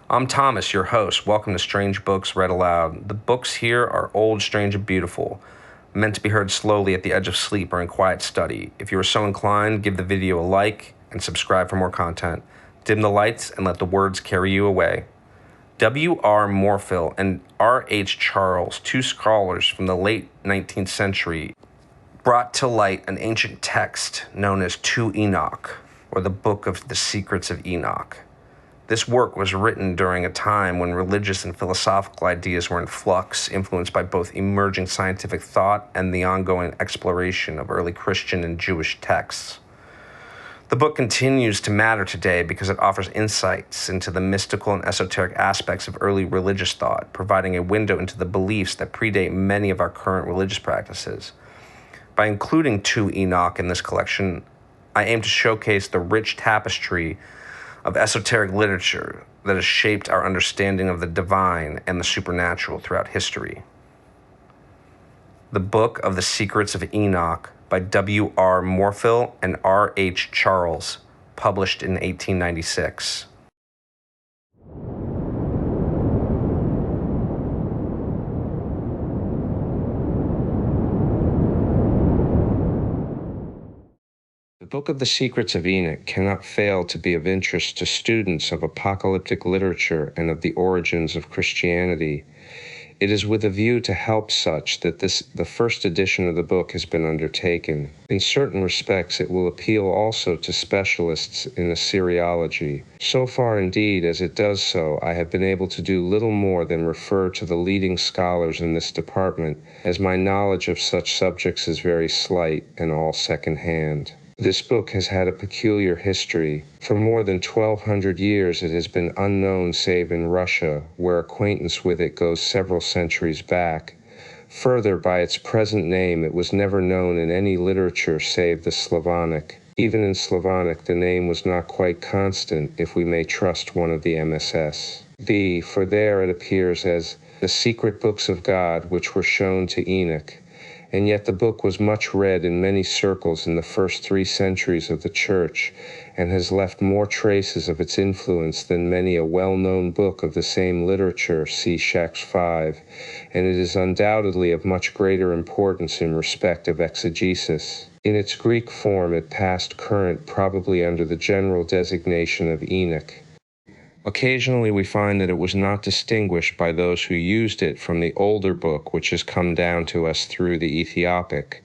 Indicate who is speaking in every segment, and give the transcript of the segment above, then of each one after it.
Speaker 1: I'm Thomas, your host. Welcome to Strange Books Read Aloud. The books here are old, strange, and beautiful, meant to be heard slowly at the edge of sleep or in quiet study. If you are so inclined, give the video a like and subscribe for more content. Dim the lights and let the words carry you away. W.R. Morfill and R.H. Charles, two scholars from the late 19th century, brought to light an ancient text known as To Enoch, or the Book of the Secrets of Enoch. This work was written during a time when religious and philosophical ideas were in flux, influenced by both emerging scientific thought and the ongoing exploration of early Christian and Jewish texts. The book continues to matter today because it offers insights into the mystical and esoteric aspects of early religious thought, providing a window into the beliefs that predate many of our current religious practices. By including To Enoch in this collection, I aim to showcase the rich tapestry of esoteric literature that has shaped our understanding of the divine and the supernatural throughout history. The Book of the Secrets of Enoch by W.R. Morfill and R.H. Charles, published in 1896. The Book of the Secrets of Enoch cannot fail to be of interest to students of apocalyptic literature and of the origins of Christianity. It is with a view to help such that the first edition of the book has been undertaken. In certain respects, it will appeal also to specialists in Assyriology. So far, indeed, as it does so, I have been able to do little more than refer to the leading scholars in this department, as my knowledge of such subjects is very slight and all second-hand. This book has had a peculiar history. For more than 1,200 years it has been unknown save in Russia, where acquaintance with it goes several centuries back. Further, by its present name, it was never known in any literature save the Slavonic. Even in Slavonic, the name was not quite constant, if we may trust one of the MSS. For there it appears as the secret books of God which were shown to Enoch. And yet the book was much read in many circles in the first 3 centuries of the Church, and has left more traces of its influence than many a well-known book of the same literature, see Shax 5, and it is undoubtedly of much greater importance in respect of exegesis. In its Greek form it passed current probably under the general designation of Enoch. Occasionally we find that it was not distinguished by those who used it from the older book which has come down to us through the Ethiopic.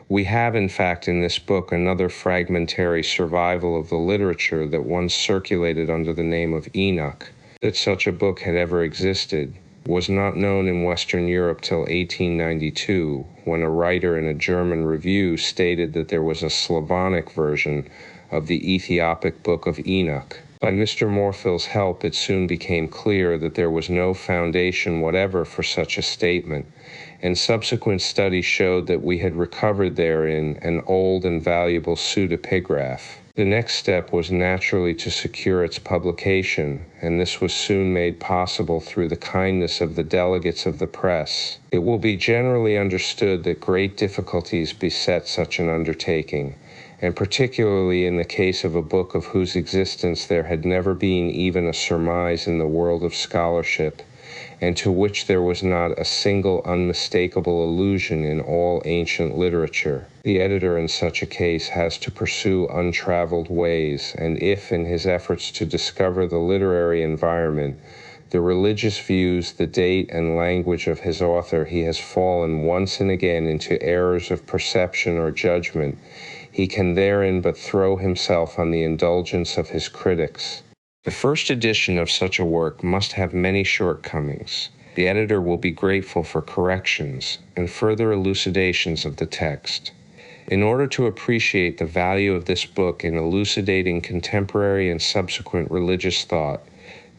Speaker 1: We have, in fact, in this book another fragmentary survival of the literature that once circulated under the name of Enoch. That such a book had ever existed was not known in Western Europe till 1892, when a writer in a German review stated that there was a Slavonic version of the Ethiopic Book of Enoch. By Mr. Morfill's help, it soon became clear that there was no foundation whatever for such a statement, and subsequent studies showed that we had recovered therein an old and valuable pseudepigraph. The next step was naturally to secure its publication, and this was soon made possible through the kindness of the delegates of the press. It will be generally understood that great difficulties beset such an undertaking, and particularly in the case of a book of whose existence there had never been even a surmise in the world of scholarship, and to which there was not a single unmistakable allusion in all ancient literature. The editor in such a case has to pursue untraveled ways, and if in his efforts to discover the literary environment, the religious views, the date, and language of his author, he has fallen once and again into errors of perception or judgment, he can therein but throw himself on the indulgence of his critics. The first edition of such a work must have many shortcomings. The editor will be grateful for corrections and further elucidations of the text. In order to appreciate the value of this book in elucidating contemporary and subsequent religious thought,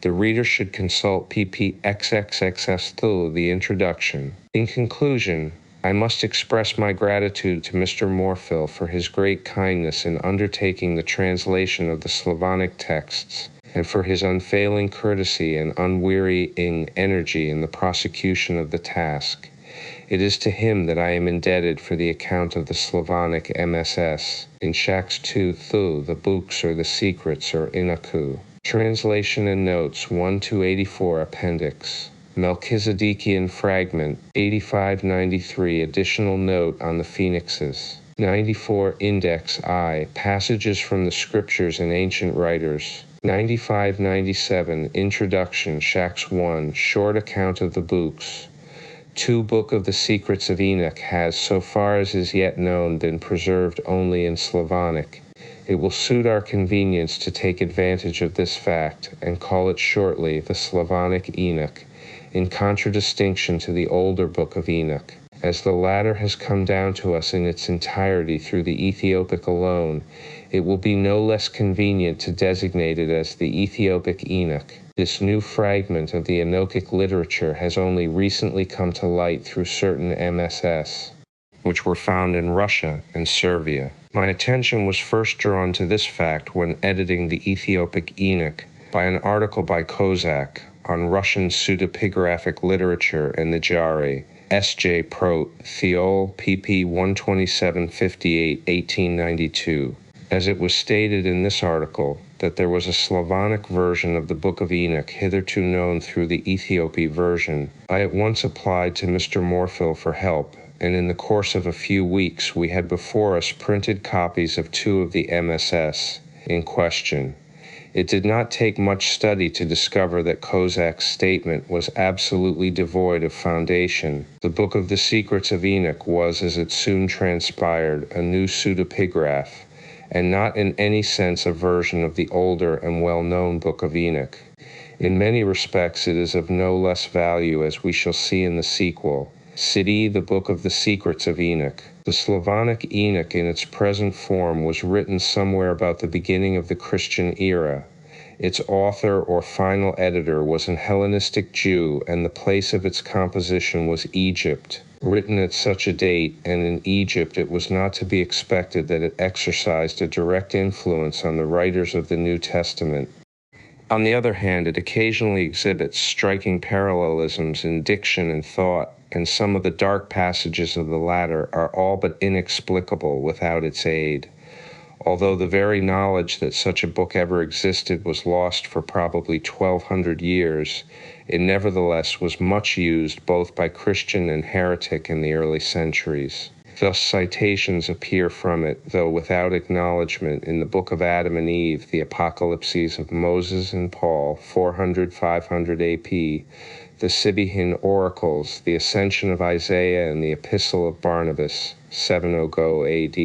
Speaker 1: the reader should consult pp. XXXS, the introduction. In conclusion, I must express my gratitude to Mr. Morfill for his great kindness in undertaking the translation of the Slavonic texts, and for his unfailing courtesy and unwearying energy in the prosecution of the task. It is to him that I am indebted for the account of the Slavonic MSS. In Shax 2 Thu, the books or the secrets or Inaku. Translation and Notes 1-84 Appendix. Melchizedekian Fragment 8593 Additional Note on the Phoenixes. 94 Index I Passages from the Scriptures and Ancient Writers. 95-97 Introduction Shax 1 Short Account of the Books. 2 Book of the Secrets of Enoch has, so far as is yet known, been preserved only in Slavonic. It will suit our convenience to take advantage of this fact and call it shortly the Slavonic Enoch, in contradistinction to the older Book of Enoch. As the latter has come down to us in its entirety through the Ethiopic alone, it will be no less convenient to designate it as the Ethiopic Enoch. This new fragment of the Enochic literature has only recently come to light through certain MSS, which were found in Russia and Serbia. My attention was first drawn to this fact when editing the Ethiopic Enoch by an article by Kozak on Russian pseudepigraphic literature in the Jari, S.J. Prote, Theol, pp. 127-58, 1892. As it was stated in this article, that there was a Slavonic version of the Book of Enoch hitherto known through the Ethiopic version, I at once applied to Mr. Morfill for help, and in the course of a few weeks we had before us printed copies of 2 of the MSS in question. It did not take much study to discover that Kozak's statement was absolutely devoid of foundation. The Book of the Secrets of Enoch was, as it soon transpired, a new pseudepigraph, and not in any sense a version of the older and well-known Book of Enoch. In many respects it is of no less value, as we shall see in the sequel. City, the Book of the Secrets of Enoch. The Slavonic Enoch in its present form was written somewhere about the beginning of the Christian era. Its author or final editor was an Hellenistic Jew, and the place of its composition was Egypt. Written at such a date, and in Egypt, it was not to be expected that it exercised a direct influence on the writers of the New Testament. On the other hand, it occasionally exhibits striking parallelisms in diction and thought, and some of the dark passages of the latter are all but inexplicable without its aid. Although the very knowledge that such a book ever existed was lost for probably 1,200 years, it nevertheless was much used both by Christian and heretic in the early centuries. Thus citations appear from it, though without acknowledgement, in the Book of Adam and Eve, the Apocalypses of Moses and Paul, 400-500 AP, the Sibyhine Oracles, the Ascension of Isaiah, and the Epistle of Barnabas, 700 AD.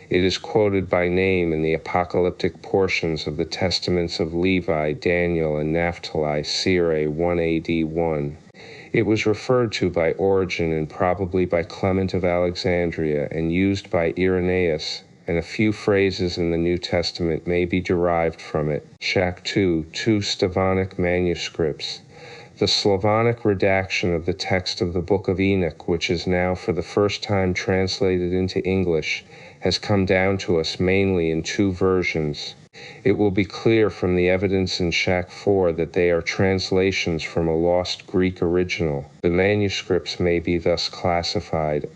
Speaker 1: It is quoted by name in the apocalyptic portions of the Testaments of Levi, Daniel, and Naphtali, Sireh, 1 AD 1. It was referred to by Origen and probably by Clement of Alexandria, and used by Irenaeus, and a few phrases in the New Testament may be derived from it. Shack 2, 2 Slavonic manuscripts. The Slavonic redaction of the text of the Book of Enoch, which is now for the first time translated into English, has come down to us mainly in 2 versions. It will be clear from the evidence in Shack 4 that they are translations from a lost Greek original. The manuscripts may be thus classified.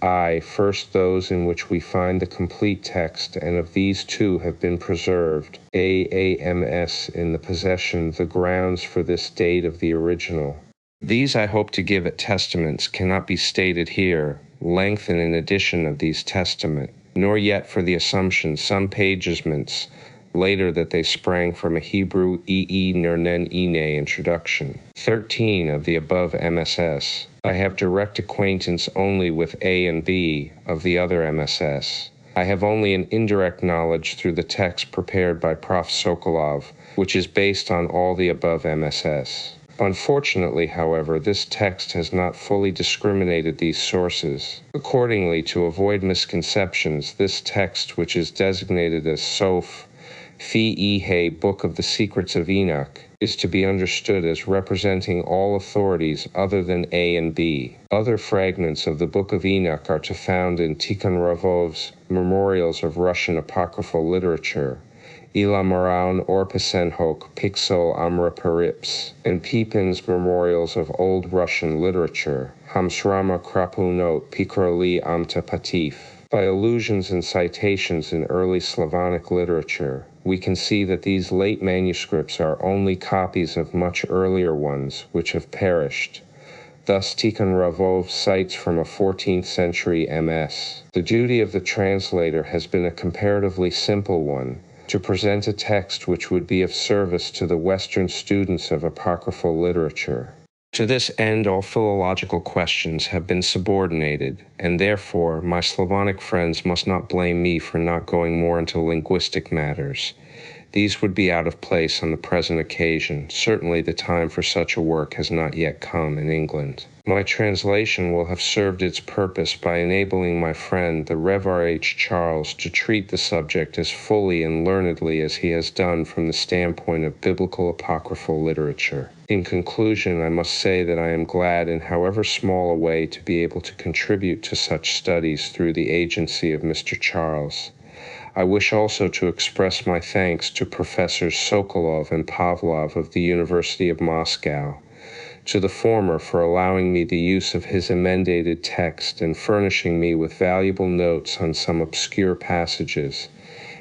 Speaker 1: First those in which we find the complete text, and of these 2 have been preserved. AMS in the possession the grounds for this date of the original. These I hope to give at testaments cannot be stated here, length and in addition of these testament, nor yet for the assumption some pagements later that they sprang from a Hebrew Nernen Ine introduction. 13 of the above MSS. I have direct acquaintance only with A and B of the other MSS. I have only an indirect knowledge through the text prepared by Prof. Sokolov, which is based on all the above MSS. Unfortunately, however, this text has not fully discriminated these sources. Accordingly, to avoid misconceptions, this text, which is designated as Soph, Fi Book of the Secrets of Enoch, is to be understood as representing all authorities other than A and B. Other fragments of the Book of Enoch are to be found in Tikhon Ravov's Memorials of Russian Apocryphal Literature, Ilamaran Orpisenhok Pixel Amra Perips, and Pipin's Memorials of Old Russian Literature, Hamsrama Krapunot Pikroli Amta Patif. By allusions and citations in early Slavonic literature, we can see that these late manuscripts are only copies of much earlier ones which have perished. Thus, Tikhon Ravov cites from a 14th century MS. The duty of the translator has been a comparatively simple one, to present a text which would be of service to the Western students of apocryphal literature. To this end, all philological questions have been subordinated, and therefore my Slavonic friends must not blame me for not going more into linguistic matters. These would be out of place on the present occasion. Certainly the time for such a work has not yet come in England. My translation will have served its purpose by enabling my friend, the Rev. R. H. Charles, to treat the subject as fully and learnedly as he has done from the standpoint of biblical apocryphal literature. In conclusion, I must say that I am glad in however small a way to be able to contribute to such studies through the agency of Mr. Charles. I wish also to express my thanks to Professors Sokolov and Pavlov of the University of Moscow, to the former for allowing me the use of his emendated text and furnishing me with valuable notes on some obscure passages,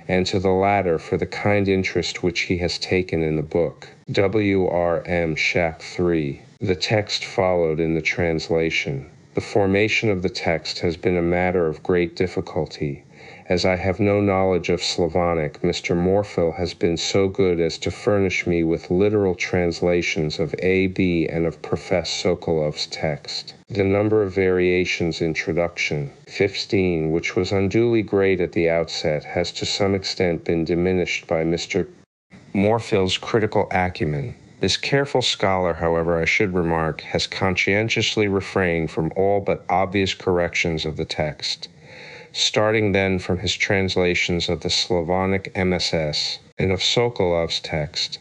Speaker 1: and to the latter for the kind interest which he has taken in the book. W.R.M. Shack 3. The text followed in the translation. The formation of the text has been a matter of great difficulty. As I have no knowledge of Slavonic, Mr. Morfill has been so good as to furnish me with literal translations of A.B. and of Professor Sokolov's text. The number of variations introduction, 15, which was unduly great at the outset, has to some extent been diminished by Mr. Morfill's critical acumen. This careful scholar, however, I should remark, has conscientiously refrained from all but obvious corrections of the text. Starting then from his translations of the Slavonic MSS and of Sokolov's text,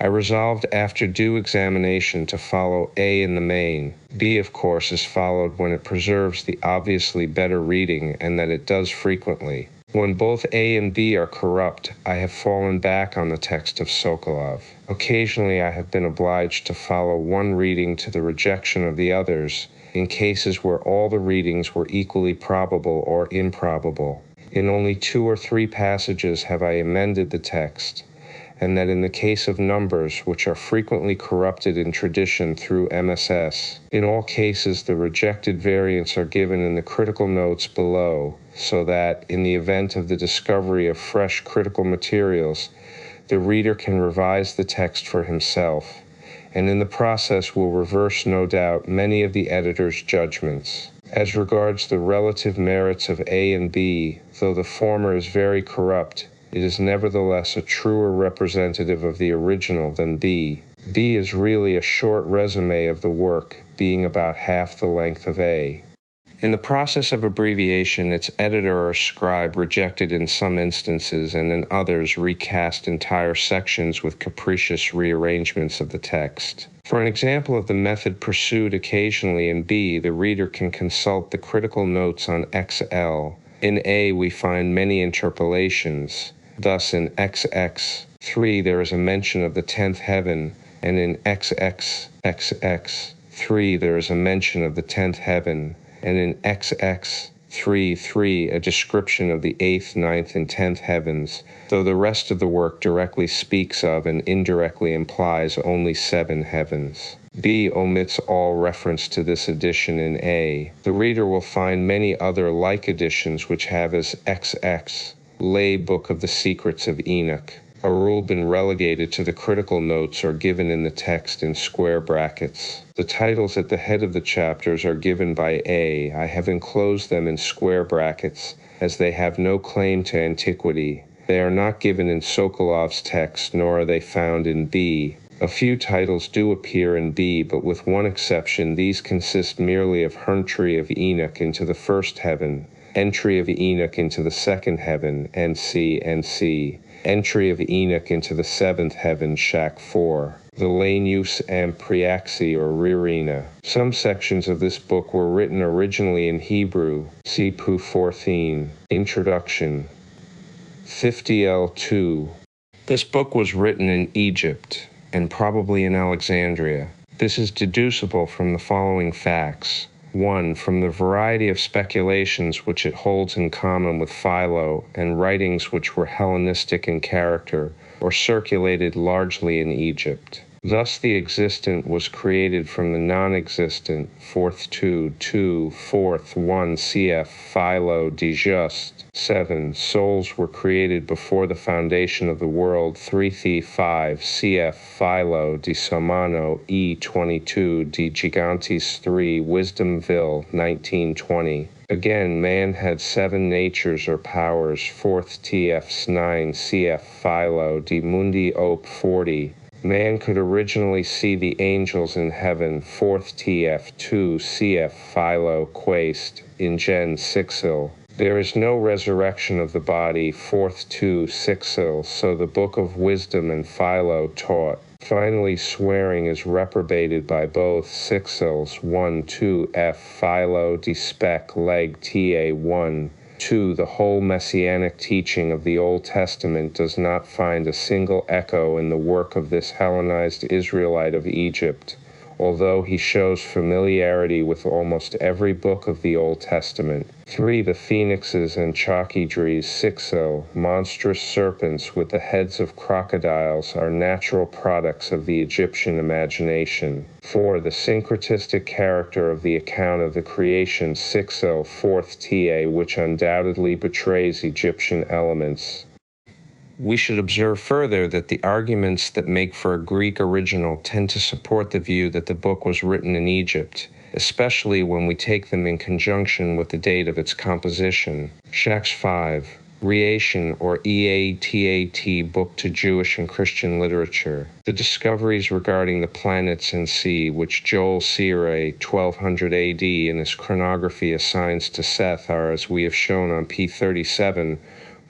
Speaker 1: I resolved after due examination to follow A in the main. B, of course, is followed when it preserves the obviously better reading, and that it does frequently. When both A and B are corrupt, I have fallen back on the text of Sokolov. Occasionally I have been obliged to follow one reading to the rejection of the others, in cases where all the readings were equally probable or improbable. In only 2 or 3 passages have I amended the text, and that in the case of numbers, which are frequently corrupted in tradition through MSS, in all cases the rejected variants are given in the critical notes below, so that, in the event of the discovery of fresh critical materials, the reader can revise the text for himself, and in the process will reverse, no doubt, many of the editor's judgments. As regards the relative merits of A and B, though the former is very corrupt, it is nevertheless a truer representative of the original than B. B is really a short resume of the work, being about half the length of A. In the process of abbreviation, its editor or scribe rejected in some instances, and in others recast entire sections with capricious rearrangements of the text. For an example of the method pursued occasionally in B, the reader can consult the critical notes on XL. In A, we find many interpolations. Thus, in XX3, there is a mention of the 10th heaven, and in XXXX3, there is a mention of the 10th heaven, and in XX3:3 a description of the 8th, 9th, and 10th heavens, though the rest of the work directly speaks of and indirectly implies only 7 heavens. B omits all reference to this edition in A. The reader will find many other like editions which have as XX, Lay Book of the Secrets of Enoch. A rule been relegated to the critical notes or given in the text in square brackets. The titles at the head of the chapters are given by A. I have enclosed them in square brackets, as they have no claim to antiquity. They are not given in Sokolov's text, nor are they found in B. A few titles do appear in B, but with one exception, these consist merely of Entry of Enoch into the first heaven, Entry of Enoch into the second heaven, NC, Entry of Enoch into the 7th heaven, Shack 4, the Lanius and Priaxi or Ririna. Some sections of this book were written originally in Hebrew, see Pu 14, Introduction, 50L2. This book was written in Egypt, and probably in Alexandria. This is deducible from the following facts. 1. From the variety of speculations which it holds in common with Philo, and writings which were Hellenistic in character, or circulated largely in Egypt. Thus the existent was created from the non-existent, fourth 2, fourth 1, cf. Philo de Just. 7. Souls were created before the foundation of the world, 3 5, cf. Philo de Somano, E22, de Gigantes 3, Wisdomville, 1920. Again, man had 7 natures or powers, 4th TF 9, cf. Philo de Mundi Op 40. Man could originally see the angels in heaven, 4th TF 2, cf. Philo Quaest, in Gen 6il. There is no resurrection of the body, 4th 2, 6il, so the Book of Wisdom and Philo taught. Finally, swearing is reprobated by both 6ils, 1, 2, F. Philo de Spec Leg Ta 1. 2. The whole messianic teaching of the Old Testament does not find a single echo in the work of this Hellenized Israelite of Egypt, although he shows familiarity with almost every book of the Old Testament. 3. The phoenixes and chalkidres, 6il, monstrous serpents with the heads of crocodiles, are natural products of the Egyptian imagination. 4. The syncretistic character of the account of the creation, 6il, 4th Ta, which undoubtedly betrays Egyptian elements. We should observe further that the arguments that make for a Greek original tend to support the view that the book was written in Egypt, especially when we take them in conjunction with the date of its composition. Shax 5. Reation, or EATAT, Book to Jewish and Christian Literature. The discoveries regarding the planets and sea, which Joel Sire, 1200 AD, in his chronography assigns to Seth, are, as we have shown on P37,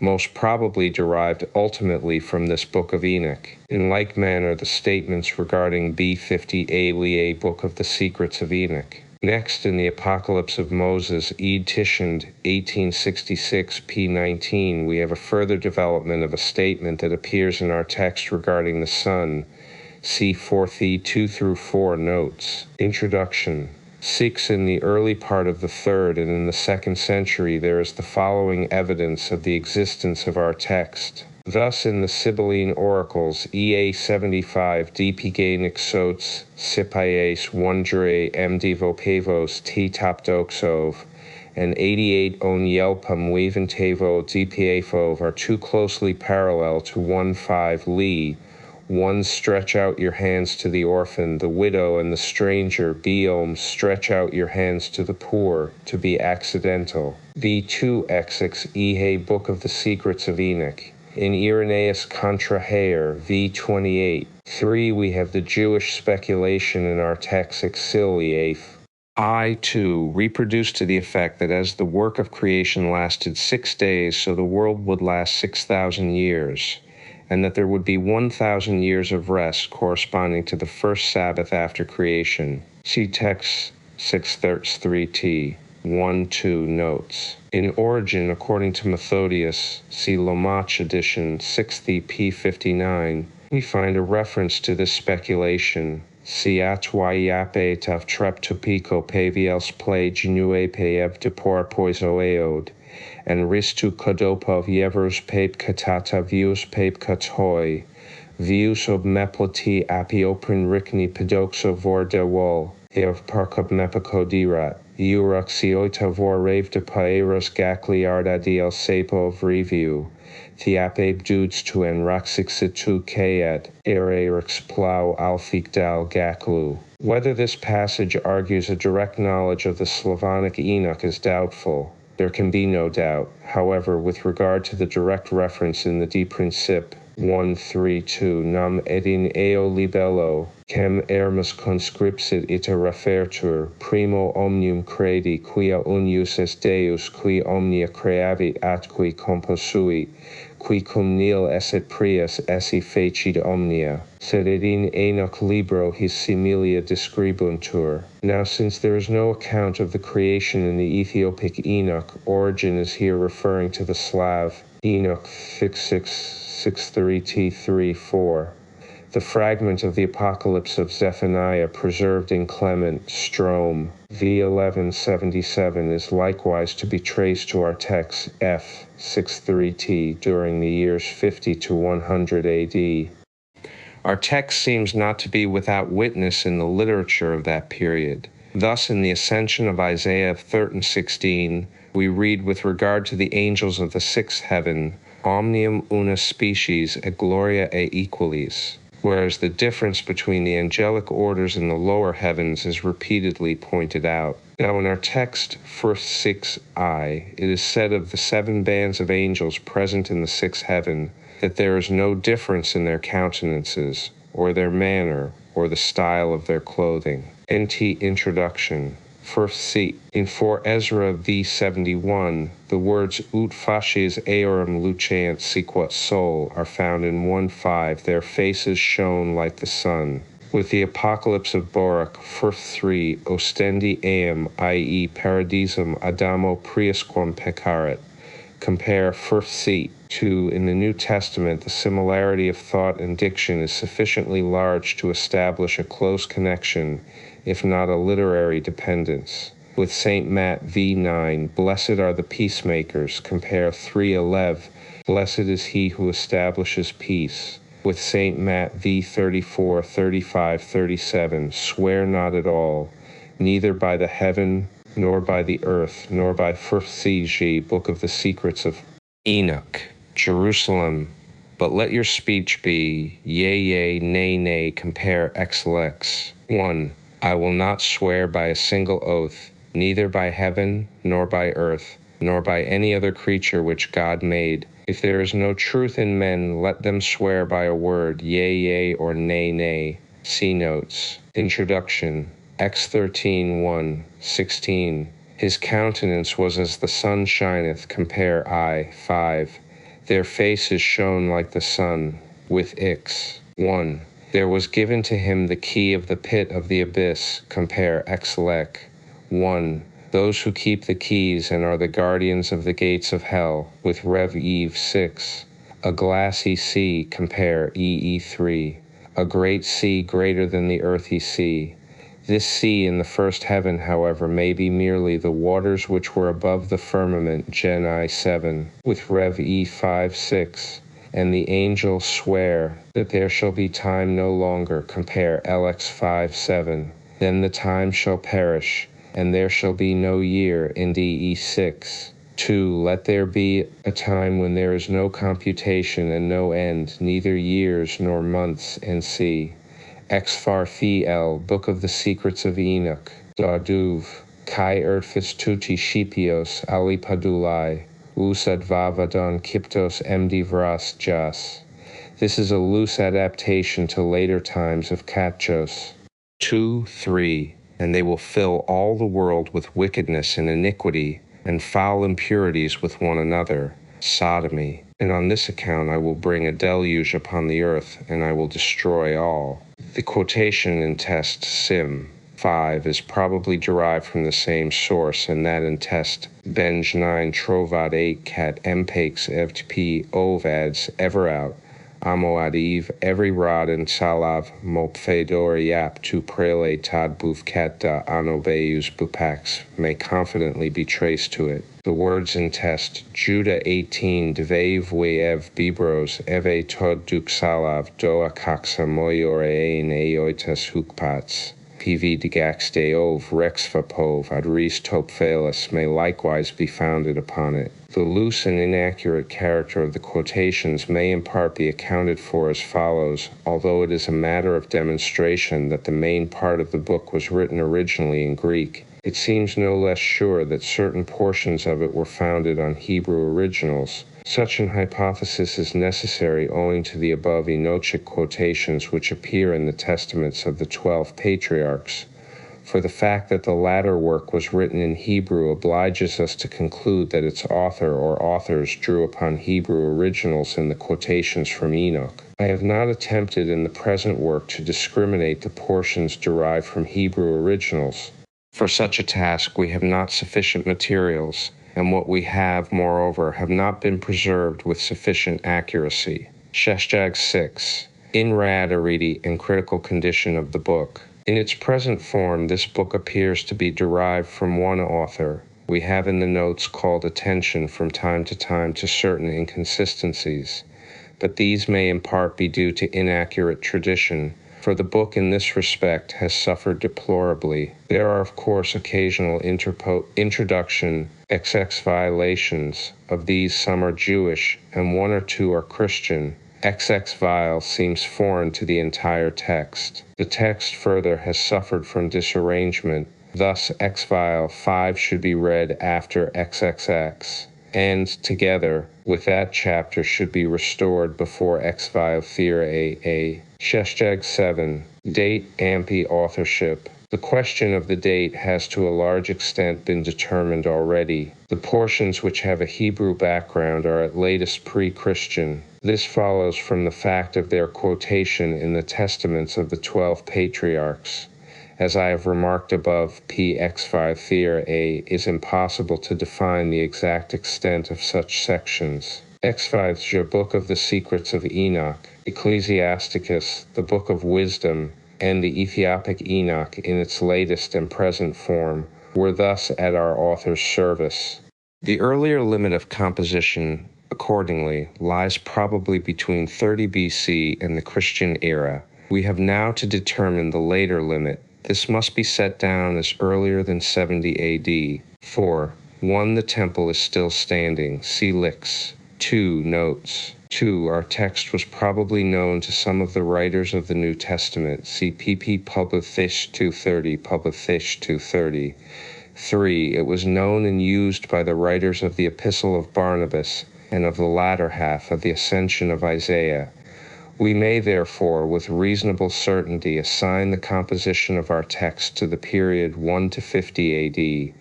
Speaker 1: most probably derived ultimately from this Book of Enoch. In like manner, the statements regarding B50 Aliae, Book of the Secrets of Enoch. Next, in the Apocalypse of Moses, Ed Tishand, 1866, P19, we have a further development of a statement that appears in our text regarding the sun. See 4th 2 through 4 notes. Introduction. Sikhs in the early part of the 3rd and in the 2nd century, there is the following evidence of the existence of our text. Thus, in the Sibylline oracles, EA 75, Dpganik Sots, Sipaies, Wondre, Mdivopavos, T Topdoxov, and 88 On Yelpam Weventavo Dpafov are too closely parallel to 1.5 Li. 1. Stretch out your hands to the orphan, the widow, and the stranger. Biom, stretch out your hands to the poor, to be accidental. B2 XX Ehe, Book of the Secrets of Enoch. In Irenaeus contra Hayer, V28. 3. We have the Jewish speculation in our text Exiliath. I2 reproduced to the effect that as the work of creation lasted 6 days, so the world would last 6,000 years. And that there would be 1,000 years of rest corresponding to the first Sabbath after creation. See text 6:3t. 1-2 notes. In origin, according to Methodius, see Lomach edition 6th P59, we find a reference to this speculation. Si atwayape tav treptopico paviels play genue peev de por poisoeod. And ristu kodopov yevers pape katata vius pape katoi, vius ob meplati apioprin rikni pedoxo vor de wol, ev parkub mepakodirat, uraxioita vor rave de paeros gakli ardadiel sapo of review, thiape dudes tu en raxixitu kaet, ererix plau alfikdal gaklu. Whether this passage argues a direct knowledge of the Slavonic Enoch is doubtful. There can be no doubt, however, with regard to the direct reference in the De Princip 132 nam edin eo libello, chem ermus conscripsit ita refertur, primo omnium credi quia unius est Deus qui omnia creavit atqui composuit, qui cum nil esset prius esse fecit omnia, sed in Enoch libro his similia describuntur. Now, since there is no account of the creation in the Ethiopic Enoch, Origen is here referring to the Slav Enoch 6.3t3.4. The fragment of the Apocalypse of Zephaniah preserved in Clement, Strome, v. 1177 is likewise to be traced to our text F. 63t during the years 50 to 100 AD. Our text seems not to be without witness in the literature of that period. Thus, in the Ascension of Isaiah 13:16, we read with regard to the angels of the sixth heaven, omnium una species et gloria et equalis, whereas the difference between the angelic orders in the lower heavens is repeatedly pointed out. Now in our text, 6I, it is said of the 7 bands of angels present in the sixth heaven that there is no difference in their countenances, or their manner, or the style of their clothing. NT Introduction. First C. In 4 Ezra v. 71, the words ut facies eorum luceant sequat sol are found in 1:5, their faces shone like the sun. With the Apocalypse of Baruch, first 3, ostendi eam, i.e. paradisum Adamo priusquam peccaret. Compare 1 C. 2. In the New Testament, the similarity of thought and diction is sufficiently large to establish a close connection, if not a literary dependence. With St. Matt v. 9, blessed are the peacemakers. Compare 3:11, blessed is he who establishes peace. With St. Matt v. 34, 35, 37, swear not at all, neither by the heaven, nor by the earth, nor by 1 C.G. Book of the Secrets of Enoch. Jerusalem, but let your speech be, yea, yea, nay, nay. Compare XLX. 1. I will not swear by a single oath, neither by heaven, nor by earth, nor by any other creature which God made. If there is no truth in men, let them swear by a word, yea, yea, or nay, nay. See notes. Introduction. X13 1, 16. His countenance was as the sun shineth. Compare I 5. Their faces shone like the sun. With Ix. 1. There was given to him the key of the pit of the abyss. Compare Exlec. 1. Those who keep the keys and are the guardians of the gates of hell. With Rev Eve 6. A glassy sea. Compare EE3. A great sea greater than the earthy sea. This sea in the first heaven, however, may be merely the waters which were above the firmament. Gen I 7. With Rev E 5 6. And the angels swear that there shall be time no longer. Compare LX 5 7. Then the time shall perish, and there shall be no year. NDE 6. 2. Let there be a time when there is no computation and no end, neither years nor months. NC. Exfar L. Book of the Secrets of Enoch. Darduv. Kai Erfis tuti shipios ali padulai. Usadvavadon kiptos md vras jas. This is a loose adaptation to later times of Katchos. 2, 3. And they will fill all the world with wickedness and iniquity, and foul impurities with one another, sodomy. And on this account I will bring a deluge upon the earth, and I will destroy all. The quotation in test Sim 5 is probably derived from the same source, and that in test Benj 9 Trovad 8 Cat Mpakes Evt Ovads ever out. Amoadiv, every rod and salav, mopfedor yap tu prele tad bufcat da anobeus bupax may confidently be traced to it. The words in test, Judah 18, Dvev weev bibros, eve tod duk salav, doa kaksa moyorein eoitas hukpats. PV degax deov rex vapov adris tophelis may likewise be founded upon it. The loose and inaccurate character of the quotations may in part be accounted for as follows, although it is a matter of demonstration that the main part of the book was written originally in Greek. It seems no less sure that certain portions of it were founded on Hebrew originals. Such an hypothesis is necessary owing to the above Enochic quotations which appear in the testaments of the 12 patriarchs, for the fact that the latter work was written in Hebrew obliges us to conclude that its author or authors drew upon Hebrew originals in the quotations from Enoch. I have not attempted in the present work to discriminate the portions derived from Hebrew originals. For such a task we have not sufficient materials, and what we have, moreover, have not been preserved with sufficient accuracy. Sheshjag 6. rarity and critical condition of the book. In its present form, this book appears to be derived from one author. We have in the notes called attention from time to time to certain inconsistencies, but these may in part be due to inaccurate tradition, for the book in this respect has suffered deplorably. There are, of course, occasional introduction XX violations. Of these, some are Jewish, and one or two are Christian. XX vial seems foreign to the entire text. The text further has suffered from disarrangement. Thus, X vial 5 should be read after XXX, and together with that chapter should be restored before X vial Fear AA. Sheshtag 7. Date, Ampi, authorship. The question of the date has to a large extent been determined already. The portions which have a Hebrew background are at latest pre-Christian. This follows from the fact of their quotation in the testaments of the 12 patriarchs. As I have remarked above, PX5 Fear A is impossible to define the exact extent of such sections. X5's your Book of the Secrets of Enoch, Ecclesiasticus, the Book of Wisdom, and the Ethiopic Enoch in its latest and present form were thus at our author's service. The earlier limit of composition, accordingly, lies probably between 30 BC and the Christian era. We have now to determine the later limit. This must be set down as earlier than 70 AD. 4. 1. The temple is still standing. See Lix. 2. Notes. 2. Our text was probably known to some of the writers of the New Testament. See pp. Publithish 230, Publithish 230. 3. It was known and used by the writers of the Epistle of Barnabas and of the latter half of the Ascension of Isaiah. We may, therefore, with reasonable certainty assign the composition of our text to the period 1 to 50 AD.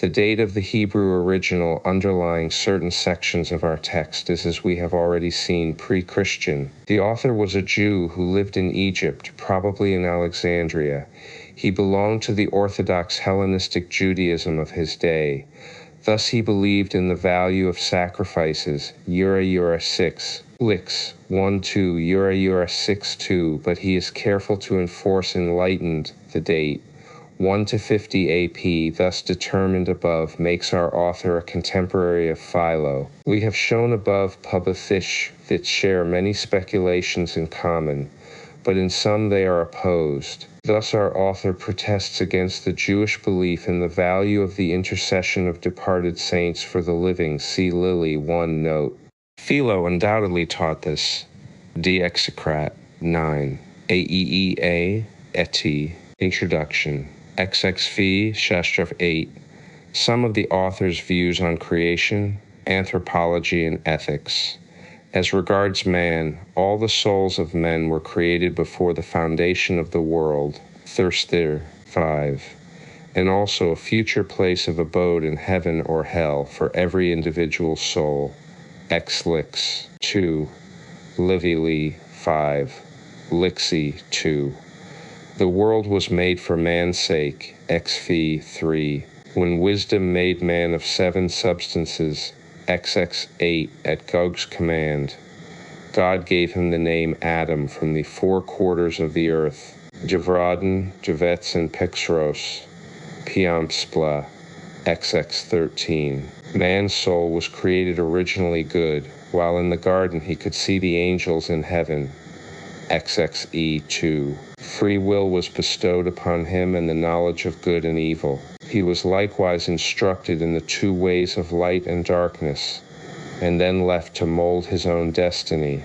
Speaker 1: The date of the Hebrew original underlying certain sections of our text is, as we have already seen, pre-Christian. The author was a Jew who lived in Egypt, probably in Alexandria. He belonged to the Orthodox Hellenistic Judaism of his day. Thus he believed in the value of sacrifices, Ura 6, Lix 1-2, Ura 6-2, but he is careful to enforce enlightened the date. 1 to 50 AP, thus determined above, makes our author a contemporary of Philo. We have shown above Publithish that share many speculations in common, but in some they are opposed. Thus our author protests against the Jewish belief in the value of the intercession of departed saints for the living. See Lilly 1 note. Philo undoubtedly taught this. D. Execrat 9. Aeea Eti. Introduction. XXV Shastraf 8. Some of the author's views on creation, anthropology, and ethics. As regards man, all the souls of men were created before the foundation of the world, Thirster 5, and also a future place of abode in heaven or hell for every individual soul, Exlix 2, Livili 5, Lixi 2. The world was made for man's sake, XV 3, when wisdom made man of 7 substances, XX 8, at Gog's command. God gave him the name Adam from the 4 quarters of the earth, Javradin, Javets, and Pixros, Piampspla, XX 13. Man's soul was created originally good, while in the garden he could see the angels in heaven, XXE 2. Free will was bestowed upon him and the knowledge of good and evil. He was likewise instructed in the 2 ways of light and darkness, and then left to mold his own destiny,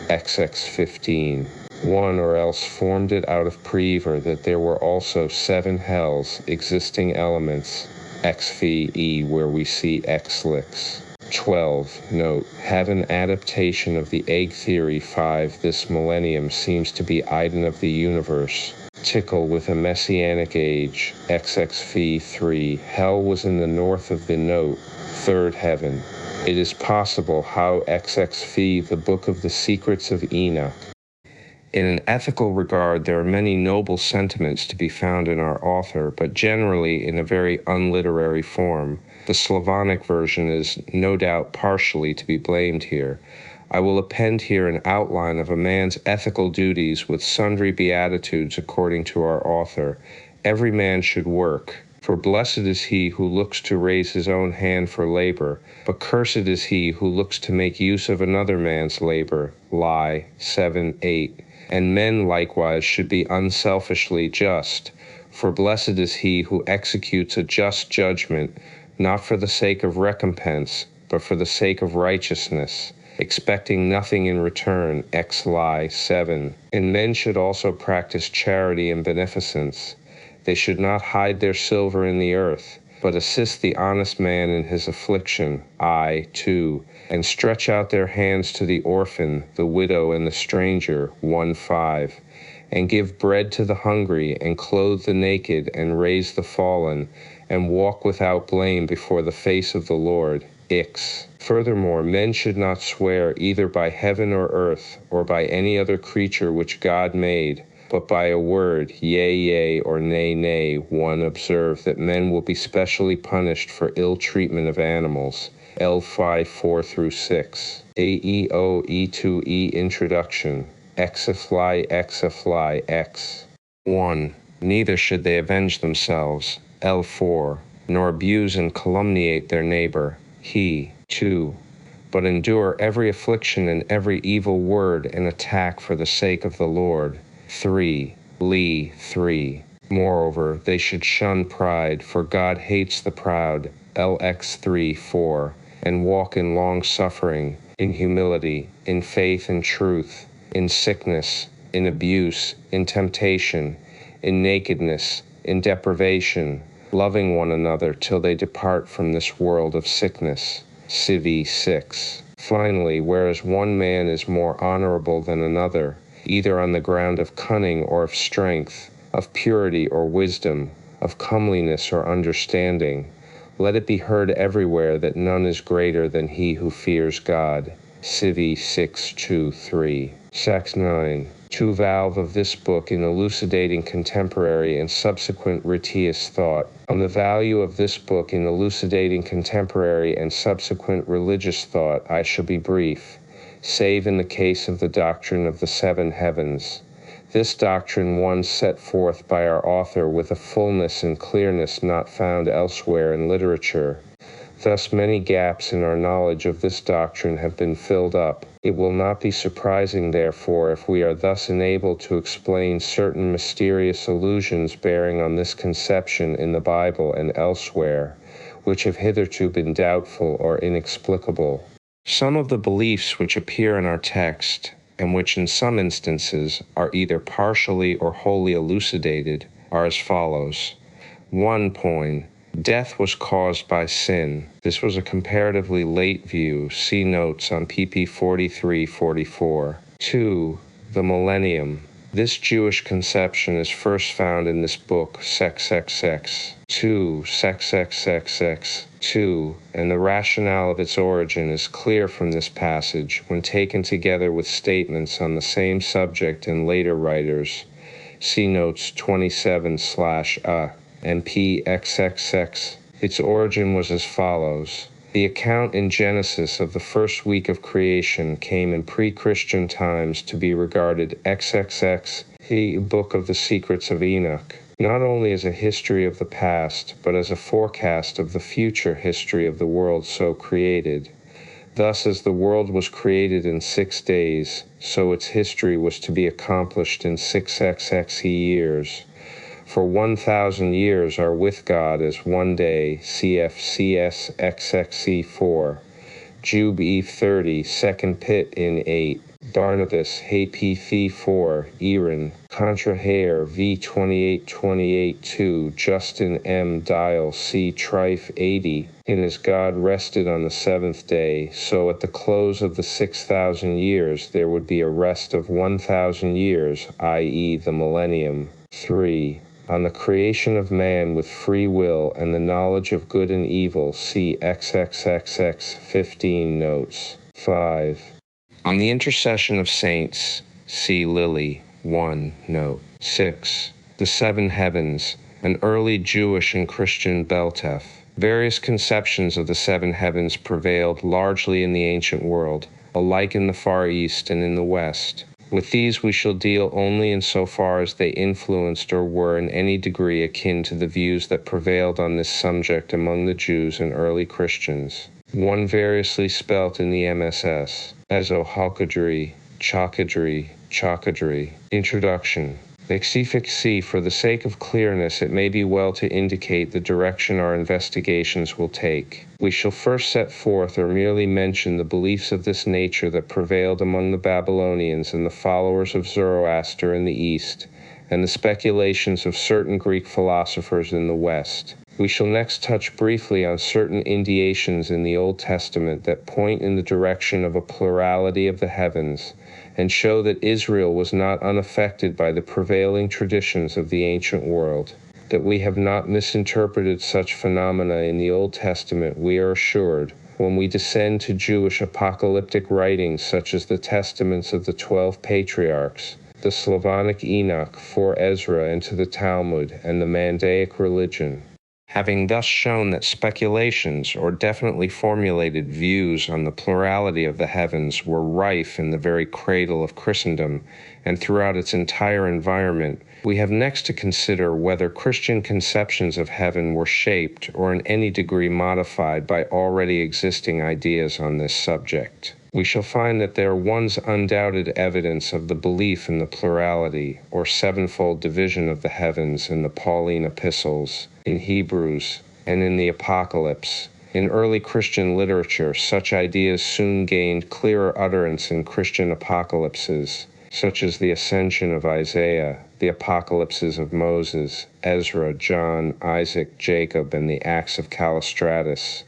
Speaker 1: XX 15. 1 or else formed it out of prever that there were also 7 hells, existing elements, XVE, where we see Xlix. 12. Note, have an adaptation of the egg theory 5 this millennium seems to be Iden of the universe. Tickle with a messianic age, XXV 3. Hell was in the north of the note, 3rd heaven. It is possible how XXV, the Book of the Secrets of Enoch. In an ethical regard, there are many noble sentiments to be found in our author, but generally in a very unliterary form. The Slavonic version is no doubt partially to be blamed here. I will append here an outline of a man's ethical duties with sundry beatitudes according to our author. Every man should work, for blessed is he who looks to raise his own hand for labor, but cursed is he who looks to make use of another man's labor. Lie 7:8. And men likewise should be unselfishly just, for blessed is he who executes a just judgment, not for the sake of recompense, but for the sake of righteousness, expecting nothing in return. Lie 7. And men should also practice charity and beneficence. They should not hide their silver in the earth, but assist the honest man in his affliction. 2. And stretch out their hands to the orphan, the widow, and the stranger. 1:5. And give bread to the hungry, and clothe the naked, and raise the fallen, and walk without blame before the face of the Lord. Furthermore, men should not swear either by heaven or earth, or by any other creature which God made, but by a word, yea, yea, or nay, nay. 1. Observe that men will be specially punished for ill treatment of animals. L5 4-6. AEO E2E Introduction. Exafly X. 1. Neither should they avenge themselves. L4. Nor abuse and calumniate their neighbor. He. 2. But endure every affliction and every evil word and attack for the sake of the Lord. 3. Lee 3. Moreover, they should shun pride, for God hates the proud. LX 3:4. And walk in long suffering, in humility, in faith and truth, in sickness, in abuse, in temptation, in nakedness, in deprivation, loving one another till they depart from this world of sickness. Civ 6. Finally, whereas one man is more honorable than another, either on the ground of cunning or of strength, of purity or wisdom, of comeliness or understanding, let it be heard everywhere that none is greater than he who fears God. Civ 6:2-3. Sax 9. To valve of this book in elucidating contemporary and subsequent Ritius thought. On the value of this book in elucidating contemporary and subsequent religious thought I shall be brief, save in the case of the doctrine of the seven heavens. This doctrine once set forth by our author with a fullness and clearness not found elsewhere in literature. Thus many gaps in our knowledge of this doctrine have been filled up. It will not be surprising, therefore, if we are thus enabled to explain certain mysterious allusions bearing on this conception in the Bible and elsewhere, which have hitherto been doubtful or inexplicable. Some of the beliefs which appear in our text, and which in some instances are either partially or wholly elucidated, are as follows. 1. Death was caused by sin. This was a comparatively late view. See notes on pp. 43-44. 2. The millennium. This Jewish conception is first found in this book, XXX. 2. XXX. 2. And the rationale of its origin is clear from this passage when taken together with statements on the same subject in later writers. See notes 27/A. And PXXX. Its origin was as follows. The account in Genesis of the first week of creation came in pre-Christian times to be regarded XXX, the book of the Secrets of Enoch, not only as a history of the past, but as a forecast of the future history of the world so created. Thus, as the world was created in 6 days, so its history was to be accomplished in 6xx years. For 1,000 years are with God as one day, CFCS XXC4. Jube Eve 30, second pit in 8. Barnabas, Hapi 4, Erin, Contra Hare V 28-28-2, Justin M. Dial C. Trife 80. And as God rested on the seventh day, so at the close of the 6,000 years there would be a rest of 1,000 years, i.e. the millennium. 3. On the creation of man with free will and the knowledge of good and evil, see XXXX 15 notes. 5. On the intercession of saints, see Lily 1 note. 6. The seven heavens, an early Jewish and Christian Beltef. Various conceptions of the seven heavens prevailed largely in the ancient world. alike in the Far East and in the West. With these we shall deal only in so far as they influenced or were in any degree akin to the views that prevailed on this subject among the Jews and early Christians. One variously spelt in the MSS, as Ohalkadri, Chakadri. Introduction. Mixifixi, for the sake of clearness, it may be well to indicate the direction our investigations will take. We shall first set forth or merely mention the beliefs of this nature that prevailed among the Babylonians and the followers of Zoroaster in the East, and the speculations of certain Greek philosophers in the West. We shall next touch briefly on certain indications in the Old Testament that point in the direction of a plurality of the heavens, and show that Israel was not unaffected by the prevailing traditions of the ancient world. That we have not misinterpreted such phenomena in the Old Testament, we are assured, when we descend to Jewish apocalyptic writings such as the Testaments of the 12 Patriarchs, the Slavonic Enoch, 4 Ezra, and to the Talmud and the Mandaic religion. Having thus shown that speculations or definitely formulated views on the plurality of the heavens were rife in the very cradle of Christendom and throughout its entire environment, we have next to consider whether Christian conceptions of heaven were shaped or in any degree modified by already existing ideas on this subject. We shall find that there was undoubted evidence of the belief in the plurality or sevenfold division of the heavens in the Pauline epistles, in Hebrews, and in the Apocalypse. In early Christian literature, such ideas soon gained clearer utterance in Christian apocalypses, such as the Ascension of Isaiah, the Apocalypses of Moses, Ezra, John, Isaac, Jacob, and the Acts of Callistratus.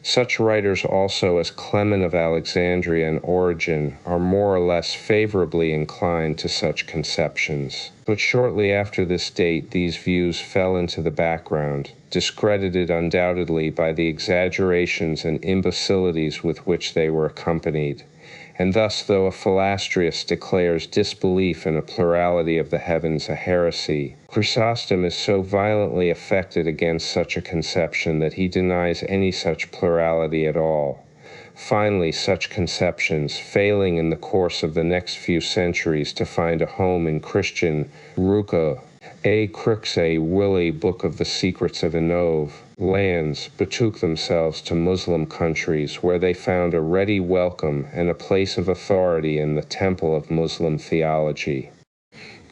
Speaker 1: Such writers also as Clement of Alexandria and Origen are more or less favorably inclined to such conceptions. But shortly after this date, these views fell into the background, discredited undoubtedly by the exaggerations and imbecilities with which they were accompanied. And thus, though a Philastrius declares disbelief in a plurality of the heavens a heresy, Chrysostom is so violently affected against such a conception that he denies any such plurality at all. Finally, such conceptions, failing in the course of the next few centuries to find a home in Christian Ruka, A. Cruxe Willi Book of the Secrets of Enoch, lands, betook themselves to Muslim countries where they found a ready welcome and a place of authority in the temple of Muslim theology.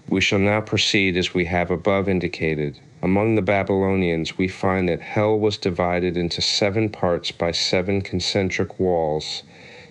Speaker 1: We shall now proceed as we have above indicated. Among the Babylonians, we find that hell was divided into 7 parts by 7 concentric walls.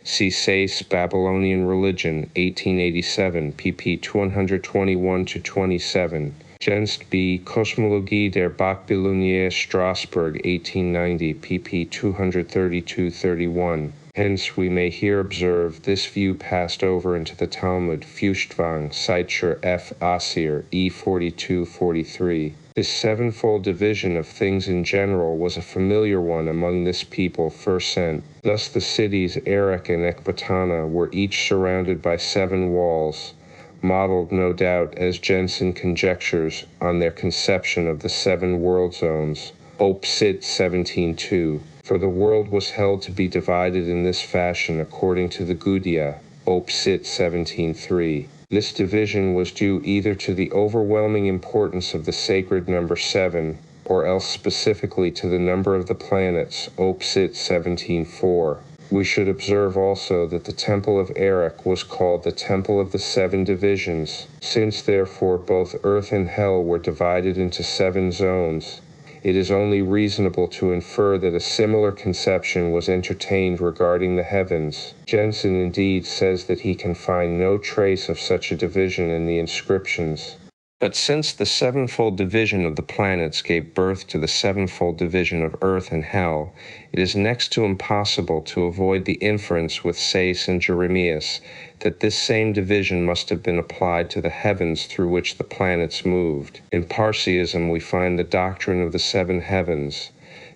Speaker 1: See Sayce, Babylonian Religion, 1887, pp. 221-27. Jens B. Kosmologie der Babylonier, Strasbourg, 1890, pp. 232-31. Hence, we may here observe this view passed over into the Talmud, Feuchtwang, Seicher F. Asir, E. 42-43. This sevenfold division of things in general was a familiar one among this people first sent. Thus the cities Erech and Ecbatana were each surrounded by 7 walls, modeled, no doubt, as Jensen conjectures, on their conception of the 7 world zones, Op. Cit. 17.2. For the world was held to be divided in this fashion according to the Gudea, Op. Cit. 17.3. This division was due either to the overwhelming importance of the sacred number 7, or else specifically to the number of the planets, Op. Cit. 17.4. We should observe also that the temple of Erech was called the Temple of the 7 Divisions, since therefore both earth and hell were divided into 7 zones. It is only reasonable to infer that a similar conception was entertained regarding the heavens. Jensen indeed says that he can find no trace of such a division in the inscriptions. But since the sevenfold division of the planets gave birth to the sevenfold division of earth and hell, it is next to impossible to avoid the inference with Sayce and Jeremias that this same division must have been applied to the heavens through which the planets moved. In Parsiism we find the doctrine of the 7 heavens.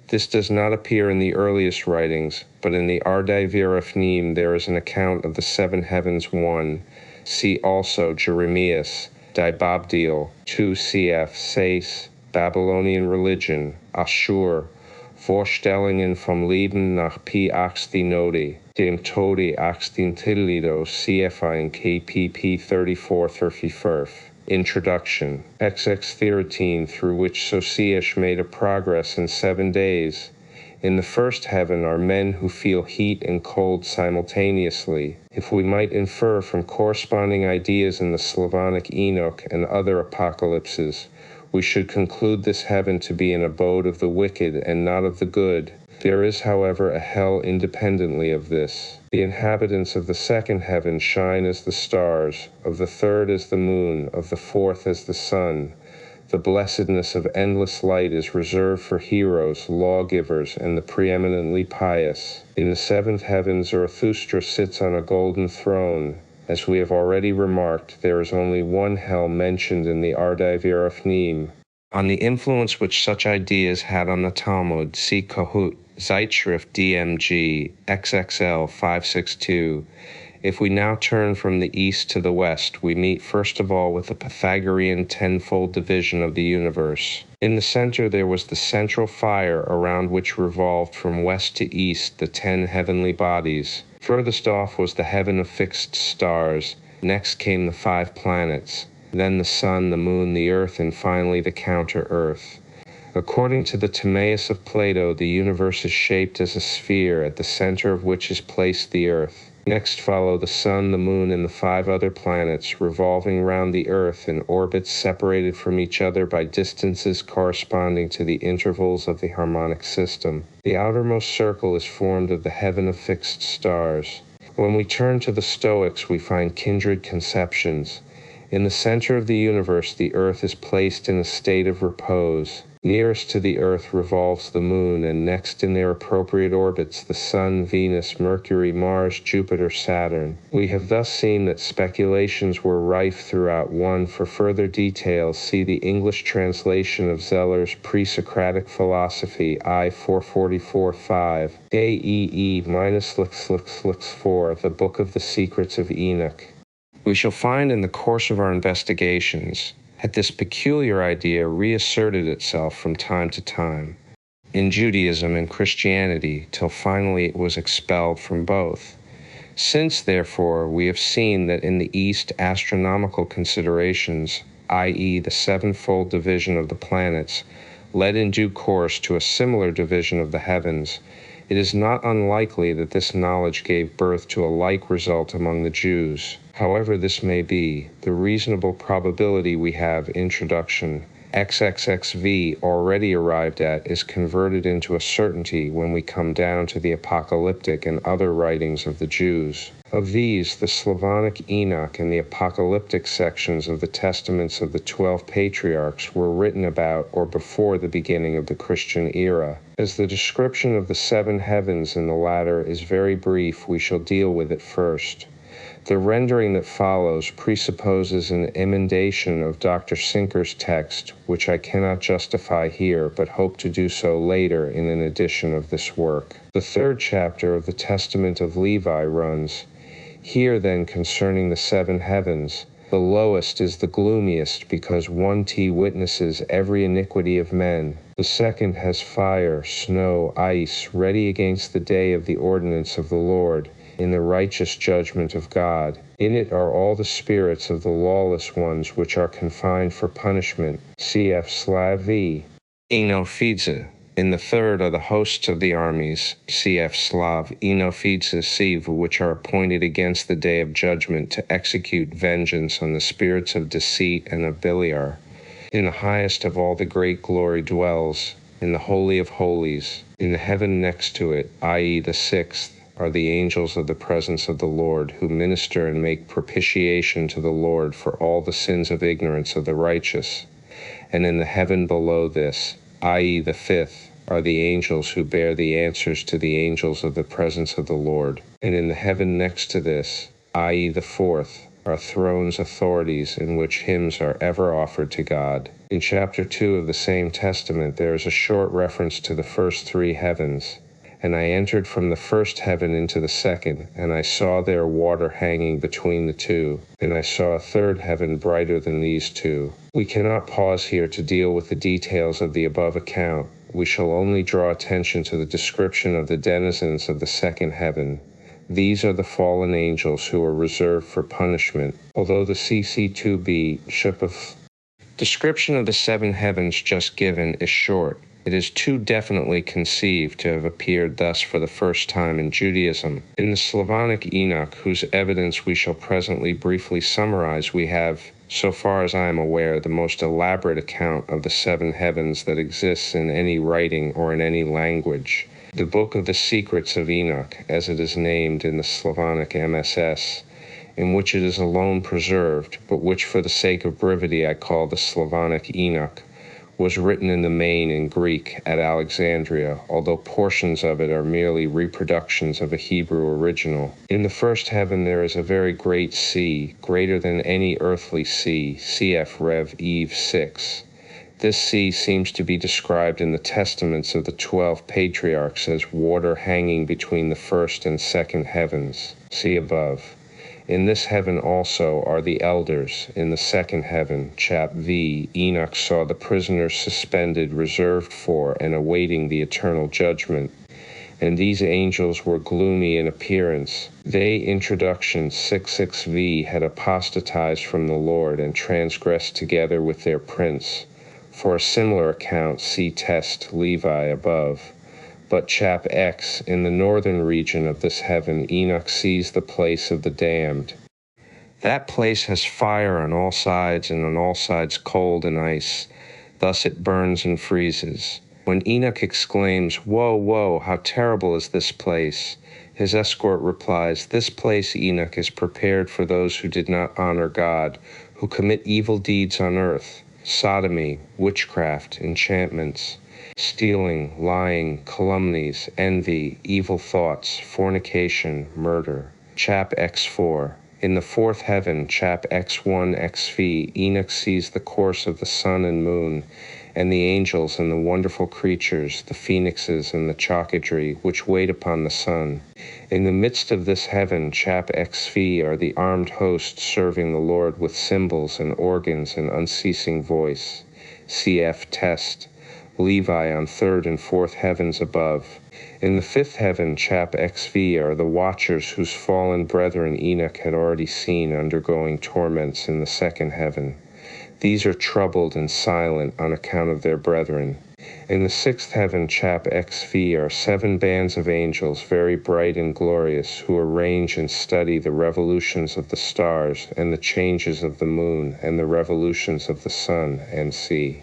Speaker 1: This does not appear in the earliest writings, but in the Ardai Virafnim there is an account of the 7 heavens 1. See also Jeremias, Dibabdil, 2 cf. Sayce, Babylonian Religion, Ashur, Vorstellungen vom Leben nach P. 1890, dem Tode 18 CFI in KPP 34 Introduction. XX13, through which Socius made a progress in 7 days. In the first heaven are men who feel heat and cold simultaneously. If we might infer from corresponding ideas in the Slavonic Enoch and other apocalypses, we should conclude this heaven to be an abode of the wicked and not of the good. There is, however, a hell independently of this. The inhabitants of the second heaven shine as the stars, of the third as the moon, of the fourth as the sun. The blessedness of endless light is reserved for heroes, lawgivers, and the preeminently pious. In the seventh heaven Zarathustra sits on a golden throne. As we have already remarked, there is only one hell mentioned in the Ardai On the influence which such ideas had on the Talmud, see Kahoot, Zeitschrift DMG, XXL 562. If we now turn from the east to the west, we meet first of all with the Pythagorean tenfold division of the universe. In the center there was the central fire around which revolved from west to east the 10 heavenly bodies. Furthest off was the heaven of fixed stars. Next came the 5 planets, then the sun, the moon, the earth, and finally the counter-earth. According to the Timaeus of Plato, the universe is shaped as a sphere, at the center of which is placed the earth. Next follow the sun, the moon, and the 5 other planets, revolving round the earth in orbits separated from each other by distances corresponding to the intervals of the harmonic system. The outermost circle is formed of the heaven of fixed stars. When we turn to the Stoics, we find kindred conceptions. In the center of the universe, the earth is placed in a state of repose. Nearest to the earth revolves the moon, and next in their appropriate orbits the sun, Venus, Mercury, Mars, Jupiter, Saturn. We have thus seen that speculations were rife throughout. For further details, see the English translation of Zeller's Pre-Socratic Philosophy, I 444-5, AEE-4, the Book of the Secrets of Enoch. We shall find in the course of our investigations that this peculiar idea reasserted itself from time to time in Judaism and Christianity, till finally it was expelled from both. Since, therefore, we have seen that in the East astronomical considerations, i.e. the sevenfold division of the planets, led in due course to a similar division of the heavens, it is not unlikely that this knowledge gave birth to a like result among the Jews. However this may be, the reasonable probability we have introduction XXXV already arrived at is converted into a certainty when we come down to the apocalyptic and other writings of the Jews. Of these, the Slavonic Enoch and the apocalyptic sections of the testaments of the 12 patriarchs were written about or before the beginning of the Christian era. As the description of the 7 heavens in the latter is very brief, we shall deal with it first. The rendering that follows presupposes an emendation of Dr. Sinker's text, which I cannot justify here, but hope to do so later in an edition of this work. The 3rd chapter of the Testament of Levi runs, "Here then concerning the 7 heavens, the lowest is the gloomiest, because 1T witnesses every iniquity of men. The second has fire, snow, ice, ready against the day of the ordinance of the Lord, in the righteous judgment of God. In it are all the spirits of the lawless ones which are confined for punishment. Cf. Slav v. Enofidze. In the third are the hosts of the armies, cf. Slav Enofidze Siv, which are appointed against the day of judgment to execute vengeance on the spirits of deceit and of Beliar. In the highest of all the great glory dwells, in the Holy of Holies. In the heaven next to it, i.e. the 6th, are the angels of the presence of the Lord, who minister and make propitiation to the Lord for all the sins of ignorance of the righteous. And in the heaven below this, i.e. the 5th, are the angels who bear the answers to the angels of the presence of the Lord. And in the heaven next to this, i.e. the 4th, are thrones, authorities, in which hymns are ever offered to God. In chapter 2 of the same testament there is a short reference to the first 3 heavens. And I entered from the first heaven into the second, and I saw there water hanging between the 2, and I saw a third heaven brighter than these 2. We cannot pause here to deal with the details of the above account. we shall only draw attention to the description of the denizens of the second heaven. These are the fallen angels who are reserved for punishment, although the CC2B description of the seven heavens just given is short. It is too definitely conceived to have appeared thus for the first time in Judaism. In the Slavonic Enoch, whose evidence we shall presently briefly summarize, we have, so far as I am aware, the most elaborate account of the seven heavens that exists in any writing or in any language. The Book of the Secrets of Enoch, as it is named in the Slavonic MSS, in which it is alone preserved, but which for the sake of brevity I call the Slavonic Enoch, was written in the main in Greek at Alexandria, although portions of it are merely reproductions of a Hebrew original. In the first heaven there is a very great sea, greater than any earthly sea, cf. Rev. Eve 6. This sea seems to be described in the testaments of the 12 patriarchs as water hanging between the first and second heavens. See above. In this heaven also are the elders. In the second heaven, chap V, Enoch saw the prisoners suspended, reserved for, and awaiting the eternal judgment. And these angels were gloomy in appearance. They, introduction 66V, had apostatized from the Lord and transgressed together with their prince. For a similar account, see test Levi above. But chap X, in the northern region of this heaven, Enoch sees the place of the damned. That place has fire on all sides, and on all sides cold and ice. Thus it burns and freezes. When Enoch exclaims, "Woe, woe, how terrible is this place!" his escort replies, "This place, Enoch, is prepared for those who did not honor God, who commit evil deeds on earth, sodomy, witchcraft, enchantments, stealing, lying, calumnies, envy, evil thoughts, fornication, murder." Chap X4. In the fourth heaven, chap X1, XV, Enoch sees the course of the sun and moon, and the angels and the wonderful creatures, the phoenixes and the chalkidry, which wait upon the sun. In the midst of this heaven, chap XV, are the armed hosts serving the Lord with cymbals and organs and unceasing voice. Cf. Test. Levi on third and fourth heavens above. In the fifth heaven, chap XV, are the watchers whose fallen brethren Enoch had already seen undergoing torments in the second heaven. These are troubled and silent on account of their brethren. In the sixth heaven, chap XV, are 7 bands of angels, very bright and glorious, who arrange and study the revolutions of the stars and the changes of the moon and the revolutions of the sun and sea.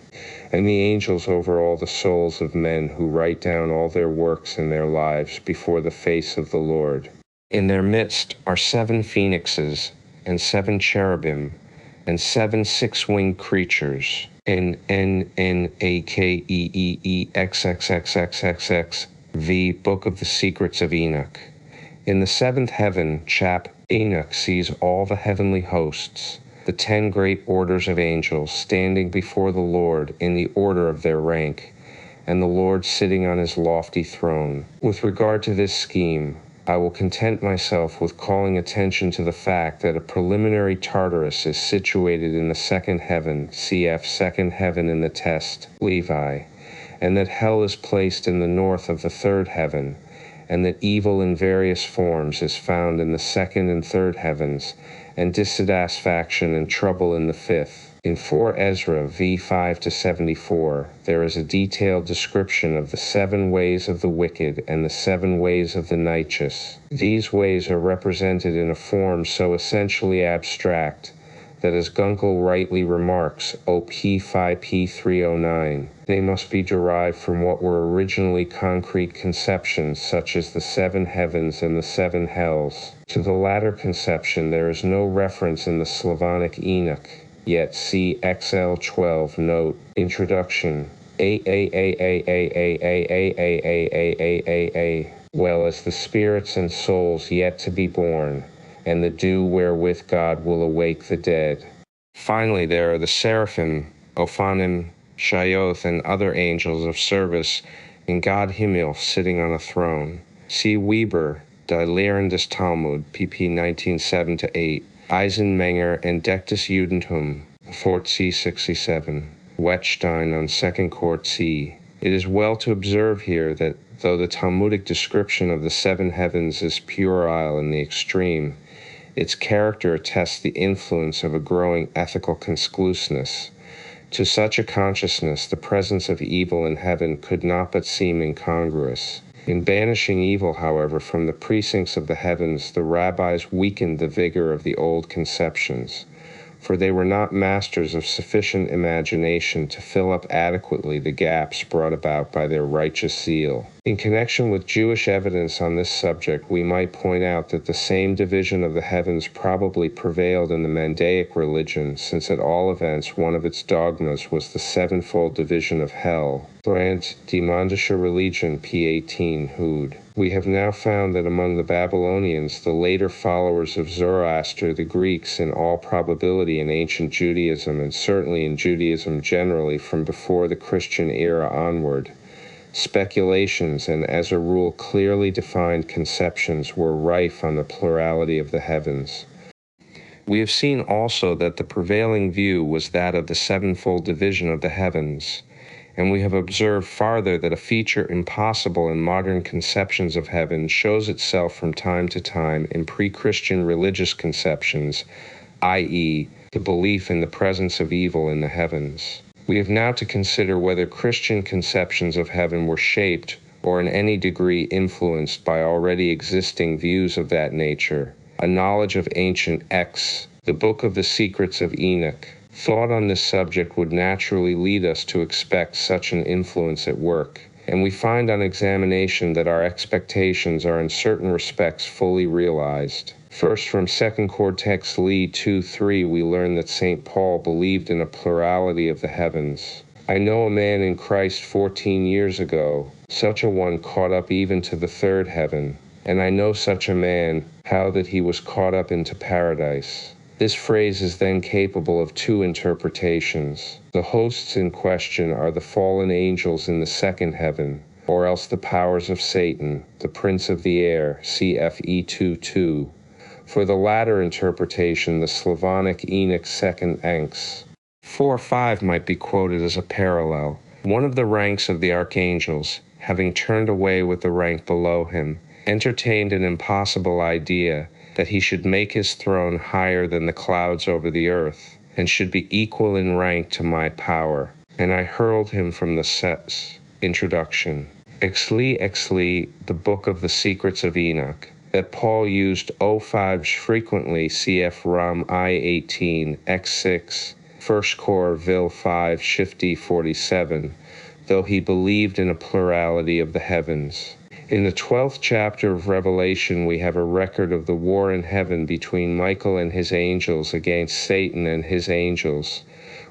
Speaker 1: And the angels over all the souls of men, who write down all their works and their lives before the face of the Lord. In their midst are 7 phoenixes and 7 cherubim and 7 6-winged creatures. V, Book of the Secrets of Enoch. In the seventh heaven, chap Enoch sees all the heavenly hosts, the 10 great orders of angels, standing before the Lord in the order of their rank, and the Lord sitting on his lofty throne. With regard to this scheme, I will content myself with calling attention to the fact that a preliminary Tartarus is situated in the second heaven, cf. second heaven in the test, Levi, and that hell is placed in the north of the third heaven, and that evil in various forms is found in the second and third heavens, and dissatisfaction and trouble in the fifth. In 4 Ezra v5-74, there is a detailed description of the 7 ways of the wicked and the 7 ways of the righteous. These ways are represented in a form so essentially abstract that, as Gunkel rightly remarks, OP 5P309, they must be derived from what were originally concrete conceptions, such as the 7 heavens and the 7 hells. To the latter conception there is no reference in the Slavonic Enoch, yet see XL12 note, Introduction, well as the spirits and souls yet to be born, and the dew wherewith God will awake the dead. Finally, there are the seraphim, Ophanim, Shayoth, and other angels of service in God Himmel sitting on a throne. See Weber, Die Lehren des Talmud, pp. 1907-8, Eisenmenger and Dectus Judentum, Fort C. 67, Wettstein on Second Court C. It is well to observe here that though the Talmudic description of the seven heavens is puerile in the extreme, its character attests the influence of a growing ethical conclusiveness. To such a consciousness, the presence of evil in heaven could not but seem incongruous. In banishing evil, however, from the precincts of the heavens, the rabbis weakened the vigor of the old conceptions, for they were not masters of sufficient imagination to fill up adequately the gaps brought about by their righteous zeal. In connection with Jewish evidence on this subject, we might point out that the same division of the heavens probably prevailed in the Mandaic religion, since at all events one of its dogmas was the sevenfold division of hell. Grant die Mandische Religion, p. 18, Hud. We have now found that among the Babylonians, the later followers of Zoroaster, the Greeks, in all probability in ancient Judaism, and certainly in Judaism generally from before the Christian era onward, speculations and, as a rule, clearly defined conceptions were rife on the plurality of the heavens. We have seen also that the prevailing view was that of the sevenfold division of the heavens, and we have observed farther that a feature impossible in modern conceptions of heaven shows itself from time to time in pre-Christian religious conceptions, i.e., the belief in the presence of evil in the heavens. We have now to consider whether Christian conceptions of heaven were shaped or in any degree influenced by already existing views of that nature. A knowledge of ancient X, the book of the Secrets of Enoch. Thought on this subject would naturally lead us to expect such an influence at work, and we find on examination that our expectations are in certain respects fully realized. First, from 2 Cortex Lee 2:3, we learn that St. Paul believed in a plurality of the heavens. I know a man in Christ 14 years ago, such a one caught up even to the third heaven, and I know such a man, how that he was caught up into paradise. This phrase is then capable of two interpretations. The hosts in question are the fallen angels in the second heaven, or else the powers of Satan, the prince of the air, cf. E2:2. For the latter interpretation, the Slavonic Enoch second Anx. 4:5 might be quoted as a parallel. One of the ranks of the archangels, having turned away with the rank below him, entertained an impossible idea that he should make his throne higher than the clouds over the earth, and should be equal in rank to my power. And I hurled him from the sets. Introduction. Exli, the book of the Secrets of Enoch. That Paul used O5 frequently, cf. Rom I18, X6, 1 Cor Vil 5, Shifty 47, though he believed in a plurality of the heavens. In the 12th chapter of Revelation, we have a record of the war in heaven between Michael and his angels against Satan and his angels,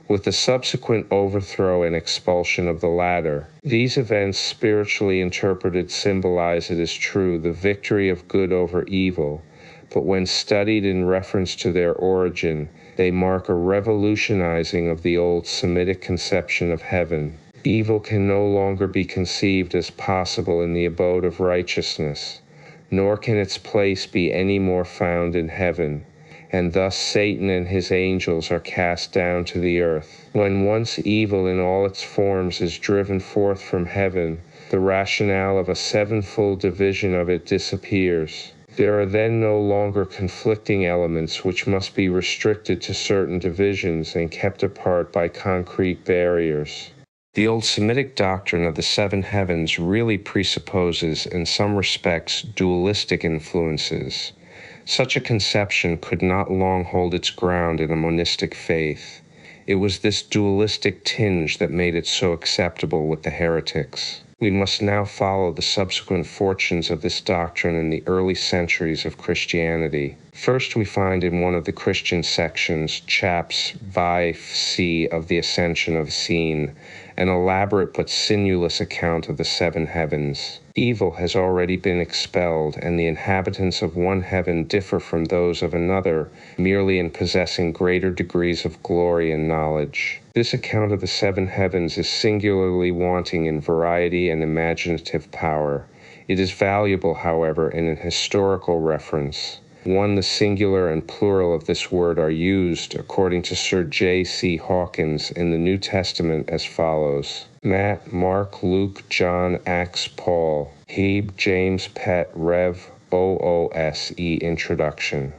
Speaker 1: with the subsequent overthrow and expulsion of the latter. These events, spiritually interpreted, symbolize, it is true, the victory of good over evil, but when studied in reference to their origin, they mark a revolutionizing of the old Semitic conception of heaven. Evil can no longer be conceived as possible in the abode of righteousness, nor can its place be any more found in heaven, and thus Satan and his angels are cast down to the earth. When once evil in all its forms is driven forth from heaven, the rationale of a sevenfold division of it disappears. There are then no longer conflicting elements which must be restricted to certain divisions and kept apart by concrete barriers. The old Semitic doctrine of the seven heavens really presupposes, in some respects, dualistic influences. Such a conception could not long hold its ground in a monistic faith. It was this dualistic tinge that made it so acceptable with the heretics. We must now follow the subsequent fortunes of this doctrine in the early centuries of Christianity. First, we find in one of the Christian sections, chaps V.C. of the Ascension of Scene, an elaborate but sinuless account of the seven heavens. Evil has already been expelled, and the inhabitants of one heaven differ from those of another merely in possessing greater degrees of glory and knowledge. This account of the seven heavens is singularly wanting in variety and imaginative power. It is valuable, however, in an historical reference. 1. The singular and plural of this word are used, according to Sir J.C. Hawkins, in the New Testament as follows: Matt, Mark, Luke, John, Acts, Paul, Heb, James, Pet, Rev, OOSE. Introduction.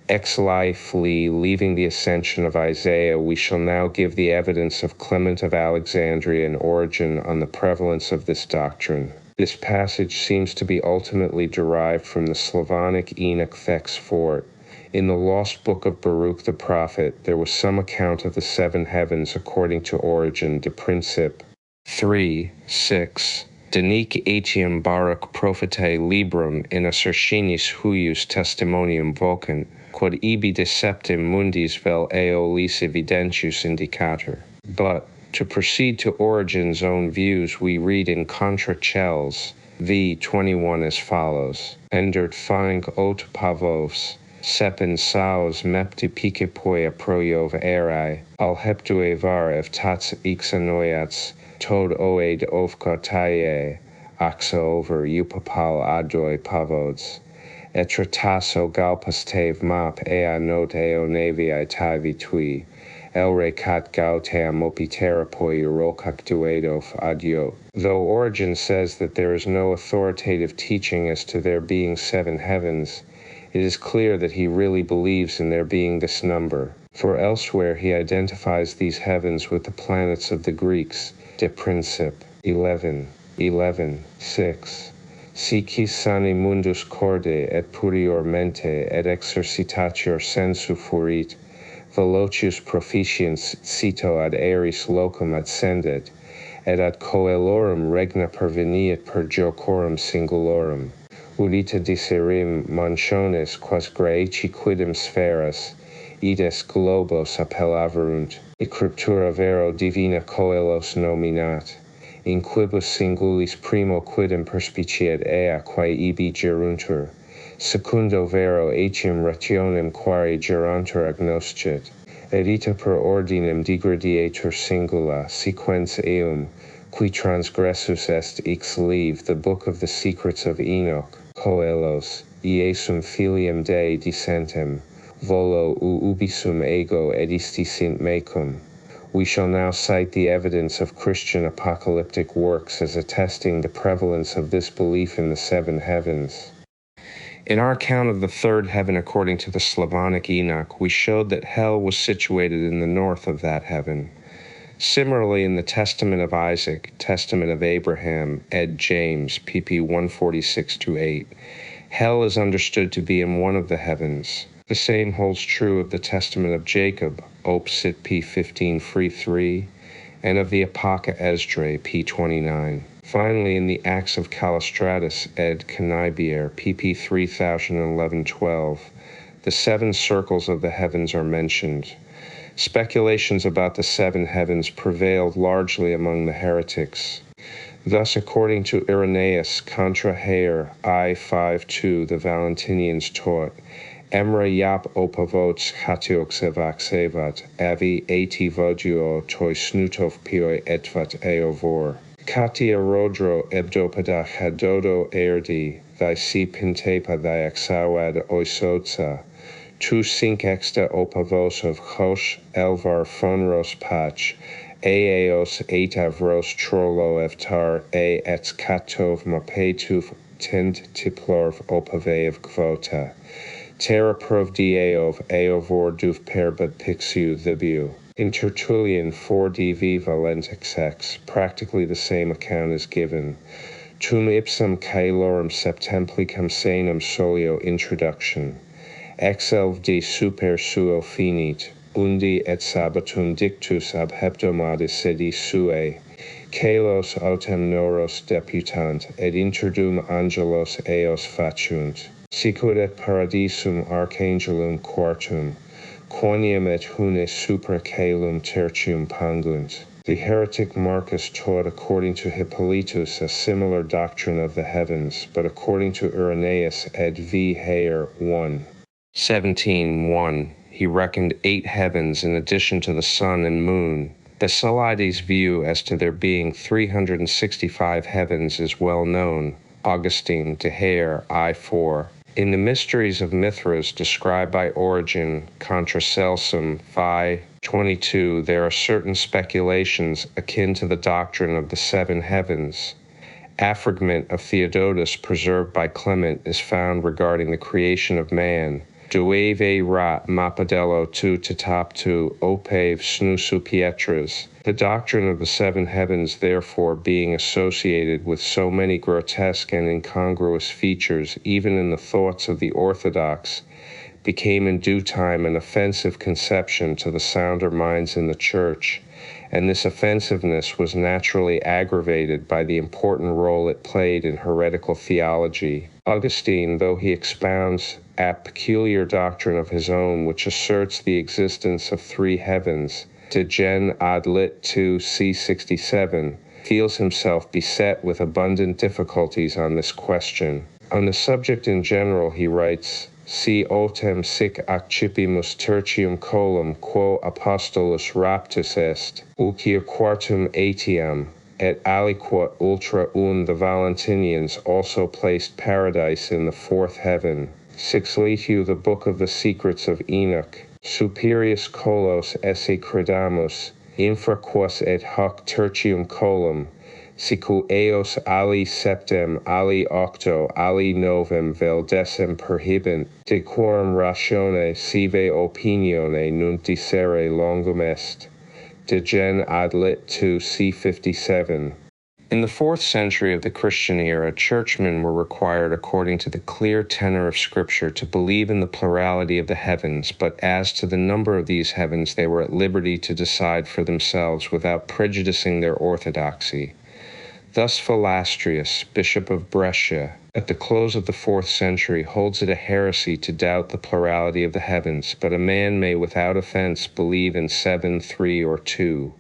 Speaker 1: Ex life leaving the ascension of Isaiah, we shall now give the evidence of Clement of Alexandria and Origen on the prevalence of this doctrine. This passage seems to be ultimately derived from the Slavonic Enoch Thex Fort. In the lost book of Baruch the prophet, there was some account of the seven heavens according to Origen de Princip. 3:6. Denique etiam Baruch prophetae librum in assertionis huius testimonium vocant, quod ibi de septim mundis vel eolis evidentius indicator. But, to proceed to Origen's own views, we read in Contra Chels, v. 21 as follows: Endert fank ot pavos, sepin saus mepti picepoia projov erai, al heptue var evtats ixanoiats, tod oed ovka taie, axa over upapal adoi pavods. Etra tasso galpas tave map ea not eo naviae tavi tui, elre cat gauteam opiterapoi urokak duedof adio. Though Origen says that there is no authoritative teaching as to there being seven heavens, it is clear that he really believes in there being this number, for elsewhere he identifies these heavens with the planets of the Greeks, de Princip. 11:6. Si sani mundus corde et purior mente et exercitatior sensu furit, velocius proficiens cito ad aeris locum ascendet, et ad coelorum regna perveniet per jocorum singulorum. Udita diserim manchones quas graeci quidem spheras, ides globos appellaverunt, e scriptura vero divina coelos nominat, in quibus singulis primo quidem perspiciet ea quae ibi geruntur, secundo vero etiam rationem quare gerantur agnoscit, et ita per ordinem digradietur singula, sequens eum, qui transgressus est ix leave the book of the Secrets of Enoch, coelos, iesum filium Dei dissentem, volo ubisum ego edisti sint mecum. We shall now cite the evidence of Christian apocalyptic works as attesting the prevalence of this belief in the seven heavens. In our account of the third heaven according to the Slavonic Enoch, we showed that hell was situated in the north of that heaven. Similarly, in the Testament of Isaac, Testament of Abraham, ed. James, pp. 146-8, hell is understood to be in one of the heavens. The same holds true of the Testament of Jacob, op. cit. p. 15-3, and of the Apoca Esdras, p. 29. Finally, in the Acts of Callistratus, ed. Canibier, pp. 3011-12, the seven circles of the heavens are mentioned. Speculations about the seven heavens prevailed largely among the heretics. Thus, according to Irenaeus contra Heer I 5:2, the Valentinians taught, Emra yap opavots hatiox evaxevat, avi eti voduo toi snutov pioi etvat eovor. Katia rodro ebdopada hadodo erdi, thy si pintepa thy axawad oisotsa, tu sink exta opavos of chosh elvar fonros pach, eos etavros trolo evtar e ets katov mapetuf tend tiplorv opavev kvota. Terra prov dieov eovor duv perbad pixiu thibiu. In Tertullian 4dv Valentix, practically the same account is given. Tum ipsum caelorum septemplicum senum solio introduction. Exelv de super suo finit, undi et sabatum dictus ab hebdomada sedi sue, caelos autem noros deputant, et interdum angelos eos faciunt. Sicut et paradisum archangelum quartum, quoniam et hune super caelum tertium pangunt. The heretic Marcus taught according to Hippolytus a similar doctrine of the heavens, but according to Irenaeus ed. v. Heer 1:17:1, he reckoned 8 heavens in addition to the sun and moon. Basilides' view as to there being 365 heavens is well known. Augustine de Heer I 4. In the mysteries of Mithras described by Origen, Contra Celsum, Phi 22, there are certain speculations akin to the doctrine of the seven heavens. A fragment of Theodotus preserved by Clement is found regarding the creation of man. Dueve ra mapadello tu tataptu opave snusu pietras. The doctrine of the seven heavens, therefore, being associated with so many grotesque and incongruous features, even in the thoughts of the orthodox, became in due time an offensive conception to the sounder minds in the Church, and this offensiveness was naturally aggravated by the important role it played in heretical theology. Augustine, though he expounds a peculiar doctrine of his own which asserts the existence of three heavens, De Gen ad lit 2 c. 67, feels himself beset with abundant difficulties on this question. On the subject in general, he writes, Si autem sic accipimus tertium colum quo apostolus raptus est, ulcia quartum etiam, et aliquot ultra un. The Valentinians also placed paradise in the fourth heaven. Six Litiu, the Book of the Secrets of Enoch, superius colos esse credamus, infra quos et hoc tertium colum, sicu eos ali septem, ali octo, ali novem vel decem perhibent, de quorum ratione sive opinione nunt dicere longum est. De Gen ad lit 2 c. 57. In the 4th century of the Christian era, churchmen were required, according to the clear tenor of Scripture, to believe in the plurality of the heavens, but as to the number of these heavens they were at liberty to decide for themselves without prejudicing their orthodoxy. Thus Philastrius, Bishop of Brescia, at the close of the 4th century, holds it a heresy to doubt the plurality of the heavens, but a man may without offense believe in 7, 3, or 2.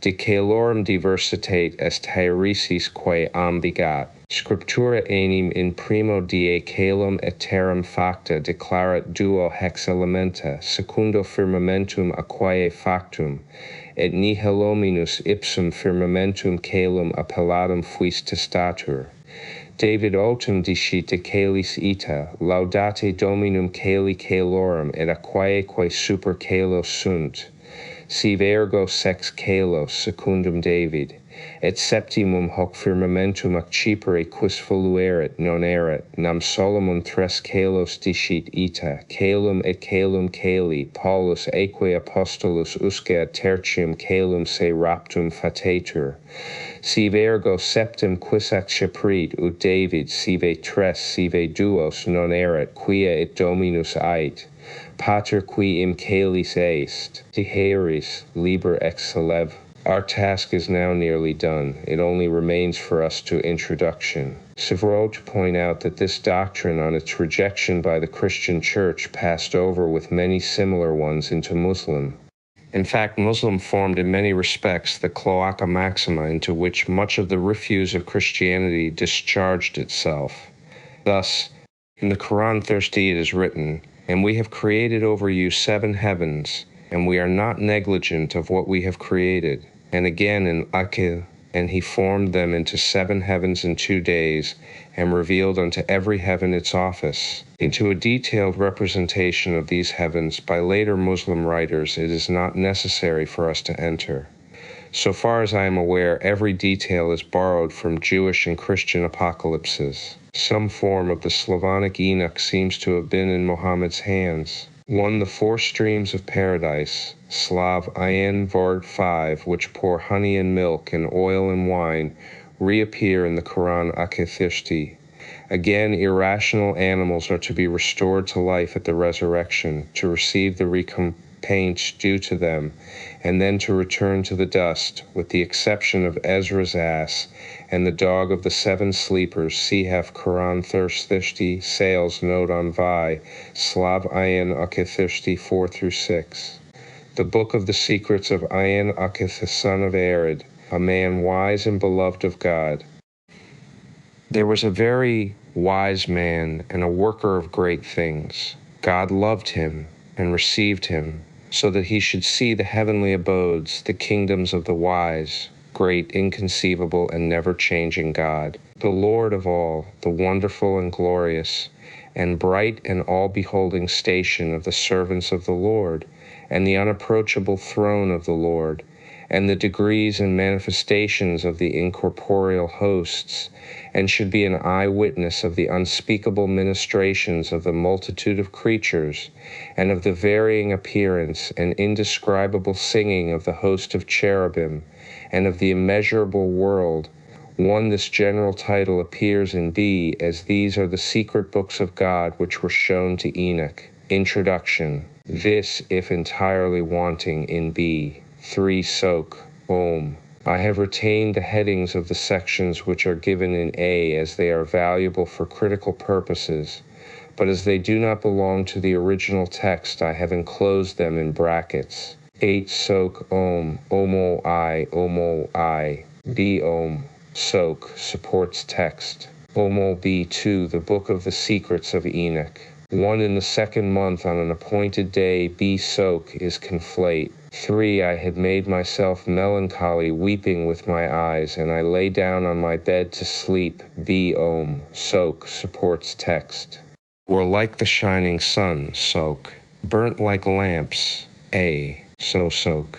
Speaker 1: De caelorum diversitate est haeresis quae ambigat. Scriptura enim in primo die caelum et terram facta declarat duo hex elementa, secundo firmamentum aquae factum, et nihilominus ipsum firmamentum caelum appellatum fuis testatur. David autem dicit de caelis ita, laudate dominum caeli caelorum et aquae quae super caelos sunt. Sive ergo sex caelos secundum David, et septimum hoc firmamentum accipere quis voluerit non erat, nam Solomon tres caelos dicit ita, caelum et caelum caeli, Paulus aeque apostolus usque ad tertium caelum se raptum fatetur. Sive ergo septem quis acciprit ut David, sive tres, sive duos non erat, quia et Dominus ait. Pater qui im caelis est, deheris, liber ex celev. Our task is now nearly done. It only remains for us to introduction. Severo to point out that this doctrine, on its rejection by the Christian Church, passed over with many similar ones into Muslim. In fact, Muslim formed in many respects the cloaca maxima into which much of the refuse of Christianity discharged itself. Thus, in the Quran thirsty it is written, "And we have created over you 7 heavens, and we are not negligent of what we have created." And again in Aqil, "And he formed them into 7 heavens in 2 days, and revealed unto every heaven its office." Into a detailed representation of these heavens by later Muslim writers it is not necessary for us to enter. So far as I am aware, every detail is borrowed from Jewish and Christian apocalypses. Some form of the Slavonic Enoch seems to have been in Muhammad's hands. 1. The 4 streams of paradise, Slav Ayin Vord 5, which pour honey and milk and oil and wine, reappear in the Quran Akithishti. Again, irrational animals are to be restored to life at the resurrection, to receive the recompense due to them, and then to return to the dust, with the exception of Ezra's ass and the dog of the 7 sleepers. Sihaf Quran Thirstishti, Sales Note on Vi, Slav Ayin Akithishti 4-6. The Book of the Secrets of Ayin Akith, the son of Arid, a man wise and beloved of God. There was a very wise man and a worker of great things. God loved him and received him, so that he should see the heavenly abodes, the kingdoms of the wise, great, inconceivable, and never-changing God, the Lord of all, the wonderful and glorious, and bright and all-beholding station of the servants of the Lord, and the unapproachable throne of the Lord, and the degrees and manifestations of the incorporeal hosts, and should be an eyewitness of the unspeakable ministrations of the multitude of creatures, and of the varying appearance and indescribable singing of the host of cherubim, and of the immeasurable world. 1. This general title appears in B, as these are the secret books of God which were shown to Enoch. Introduction. This, if entirely wanting, in B. 3. Soak. Om. I have retained the headings of the sections which are given in A, as they are valuable for critical purposes, but as they do not belong to the original text, I have enclosed them in brackets. 8. Soak. Om. Omo I. B. Om. Soak. Supports text. Omo B2. The Book of the Secrets of Enoch. 1. In the second month on an appointed day, B. Soak is conflate. 3. I had made myself melancholy, weeping with my eyes, and I lay down on my bed to sleep. B. Om. Soak. Supports text. Or like the shining sun. Soak. Burnt like lamps. A. So soak.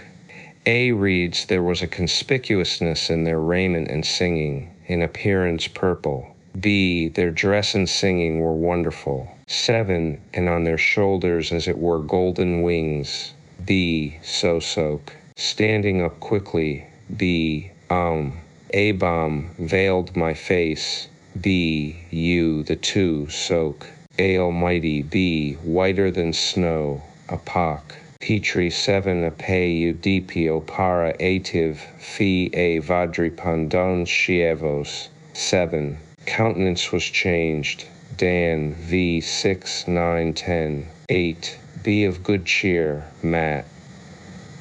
Speaker 1: A reads, there was a conspicuousness in their raiment and singing, in appearance purple. B, their dress and singing were wonderful. 7, and on their shoulders as it were golden wings. B, so soak. Standing up quickly. B, A-bomb, veiled my face. B, you, the two, soak. A almighty. B, whiter than snow. Apoc. Petri 7 ape udipio para ativ phi a vadripandan shievos. 7. Countenance was changed. Dan v 6 9 10. 8. Be of good cheer. Matt.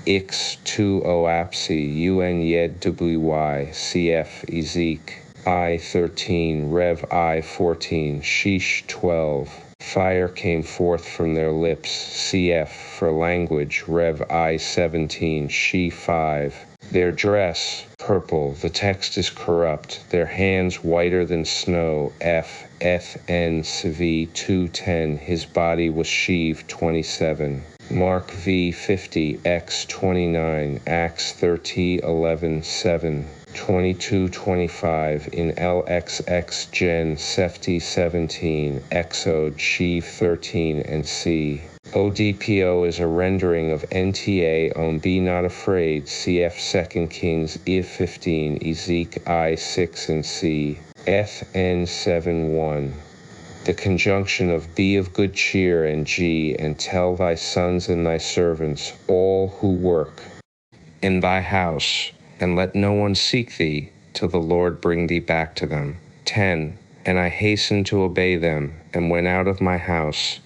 Speaker 1: X 2 oapsi un yed wy cf ezek. I 13 rev I 14 sheesh 12. Fire came forth from their lips, cf. for language, Rev I 17, she 5. Their dress, purple, the text is corrupt, their hands whiter than snow, F. N. Cv 210, his body was sheave 27. Mark v 50, X 29, Acts 30 11 7. 22-25 in LXX Gen Sefti 17, Exode Sheave 13 and C. ODPO is a rendering of NTA on Be Not Afraid, CF 2 Kings I 15, Ezek I 6 and C. FN 7-1. The conjunction of Be of good cheer and G, and tell thy sons and thy servants, all who work in thy house, and let no one seek thee, till the Lord bring thee back to them. 10. And I hastened to obey them, and went out of my house,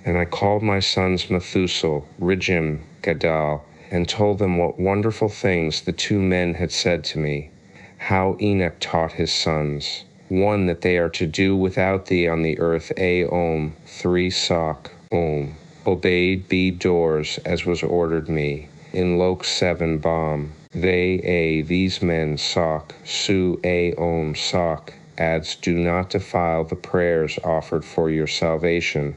Speaker 1: and I called my sons Methuselah, Rijim, Gadal, and told them what wonderful things the two men had said to me, how Enoch taught his sons. 1. That they are to do without thee on the earth, A. Om. 3. Sock. Om. Obeyed B. Doors, as was ordered me. In Lok 7 Bomb. These men, Sock, Su A Om Sock, adds, do not defile the prayers offered for your salvation,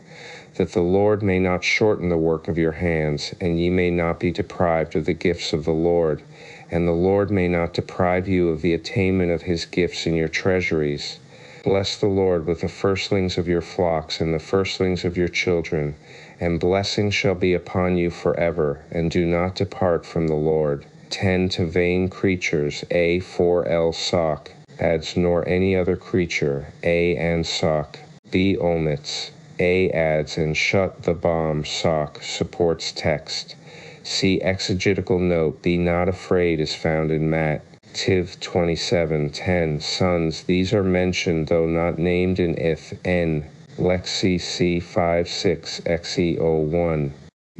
Speaker 1: that the Lord may not shorten the work of your hands, and ye may not be deprived of the gifts of the Lord, and the Lord may not deprive you of the attainment of his gifts in your treasuries. Bless the Lord with the firstlings of your flocks and the firstlings of your children, and blessing shall be upon you forever, and do not depart from the Lord. 10 to vain creatures, A 4L Sock, adds nor any other creature, A and Sock. B omits, A adds and shut the bomb, Sock, supports text. See exegetical note, Be not afraid is found in Matt. Tiv 27:10, sons, these are mentioned though not named in Ith N. Lexi C 56 XE01.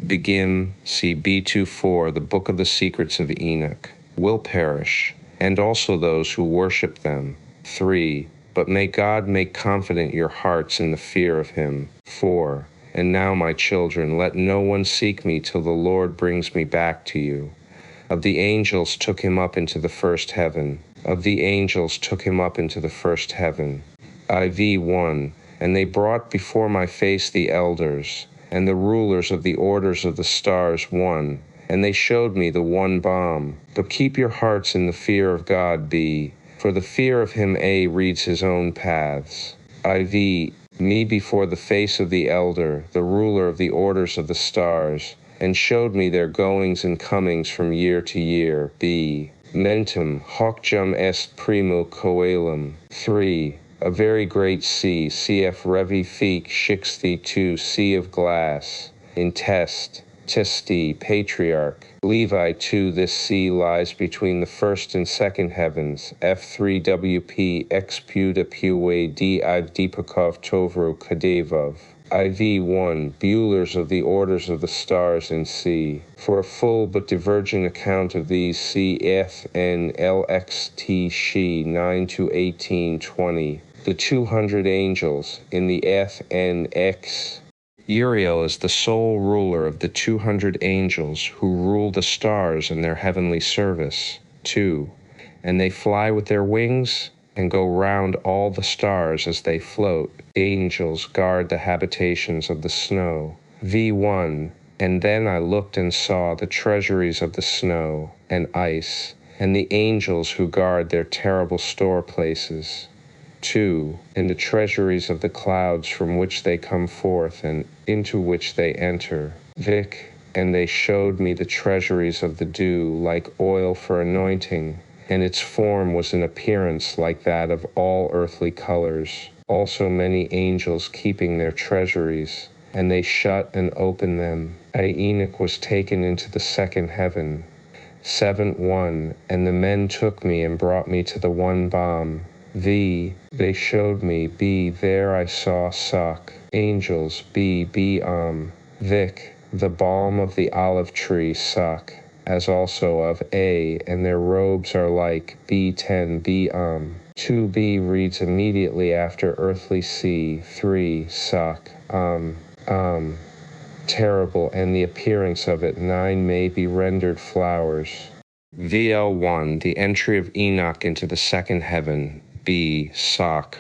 Speaker 1: Begin, see B24, the Book of the Secrets of Enoch, will perish, and also those who worship them. 3. But may God make confident your hearts in the fear of him. 4. And now, my children, let no one seek me till the Lord brings me back to you. Of the angels took him up into the first heaven. Of the angels took him up into the first heaven. IV 1. And they brought before my face the elders, and the rulers of the orders of the stars one, and they showed me the one balm. But keep your hearts in the fear of God B, for the fear of him A reads his own paths. IV, me before the face of the elder, the ruler of the orders of the stars, and showed me their goings and comings from year to year. B. Mentum, hocjum est primo coelum. 3. A very great sea, cf. Revi Feek 62, sea of glass. In Testi, patriarch. Levi 2, this sea lies between the first and second heavens. F3WP, exputa puwe div Deepakov Tovro Kadevov. IV1, Buhlers of the orders of the stars in C. For a full but divergent account of these, see FN LXT She 9 to 1820. The 200 angels in the FNX. Uriel is the sole ruler of the 200 angels who rule the stars in their heavenly service. 2. And they fly with their wings and go round all the stars as they float. Angels guard the habitations of the snow. V1. And then I looked and saw the treasuries of the snow and ice, and the angels who guard their terrible store places. 2. And the treasuries of the clouds from which they come forth and into which they enter. Vic. And they showed me the treasuries of the dew like oil for anointing, and its form was in appearance like that of all earthly colors. Also many angels keeping their treasuries, and they shut and opened them. Enoch was taken into the second heaven. 7:1. And the men took me and brought me to the one balm. V. They showed me. B. There I saw Sock. Angels. B. Vic. The balm of the olive tree Sock, as also of A, and their robes are like B10 2B reads immediately after earthly C. 3 Sock terrible, and the appearance of it. 9 may be rendered flowers. VL1, the entry of Enoch into the second heaven. B. Sock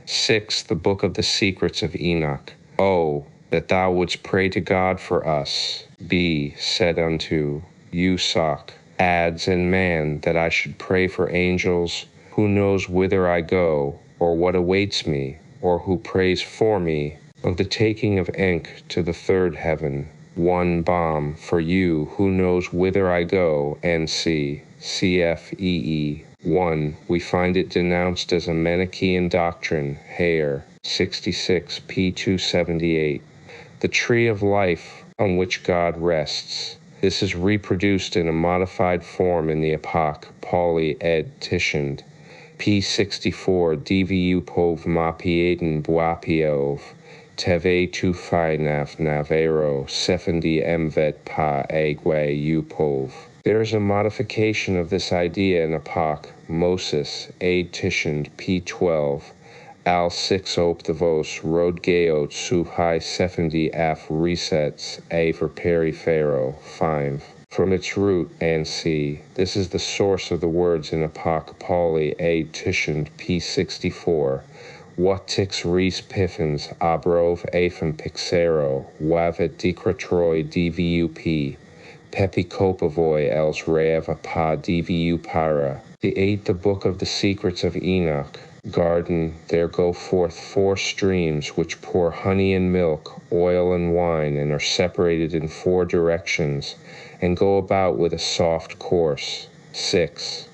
Speaker 1: 6, the book of the secrets of Enoch. O, that thou wouldst pray to God for us. B. Said unto you, Sock, adds and man, that I should pray for angels, who knows whither I go, or what awaits me, or who prays for me, of the taking of Enk to the third heaven. One balm for you, who knows whither I go, and see. CFEE. 1. We find it denounced as a Manichaean doctrine. Hare. 66 P278. The tree of life on which God rests. This is reproduced in a modified form in the Poly ed. Tishand. P64 Dvu Pov Mapieden Buapiov. Teve tu Finaf Navero 70 Mvet Pa Agwe Upov. There is a modification of this idea in Moses, Aid Tishand, P12, Al 6 Optavos, Rod Geot, Suhai 70 Af Resets, A for Perifero, 5. From its root, and C. This is the source of the words in Poly Aid Tishand, P64. What tix res piffins, abrov aphen pixero, wavet decretroi dvup. Pepi Kopavoy els Reava Pa Dvu Para. The 8th, the book of the secrets of Enoch. Garden, there go forth 4 streams which pour honey and milk, oil and wine, and are separated in 4 directions, and go about with a soft course. 6.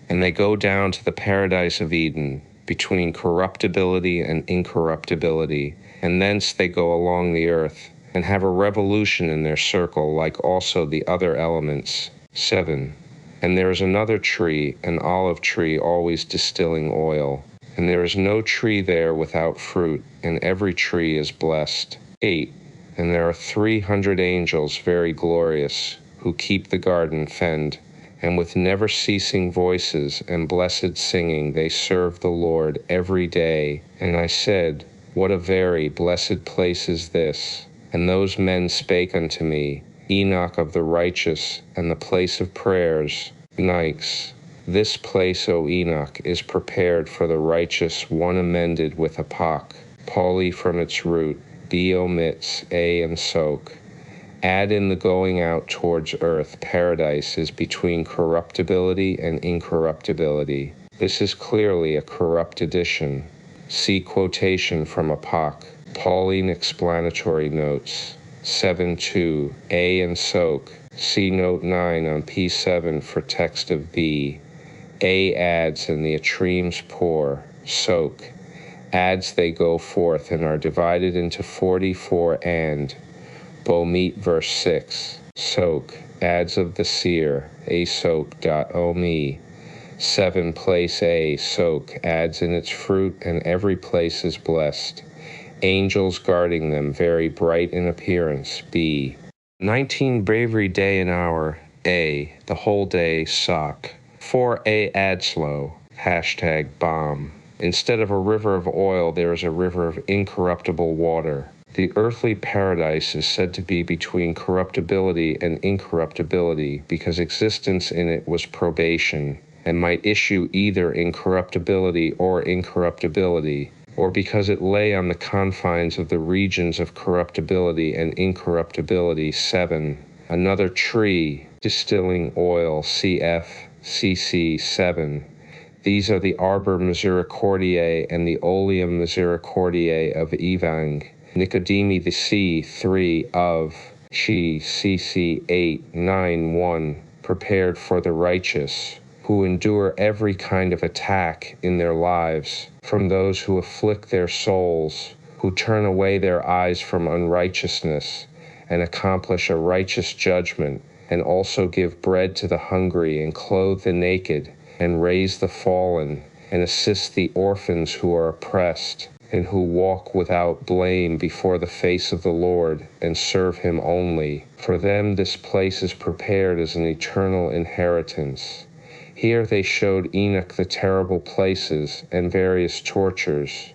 Speaker 1: And they go down to the paradise of Eden, between corruptibility and incorruptibility, and thence they go along the earth, and have a revolution in their circle, like also the other elements. 7. And there is another tree, an olive tree, always distilling oil. And there is no tree there without fruit, and every tree is blessed. 8. And there are 300 angels very glorious, who keep the garden fend, and with never-ceasing voices and blessed singing they serve the Lord every day. And I said, what a very blessed place is this! And those men spake unto me, Enoch of the righteous, and the place of prayers, Nikes. This place, O Enoch, is prepared for the righteous, one amended with poly from its root, B omits A and soak. Add in the going out towards earth. Paradise is between corruptibility and incorruptibility. This is clearly a corrupt addition. See quotation from Apoc. Pauline explanatory notes. 7.2. A and soak. See note 9 on P7 for text of B. A adds and the atremes pour. Soak. Adds they go forth and are divided into 44 and. Bomit verse 6. Soak. Adds of the seer. A soak.omi. 7 place A. Soak. Adds in its fruit and every place is blessed. Angels guarding them, very bright in appearance. B. 19 bravery day and hour. A. The whole day. Sock. 4A Adslow. Hashtag bomb. Instead of a river of oil, there is a river of incorruptible water. The earthly paradise is said to be between corruptibility and incorruptibility because existence in it was probation and might issue either incorruptibility or incorruptibility, or because it lay on the confines of the regions of corruptibility and incorruptibility. 7. Another tree, distilling oil, cf. cc. 7. These are the Arbor Misericordiae and the Oleum Misericordiae of Evang. Nicodemi the C. 3 of She cc. 8, 9, 1. Prepared for the righteous, who endure every kind of attack in their lives, from those who afflict their souls, who turn away their eyes from unrighteousness, and accomplish a righteous judgment, and also give bread to the hungry, and clothe the naked, and raise the fallen, and assist the orphans who are oppressed, and who walk without blame before the face of the Lord, and serve him only. For them this place is prepared as an eternal inheritance. Here they showed Enoch the terrible places and various tortures.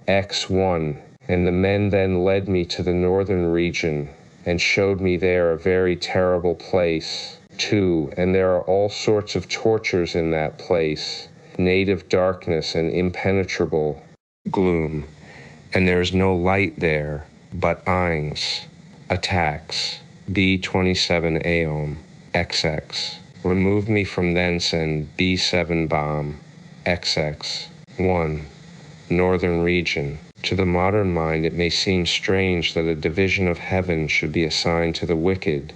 Speaker 1: X1. And the men then led me to the northern region, and showed me there a very terrible place. 2. And there are all sorts of tortures in that place, native darkness and impenetrable gloom, and there is no light there, but Aings, attacks. B27 Aom, XX. Remove me from thence and B7 bomb, XX. 1. Northern region. To the modern mind it may seem strange that a division of heaven should be assigned to the wicked,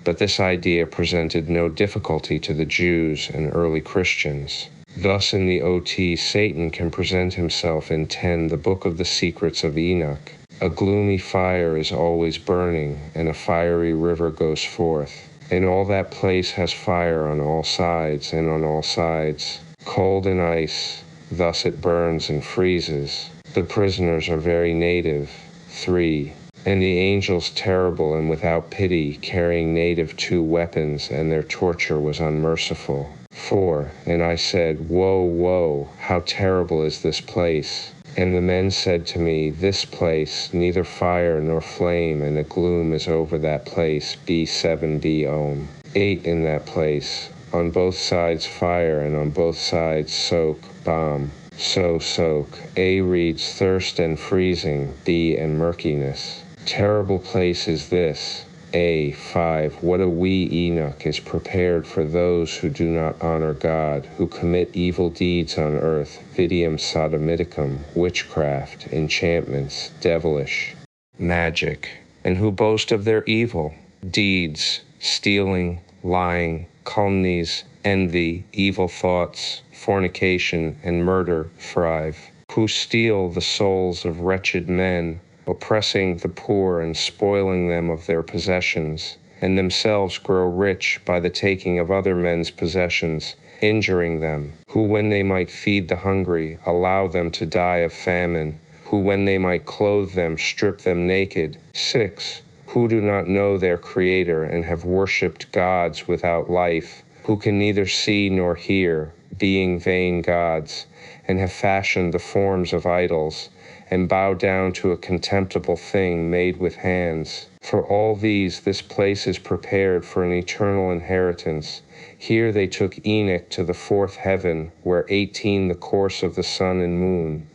Speaker 1: but this idea presented no difficulty to the Jews and early Christians. Thus in the OT, Satan can present himself in 10, the book of the Secrets of Enoch. A gloomy fire is always burning, and a fiery river goes forth. And all that place has fire on all sides, and on all sides cold and ice. Thus it burns and freezes. The prisoners are very native. 3. And the angels terrible and without pity, carrying native 2 weapons, and their torture was unmerciful. 4. And I said, Woe, woe, how terrible is this place! And the men said to me, This place, neither fire nor flame, and a gloom is over that place. B7 Om. 8. In that place, on both sides fire, and on both sides soak, bomb. So soak. A reads thirst and freezing, B and murkiness. Terrible place is this. A. 5. What a wee Enoch is prepared for those who do not honor God, who commit evil deeds on earth, vidium sodomiticum, witchcraft, enchantments, devilish, magic, and who boast of their evil deeds, stealing, lying, calumnies, envy, evil thoughts, fornication, and murder. 5. Who steal the souls of wretched men, oppressing the poor and spoiling them of their possessions, and themselves grow rich by the taking of other men's possessions, injuring them, who when they might feed the hungry, allow them to die of famine, who when they might clothe them, strip them naked. 6. Who do not know their Creator and have worshipped gods without life, who can neither see nor hear, being vain gods, and have fashioned the forms of idols, and bow down to a contemptible thing made with hands. For all these, this place is prepared for an eternal inheritance. Here they took Enoch to the 4th heaven, where 18 the course of the sun and moon.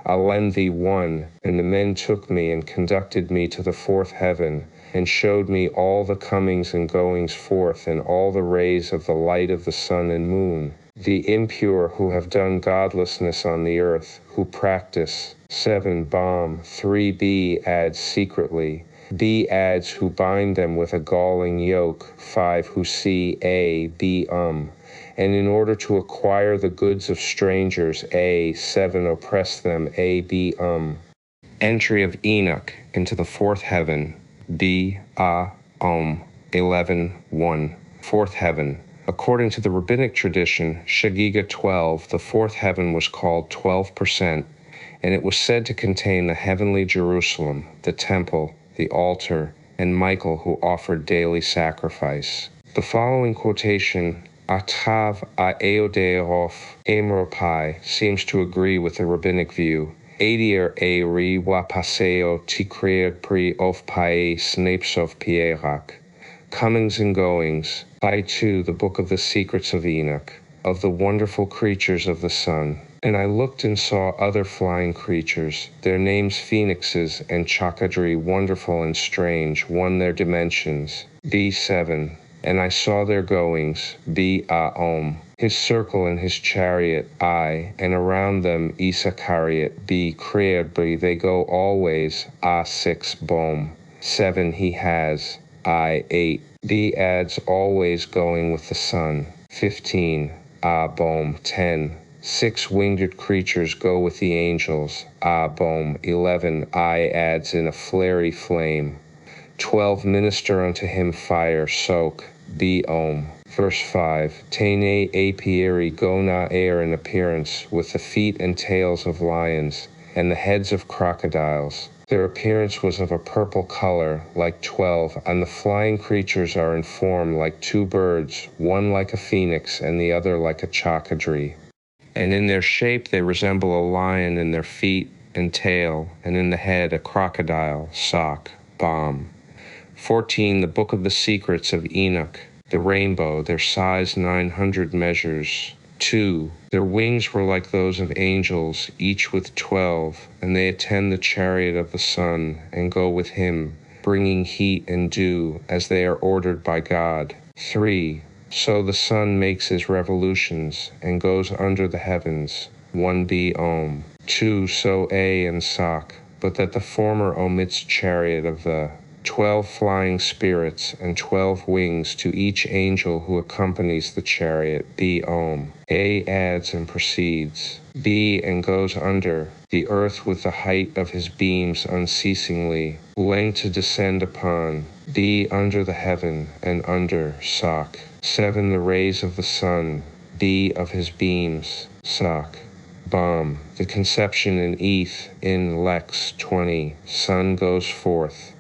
Speaker 1: Alendi 1. And the men took me and conducted me to the fourth heaven, and showed me all the comings and goings forth, and all the rays of the light of the sun and moon, the impure who have done godlessness on the earth, who practice. 7. Bomb 3b adds secretly. B adds who bind them with a galling yoke. 5. Who see A, B, and in order to acquire the goods of strangers. A. 7. Oppress them. A, B, Entry of Enoch into the fourth heaven. B, 11, 1. Fourth heaven. According to the rabbinic tradition, Shagiga 12, the fourth heaven was called 12%, and it was said to contain the heavenly Jerusalem, the temple, the altar, and Michael, who offered daily sacrifice. The following quotation, Atav aeodeof emropai, seems to agree with the rabbinic view. Adier e ri wapaseo tikreer pri of pae snapes of pierak. Comings and goings. By 2, the book of the Secrets of Enoch, of the wonderful creatures of the sun. And I looked and saw other flying creatures, their names phoenixes and chakadri, wonderful and strange, one their dimensions. B7. And I saw their goings, B-A-Om, his circle and his chariot, I, and around them Isachariot, B, Creabri, they go always, A6, Bom. 7 he has, I8, B adds always going with the sun. 15, A-Bom. 10, 6 winged creatures go with the angels, A-Bom. 11, I adds in a flary flame. 12 minister unto him fire, soak, B-Om. Verse 5, Tene apieri gona air in appearance, with the feet and tails of lions, and the heads of crocodiles. Their appearance was of a purple color, like 12, and the flying creatures are in form like 2 birds, one like a phoenix, and the other like a chakadri. And in their shape they resemble a lion in their feet and tail, and in the head a crocodile, sock, bomb. 14, the book of the Secrets of Enoch, the rainbow, their size 900 measures. 2, their wings were like those of angels, each with 12, and they attend the chariot of the sun, and go with him, bringing heat and dew, as they are ordered by God. 3, so the sun makes his revolutions, and goes under the heavens. 1b Om. 2, so A and Sak, but that the former omits chariot of the 12 flying spirits, and 12 wings to each angel who accompanies the chariot. B. Om. A adds and proceeds. B and goes under the earth with the height of his beams unceasingly, length to descend upon. B under the heaven, and under, Sak. 7 the rays of the sun. B of his beams, Sak. Bom. The conception in Eth, in Lex 20. Sun goes forth.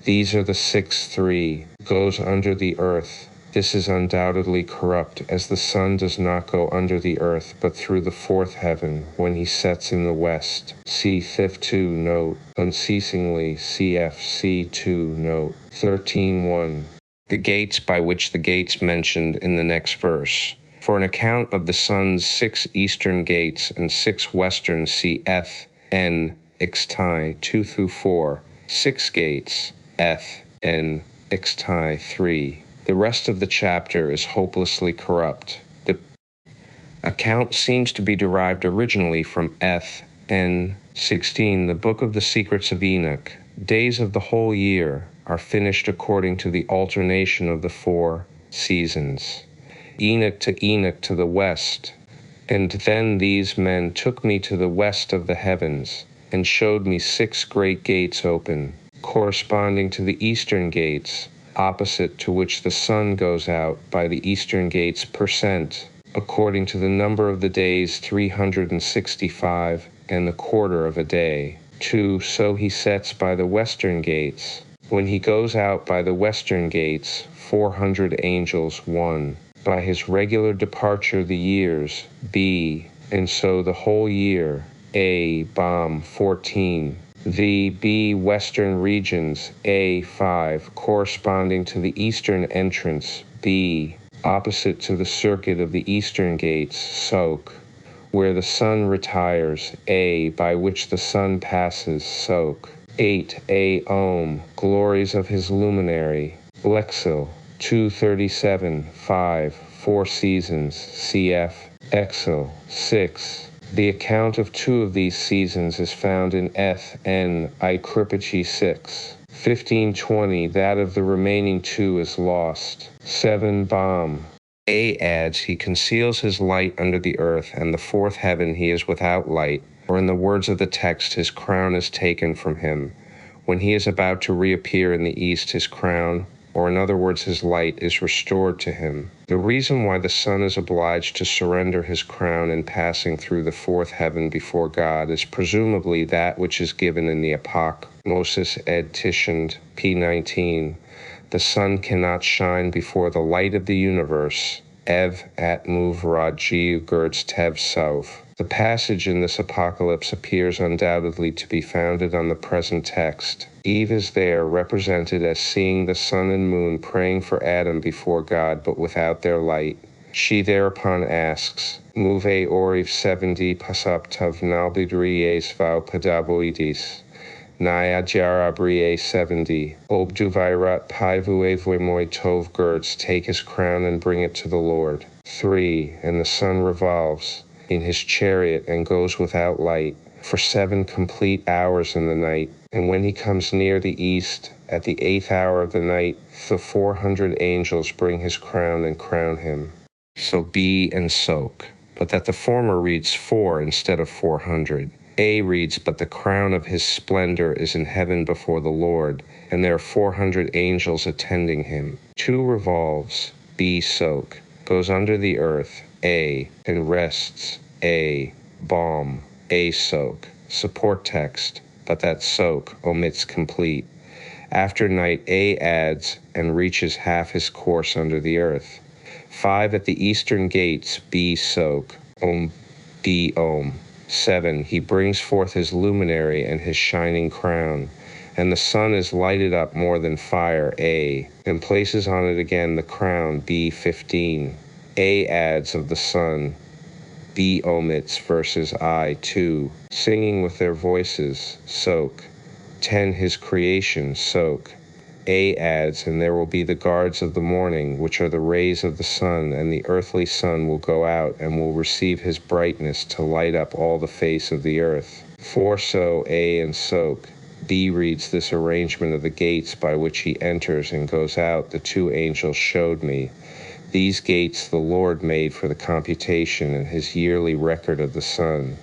Speaker 1: These are the 6-3, goes under the earth. This is undoubtedly corrupt, as the sun does not go under the earth, but through the fourth heaven, when he sets in the west. See Fifth 2 note, unceasingly, cf. C2 note, 13.1. The gates by which the gates mentioned in the next verse. For an account of the sun's 6 eastern gates and 6 western, see F, N, Ixtai 2-4, 6 gates. F, N, Ixtai 3. The rest of the chapter is hopelessly corrupt. The account seems to be derived originally from F, N, 16, the book of the Secrets of Enoch. Days of the whole year are finished according to the alternation of the 4 seasons. Enoch to the west. And then these men took me to the west of the heavens, and showed me 6 great gates open, corresponding to the eastern gates, opposite to which the sun goes out by the eastern gates %, according to the number of the days 365, and the quarter of a day. 2, so he sets by the western gates. When he goes out by the western gates, 400 angels, 1. By his regular departure the years, B, and so the whole year, A, Bomb, 14. The B western regions, A5, corresponding to the eastern entrance, B, opposite to the circuit of the eastern gates, Sok. where the sun retires, A, by which the sun passes, soak. 8. A Om, glories of his luminary, Lexil, 237, 5, 4 seasons, cf. Exil, 6. The account of 2 of these seasons is found in Eth N. I Kripachi 6. 1520, that of the remaining 2 is lost. 7. Bomb. A adds, he conceals his light under the earth, and the 4th heaven he is without light, or in the words of the text, his crown is taken from him. When he is about to reappear in the east, his crown, or in other words, his light, is restored to him. The reason why the sun is obliged to surrender his crown in passing through the 4th heaven before God is presumably that which is given in the Apocrypha, Moses ed Tishand, p. 19. The sun cannot shine before the light of the universe, Ev at Muv Raji Gertz Tev South. The passage in this apocalypse appears undoubtedly to be founded on the present text. Eve is there represented as seeing the sun and moon praying for Adam before God, but without their light. She thereupon asks, Muve oriv 70 pasaptav nalbidries vau padavoidis. Naya Jarabrie 70, Obduvairat Paivuevoimoy Tov Gertz, take his crown and bring it to the Lord. 3. And the sun revolves in his chariot and goes without light for 7 complete hours in the night. And when he comes near the east, at the 8th hour of the night, the 400 angels bring his crown and crown him. So B and soak, but that the former reads 4 instead of 400. A reads, but the crown of his splendor is in heaven before the Lord, and there are 400 angels attending him. 2 revolves, B soak, goes under the earth, A, and rests, A, balm, A soak. Support text, but that soak omits complete. After night, A adds and reaches half his course under the earth. 5 at the eastern gates, B soak, Om, D Om. 7 he brings forth his luminary and his shining crown, and the sun is lighted up more than fire, A, and places on it again the crown, B 15. A adds of the sun, B omits verses I 2, singing with their voices, soak. 10 his creation, soak. A adds, and there will be the guards of the morning, which are the rays of the sun, and the earthly sun will go out and will receive his brightness to light up all the face of the earth. 4 so, A and soak. B reads this arrangement of the gates by which he enters and goes out, the 2 angels showed me. These gates the Lord made for the computation and his yearly record of the sun.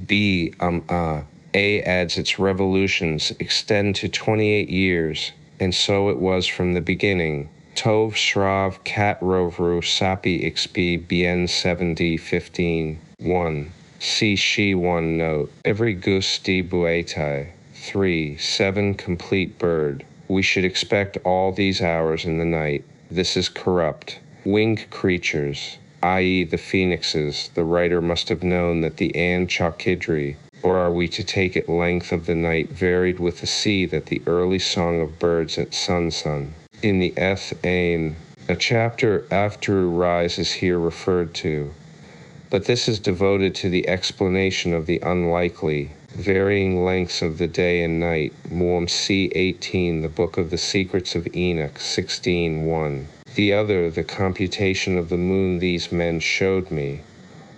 Speaker 1: B, A adds its revolutions extend to 28 years, and so it was from the beginning. Tov Shrav Kat Rovru Sapi Xp Bien 70 15 1. See She 1 note. Every gusti buetai. 3. 7 complete bird. We should expect all these hours in the night. This is corrupt. Winged creatures, i.e. the phoenixes, the writer must have known that the An Chakidri, or are we to take it length of the night varied with the sea that the early song of birds at sun. In the Eth Ain, a chapter after rise is here referred to, but this is devoted to the explanation of the unlikely, varying lengths of the day and night. Muam C 18, the Book of the Secrets of Enoch, 16:1. The other, the computation of the moon these men showed me,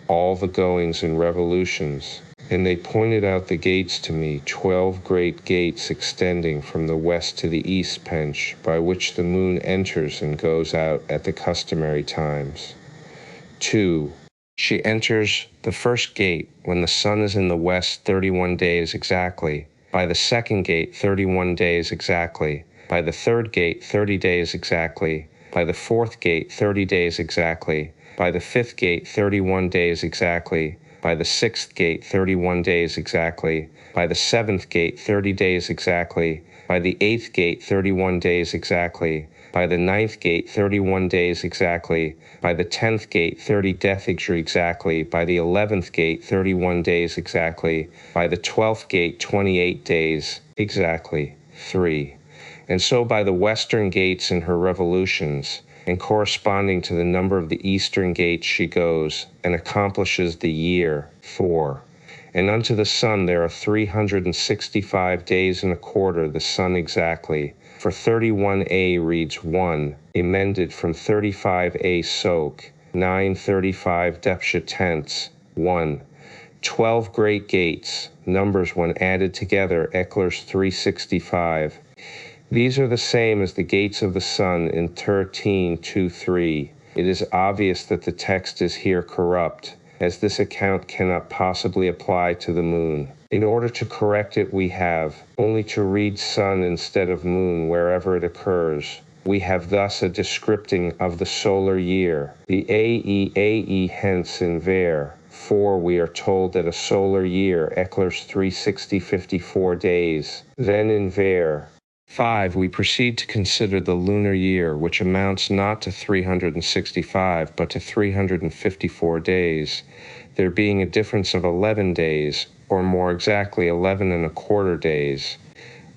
Speaker 1: all the goings and revolutions, and they pointed out the gates to me, 12 great gates extending from the west to the east pench, by which the moon enters and goes out at the customary times. 2. She enters the first gate when the sun is in the west 31 days exactly, by the second gate 31 days exactly, by the third gate 30 days exactly, by the fourth gate 30 days exactly, by the fifth gate 31 days exactly, by the sixth gate 31 days exactly, by the seventh gate 30 days exactly, by the eighth gate 31 days exactly, by the ninth gate 31 days exactly, by the 10th gate 30 death exactly, by the 11th gate 31 days exactly, by the 12th gate 28 days exactly. 3. And so by the western gates in her revolutions, and corresponding to the number of the eastern gates she goes, and accomplishes the year, 4. And unto the sun there are 365 days and a quarter, the sun exactly. For 31a reads 1, emended from 35a soak, 935 depsha tense, 1. 12 great gates, numbers when added together, Eckler's 365. These are the same as the gates of the sun in 13:2-3. It is obvious that the text is here corrupt, as this account cannot possibly apply to the moon. In order to correct it, we have only to read sun instead of moon wherever it occurs. We have thus a descripting of the solar year, the AE hence in ver. 4, we are told that a solar year, Eckler's 360 54 days. Then in ver. 5, we proceed to consider the lunar year, which amounts not to 365, but to 354 days, there being a difference of 11 days, or more exactly 11 and a quarter days,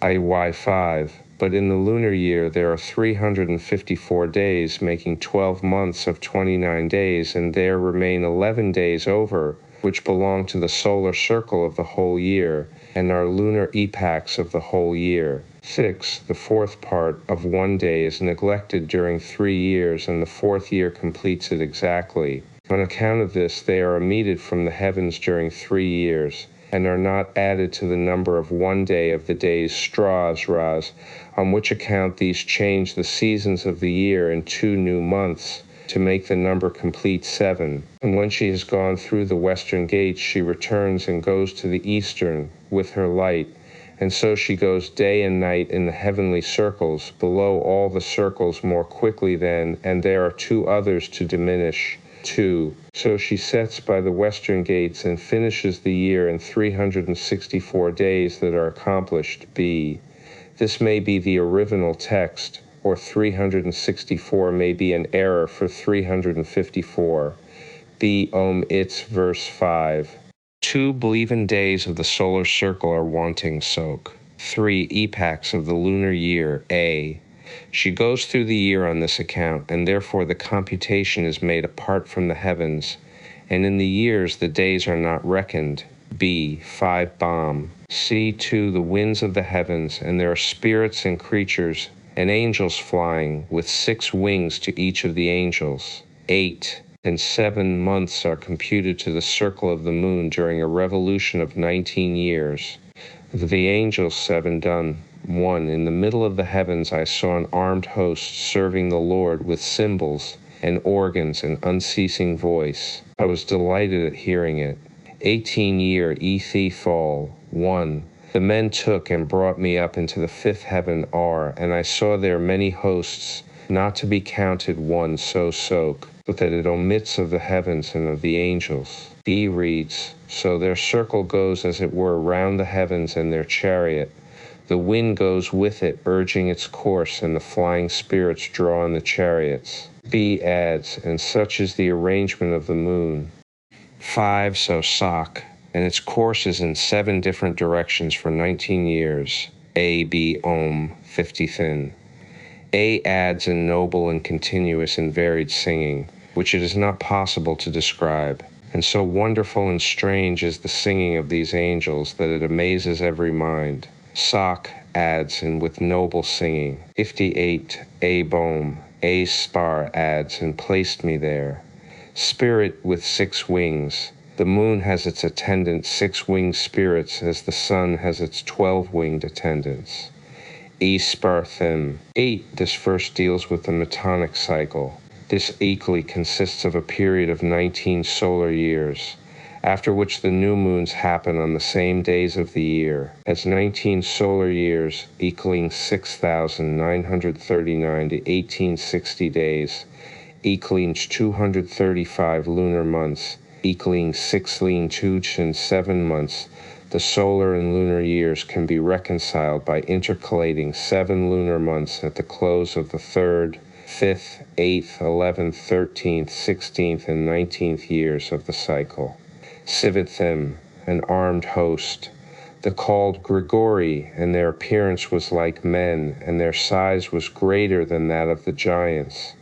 Speaker 1: IY 5. But in the lunar year there are 354 days, making 12 months of 29 days, and there remain 11 days over, which belong to the solar circle of the whole year, and are lunar epochs of the whole year. 6. The fourth part of 1 day is neglected during 3 years, and the 4th year completes it exactly. On account of this, they are omitted from the heavens during 3 years, and are not added to the number of 1 day of the days straws, ras, on which account these change the seasons of the year in 2 new months, to make the number complete 7. And when she has gone through the western gates, she returns and goes to the eastern with her light, and so she goes day and night in the heavenly circles, below all the circles more quickly than, and there are 2 others to diminish. 2. So she sets by the western gates and finishes the year in 364 days that are accomplished. B. This may be the original text, or 364 may be an error for 354. B. It's verse 5. 2 believe-in days of the solar circle are wanting soak. 3 epochs of the lunar year, A. She goes through the year on this account, and therefore the computation is made apart from the heavens, and in the years the days are not reckoned. B. 5 bomb. C. 2 the winds of the heavens, and there are spirits and creatures, and angels flying, with 6 wings to each of the angels. 8. And 7 months are computed to the circle of the moon during a revolution of 19 years. The angels 7 done. 1. In the middle of the heavens I saw an armed host serving the Lord with cymbals and organs and unceasing voice. I was delighted at hearing it. 18 year Ethi fall. 1. The men took and brought me up into the 5th heaven R, and I saw there many hosts, not to be counted one so soak, but that it omits of the heavens and of the angels. B reads, so their circle goes as it were round the heavens and their chariot. The wind goes with it, urging its course, and the flying spirits draw on the chariots. B adds, and such is the arrangement of the moon. 5 so sock, and its course is in 7 different directions for 19 years. A, B, 50 thin. A adds in noble and continuous and varied singing, which it is not possible to describe, and so wonderful and strange is the singing of these angels that it amazes every mind. Sock adds in with noble singing. 58 A bom. A spar adds and placed me there. Spirit with 6 wings. The moon has its attendant 6-winged spirits, as the sun has its 12-winged attendants. E sparthem. 8. This verse deals with the metonic cycle. This equally consists of a period of 19 solar years, after which the new moons happen on the same days of the year, as 19 solar years equaling 6,939 to 1860 days, equaling 235 lunar months, equaling 6 lean 2 and 7 months. The solar and lunar years can be reconciled by intercalating 7 lunar months at the close of the 3rd, 5th, 8th, 11th, 13th, 16th, and 19th years of the cycle. Civithim, an armed host. The called Grigori, and their appearance was like men, and their size was greater than that of the giants.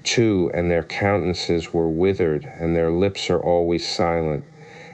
Speaker 1: 2. And their countenances were withered, and their lips are always silent.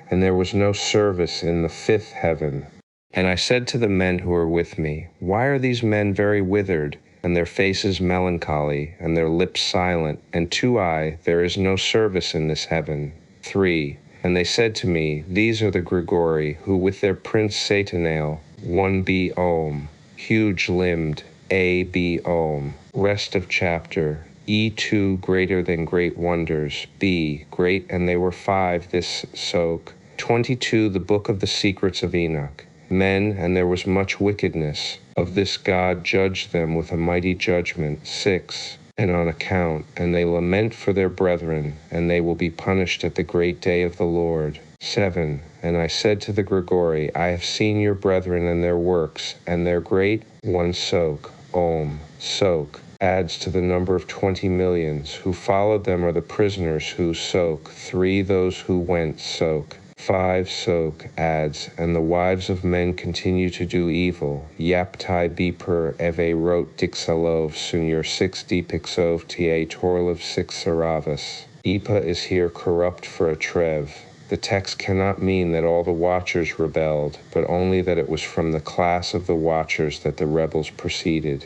Speaker 1: And there was no service in the 5th heaven. And I said to the men who were with me, Why are these men very withered, and their faces melancholy, and their lips silent? And to I, there is no service in this heaven. 3. And they said to me, These are the Grigori, who with their prince Satanael, 1b Om, huge-limbed, A.B. Om. Rest of chapter. E2 greater than great wonders, B great, and they were 5 this Sok. 22 The book of the secrets of Enoch. Men, and there was much wickedness. Of this God judged them with a mighty judgment. 6 And on account, and they lament for their brethren, and they will be punished at the great day of the Lord. 7 And I said to the Grigori, I have seen your brethren and their works, and their great 1 Sok. Om. Sok adds to the number of 20 millions. Who followed them are the prisoners who Sok. 3 Those who went Sok. 5 Sok adds, and the wives of men continue to do evil. Yaptai Beper Eve wrote Dixalov Sunur 6 Dipixov Ta Torlov 6 Saravas. Ipa is here corrupt for a trev. The text cannot mean that all the watchers rebelled, but only that it was from the class of the watchers that the rebels proceeded.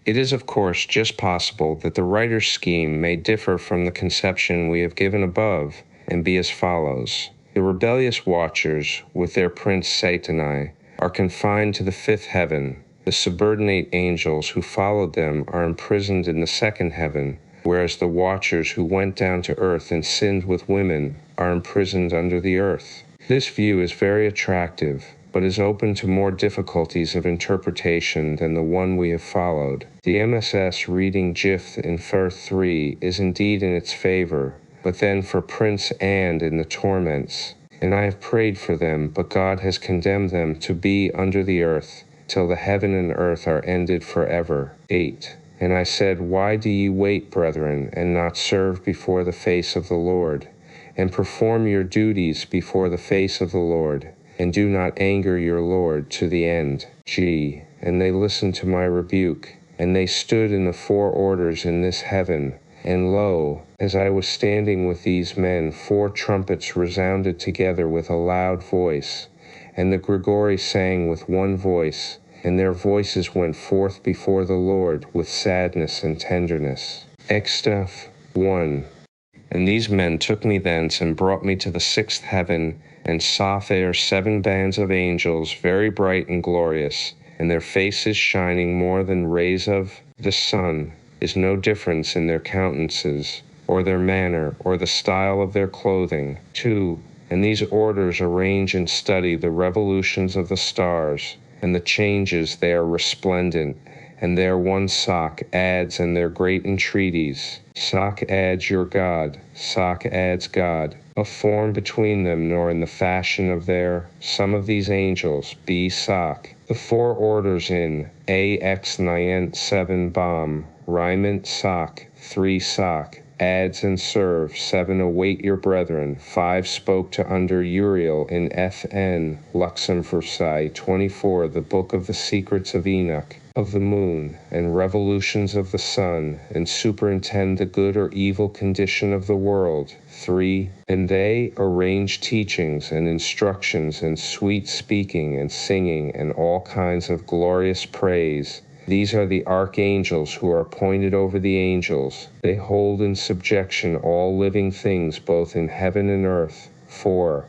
Speaker 1: It is, of course, just possible that the writer's scheme may differ from the conception we have given above, and be as follows. The rebellious watchers, with their prince Satani, are confined to the 5th heaven. The subordinate angels who followed them are imprisoned in the 2nd heaven, whereas the watchers who went down to earth and sinned with women are imprisoned under the earth. This view is very attractive, but is open to more difficulties of interpretation than the one we have followed. The MSS reading Jif in Fur 3 is indeed in its favor, but then for Prince and in the torments. And I have prayed for them, but God has condemned them to be under the earth, till the heaven and earth are ended forever. 8 And I said, Why do ye wait, brethren, and not serve before the face of the Lord, and perform your duties before the face of the Lord, and do not anger your Lord to the end? G And they listened to my rebuke, and they stood in the 4 orders in this heaven. And lo, as I was standing with these men, 4 trumpets resounded together with a loud voice, and the Grigori sang with one voice, and their voices went forth before the Lord with sadness and tenderness. Extaf 1 And these men took me thence and brought me to the 6th heaven, and saw there 7 bands of angels, very bright and glorious, and their faces shining more than rays of the sun. Is no difference in their countenances, or their manner, or the style of their clothing. 2 And these orders arrange and study the revolutions of the stars, and the changes they are resplendent, and their 1 Sok adds and their great entreaties. Sok adds your God, Sok adds God, a form between them, nor in the fashion of their, some of these angels, B Sok. The 4 orders in AX Nyent 7 Bam, Riment Sok, 3 Sok, adds and serve. 7 Await your brethren. 5 Spoke to under Uriel in FN, Luxembourg. 24 The book of the secrets of Enoch, of the moon, and revolutions of the sun, and superintend the good or evil condition of the world. 3 And they arrange teachings and instructions and sweet speaking and singing and all kinds of glorious praise. These are the archangels who are appointed over the angels. They hold in subjection all living things both in heaven and earth. 4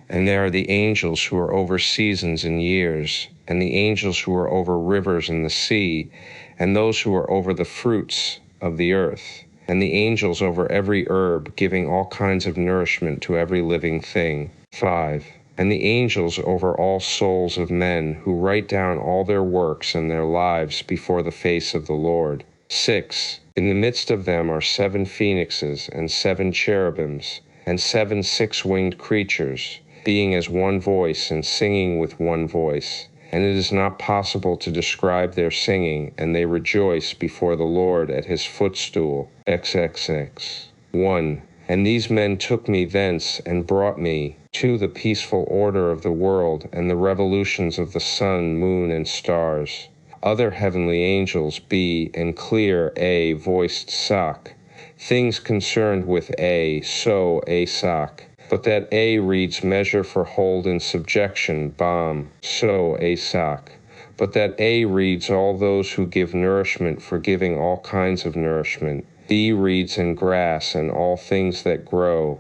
Speaker 1: And there are the angels who are over seasons and years, and the angels who are over rivers and the sea, and those who are over the fruits of the earth, and the angels over every herb, giving all kinds of nourishment to every living thing. 5 And the angels over all souls of men, who write down all their works and their lives before the face of the Lord. 6 In the midst of them are 7 phoenixes, and 7 cherubims, and 7 6-winged creatures, being as one voice and singing with one voice. And it is not possible to describe their singing, and they rejoice before the Lord at his footstool. XXX 1 And these men took me thence and brought me to the peaceful order of the world and the revolutions of the sun, moon, and stars. Other heavenly angels, B, and clear, A, voiced Sok, things concerned with A, so, A, sock. But that A reads measure for hold in subjection, bomb, so, A, sock. But that A reads all those who give nourishment for giving all kinds of nourishment. B reads in grass and all things that grow.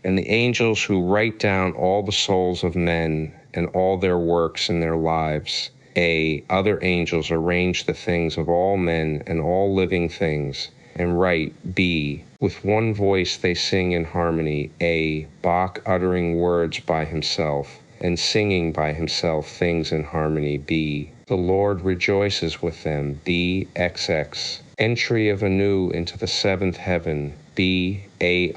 Speaker 1: And the angels who write down all the souls of men and all their works and their lives. A, other angels arrange the things of all men and all living things, and write. B, with one voice they sing in harmony. A, Bach uttering words by himself, and singing by himself things in harmony. B, the Lord rejoices with them. B, XX. Entry of anew into the seventh heaven. B, A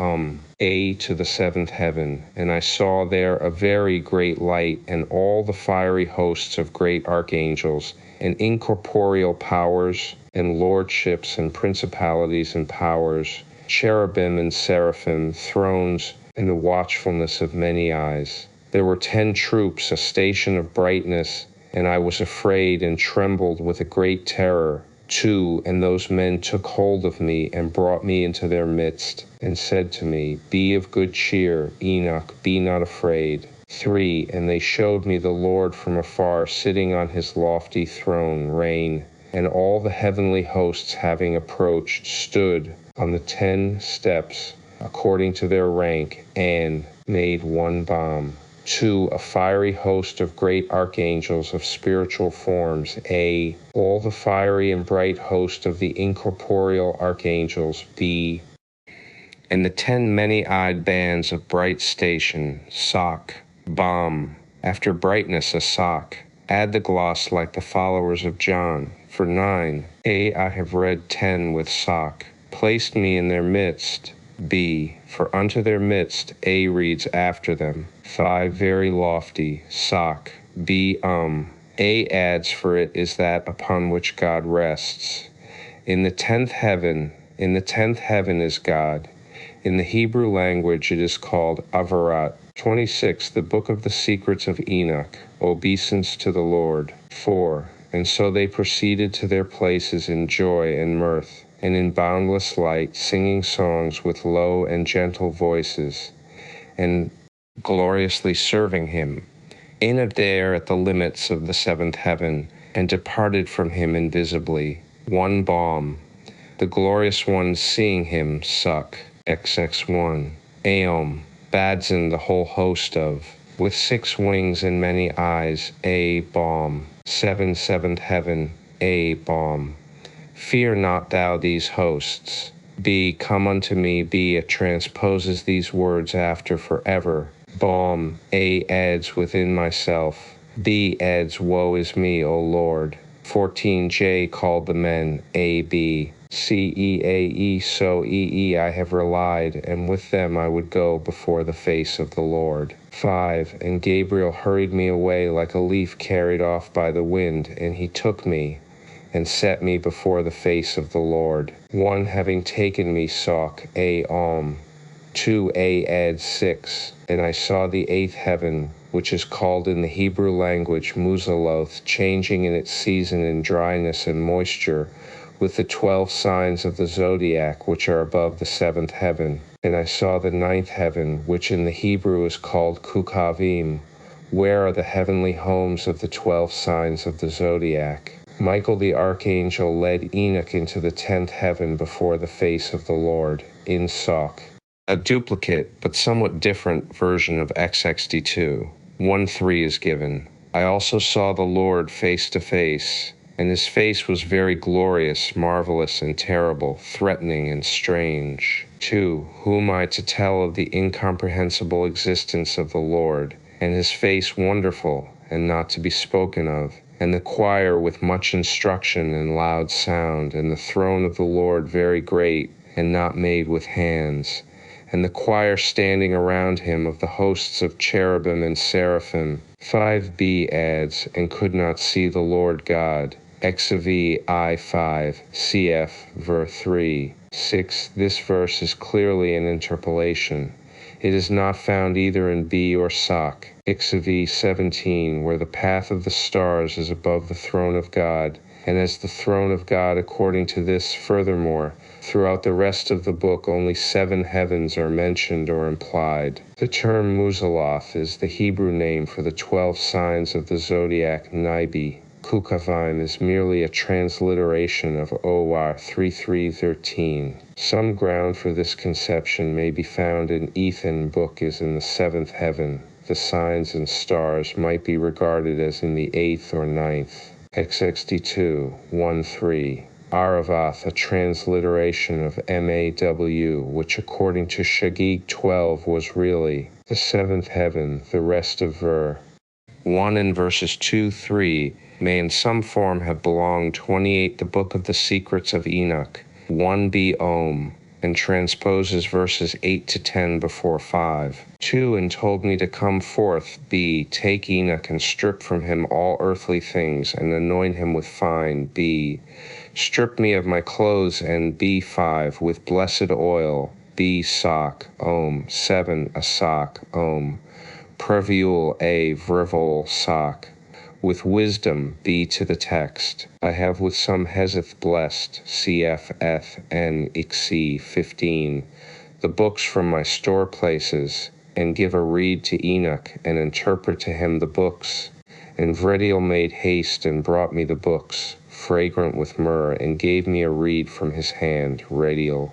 Speaker 1: to the seventh heaven. And I saw there a very great light, and all the fiery hosts of great archangels, and incorporeal powers, and lordships, and principalities, and powers, cherubim and seraphim, thrones, and the watchfulness of many eyes. There were 10 troops, a station of brightness, and I was afraid and trembled with a great terror. 2, and those men took hold of me and brought me into their midst, and said to me, Be of good cheer, Enoch, be not afraid. 3, and they showed me the Lord from afar, sitting on his lofty throne, reign, and all the heavenly hosts having approached stood on the 10 steps, according to their rank, and made one bomb. 2, a fiery host of great archangels of spiritual forms. A, all the fiery and bright host of the incorporeal archangels. B, and the 10 many-eyed bands of bright station. Sock, bomb. After brightness, a sock. Add the gloss like the followers of John. For 9, A, I have read 10 with sock. Placed me in their midst. B, for unto their midst, A reads after them. 5, very lofty, sock. B, A adds, for it is that upon which God rests. In the 10th heaven is God. In the Hebrew language it is called Avarat. 26, the book of the Secrets of Enoch, obeisance to the Lord. 4, and so they proceeded to their places in joy and mirth, and in boundless light, singing songs with low and gentle voices, and gloriously serving him, in a dare at the limits of the 7th heaven, and departed from him invisibly. 1 bomb. The glorious ones seeing him suck. XX1. Aom, Badzin, the whole host of, with 6 wings and many eyes. A bomb. 7, 7th heaven. A bomb. Fear not thou these hosts. B, come unto me. B, it transposes these words after forever. Balm. A adds within myself. B adds woe is me, O Lord. 14, J called the men. A, B. C, E, A, E, so E, E, I have relied, and with them I would go before the face of the Lord. 5, and Gabriel hurried me away like a leaf carried off by the wind, and he took me, and set me before the face of the Lord. 1, having taken me, sock. A, 2, A adds 6, and I saw the 8th heaven, which is called in the Hebrew language Muzaloth, changing in its season in dryness and moisture, with the 12 signs of the zodiac, which are above the 7th heaven. And I saw the 9th heaven, which in the Hebrew is called Kukavim, where are the heavenly homes of the 12 signs of the zodiac. Michael the archangel led Enoch into the 10th heaven before the face of the Lord, in sock. A duplicate, but somewhat different version of XXD2. 1.3 is given. I also saw the Lord face to face, and his face was very glorious, marvelous, and terrible, threatening and strange. 2, who am I to tell of the incomprehensible existence of the Lord, and his face wonderful, and not to be spoken of, and the choir with much instruction and loud sound, and the throne of the Lord very great, and not made with hands, and the choir standing around him of the hosts of cherubim and seraphim. 5b adds, and could not see the Lord God. XV I5 CF ver 3. 6. This verse is clearly an interpolation. It is not found either in B or Soc. XV 17, where the path of the stars is above the throne of God, and as the throne of God according to this. Furthermore, throughout the rest of the book only 7 heavens are mentioned or implied. The term Muzaloth is the Hebrew name for the 12 signs of the zodiac Nibi. Kukavim is merely a transliteration of OR 3313. Some ground for this conception may be found in Ethan book is in the 7th heaven. The signs and stars might be regarded as in the 8th or 9th. X62 1-3. Aravath, a transliteration of MAW, which according to Shagig 12 was really the 7th heaven. The rest of Ver 1 in verses 2-3 may in some form have belonged 28 the book of the Secrets of Enoch 1b Om, and transposes verses 8-10 before 5. 2 and told me to come forth, b take Enoch and strip from him all earthly things and anoint him with fine, b strip me of my clothes, and b5 with blessed oil, b sock Om 7 a sock Om Previul a vrivol sock with wisdom be to the text. I have with some heseth blessed, cf. eth n ixi 15, the books from my store places, and give a reed to Enoch, and interpret to him the books. And Vrediel made haste and brought me the books, fragrant with myrrh, and gave me a reed from his hand, Rediel.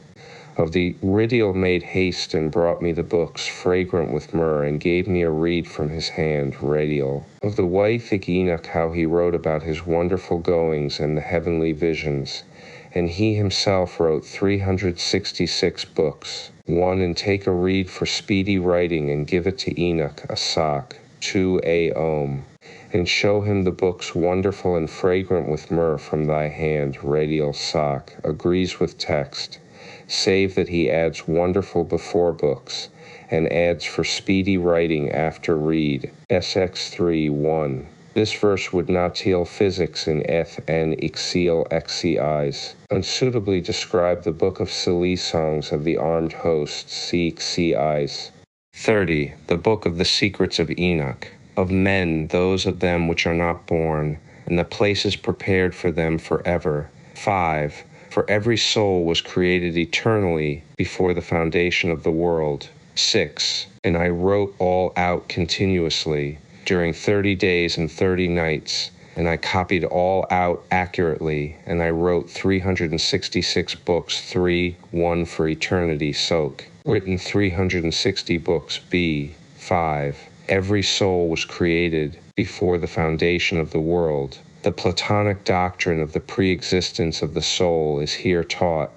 Speaker 1: Of the Ridiel made haste and brought me the books, fragrant with myrrh, and gave me a reed from his hand, Radiel. Of the Wythic Enoch, how he wrote about his wonderful goings and the heavenly visions, and he himself wrote 366 books. 1 and take a reed for speedy writing, and give it to Enoch, a sock. 2 a Om, and show him the books wonderful and fragrant with myrrh from thy hand, Radiel sock, agrees with text. Save that he adds wonderful before books, and adds for speedy writing after read. SX3 1. This verse would not teal physics in eth and ixiel xcis, unsuitably describe the book of Silly songs of the armed hosts, cxcis. 30. The book of the Secrets of Enoch. Of men, those of them which are not born, and the places prepared for them forever. 5. For every soul was created eternally before the foundation of the world. 6. And I wrote all out continuously during 30 days and 30 nights, and I copied all out accurately, and I wrote 366 books, 1 for eternity, soak. Written 360 books, b. 5. Every soul was created before the foundation of the world. The Platonic doctrine of the pre-existence of the soul is here taught.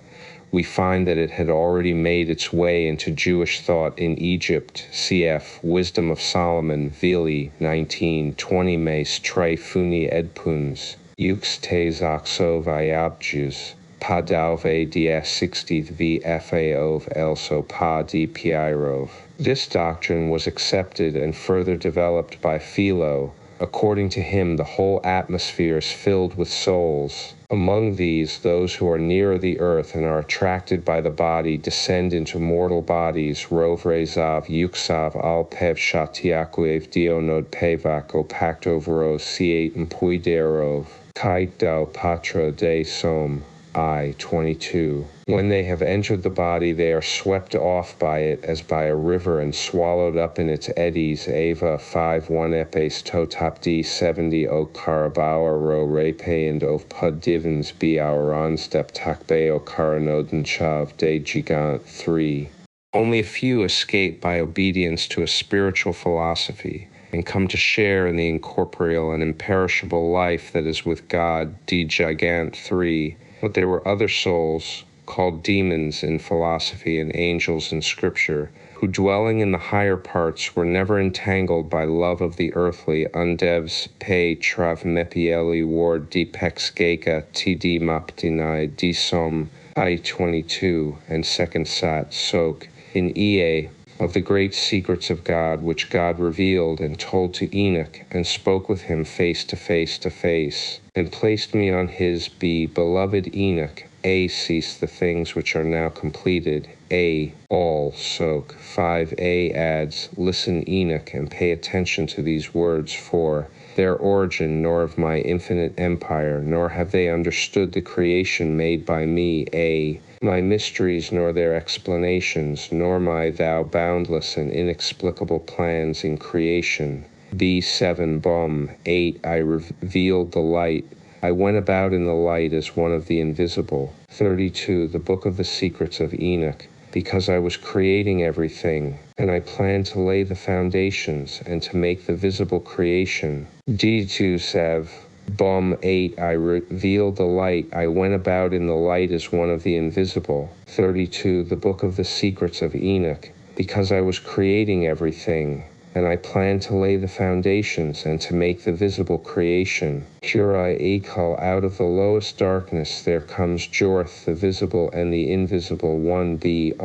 Speaker 1: We find that it had already made its way into Jewish thought in Egypt, cf. Wisdom of Solomon, Vili, 19, 20 Mace, Trifuni Edpuns, Ux te Zoxo Vyabjus, Padalve dia 60th v Faov elso pa di Pierov. This doctrine was accepted and further developed by Philo. According to him, the whole atmosphere is filled with souls. Among these, those who are near the earth and are attracted by the body descend into mortal bodies. Rovrezav yuksav al pev shatiakuev dionod pevak o pacto veros c8 mpuiderov kait dao patra de som. I 22. When they have entered the body, they are swept off by it as by a river and swallowed up in its eddies. Ava 5-1 epes totap d 70 o karabauer ro repe and of pud divins b auron step takbe o karanoden chav de gigant 3. Only a few escape by obedience to a spiritual philosophy and come to share in the incorporeal and imperishable life that is with God, d gigant 3. But there were other souls, called demons in philosophy and angels in scripture, who dwelling in the higher parts were never entangled by love of the earthly. Undevs pe trav mepieli ward di pexgeka td maptinai di som I-22 and second sat sok in Ea of the great secrets of God, which God revealed and told to Enoch, and spoke with him face to face, and placed me on his beloved Enoch, A. Cease the things which are now completed. A. All soak. 5a adds, listen, Enoch, and pay attention to these words, for their origin, nor of my infinite empire, nor have they understood the creation made by me. A. My mysteries, nor their explanations, nor my thou boundless and inexplicable plans in creation. B. 7 Bum. 8. I revealed the light. I went about in the light as one of the invisible. 32. The Book of the Secrets of Enoch. Because I was creating everything, and I planned to lay the foundations and to make the visible creation. D2 Sev. Bum. 8. I revealed the light. I went about in the light as one of the invisible. 32. The Book of the Secrets of Enoch. Because I was creating everything, and I planned to lay the foundations and to make the visible creation. Hurai Akal. Out of the lowest darkness there comes Jorth, the visible and the invisible. 1b.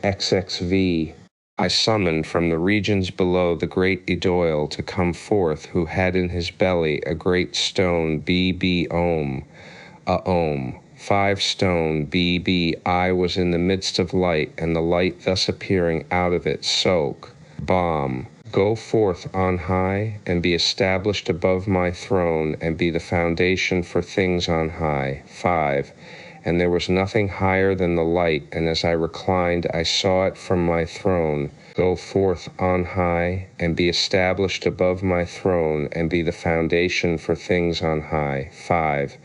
Speaker 1: XXV. I summoned from the regions below the great Edoil to come forth, who had in his belly a great stone. BB Om. A Om. 5 stone. BB. I was in the midst of light, and the light thus appearing out of it. Soak. Bomb. Go forth on high, and be established above my throne, and be the foundation for things on high. 5. And there was nothing higher than the light, and as I reclined, I saw it from my throne. Go forth on high, and be established above my throne, and be the foundation for things on high. 5.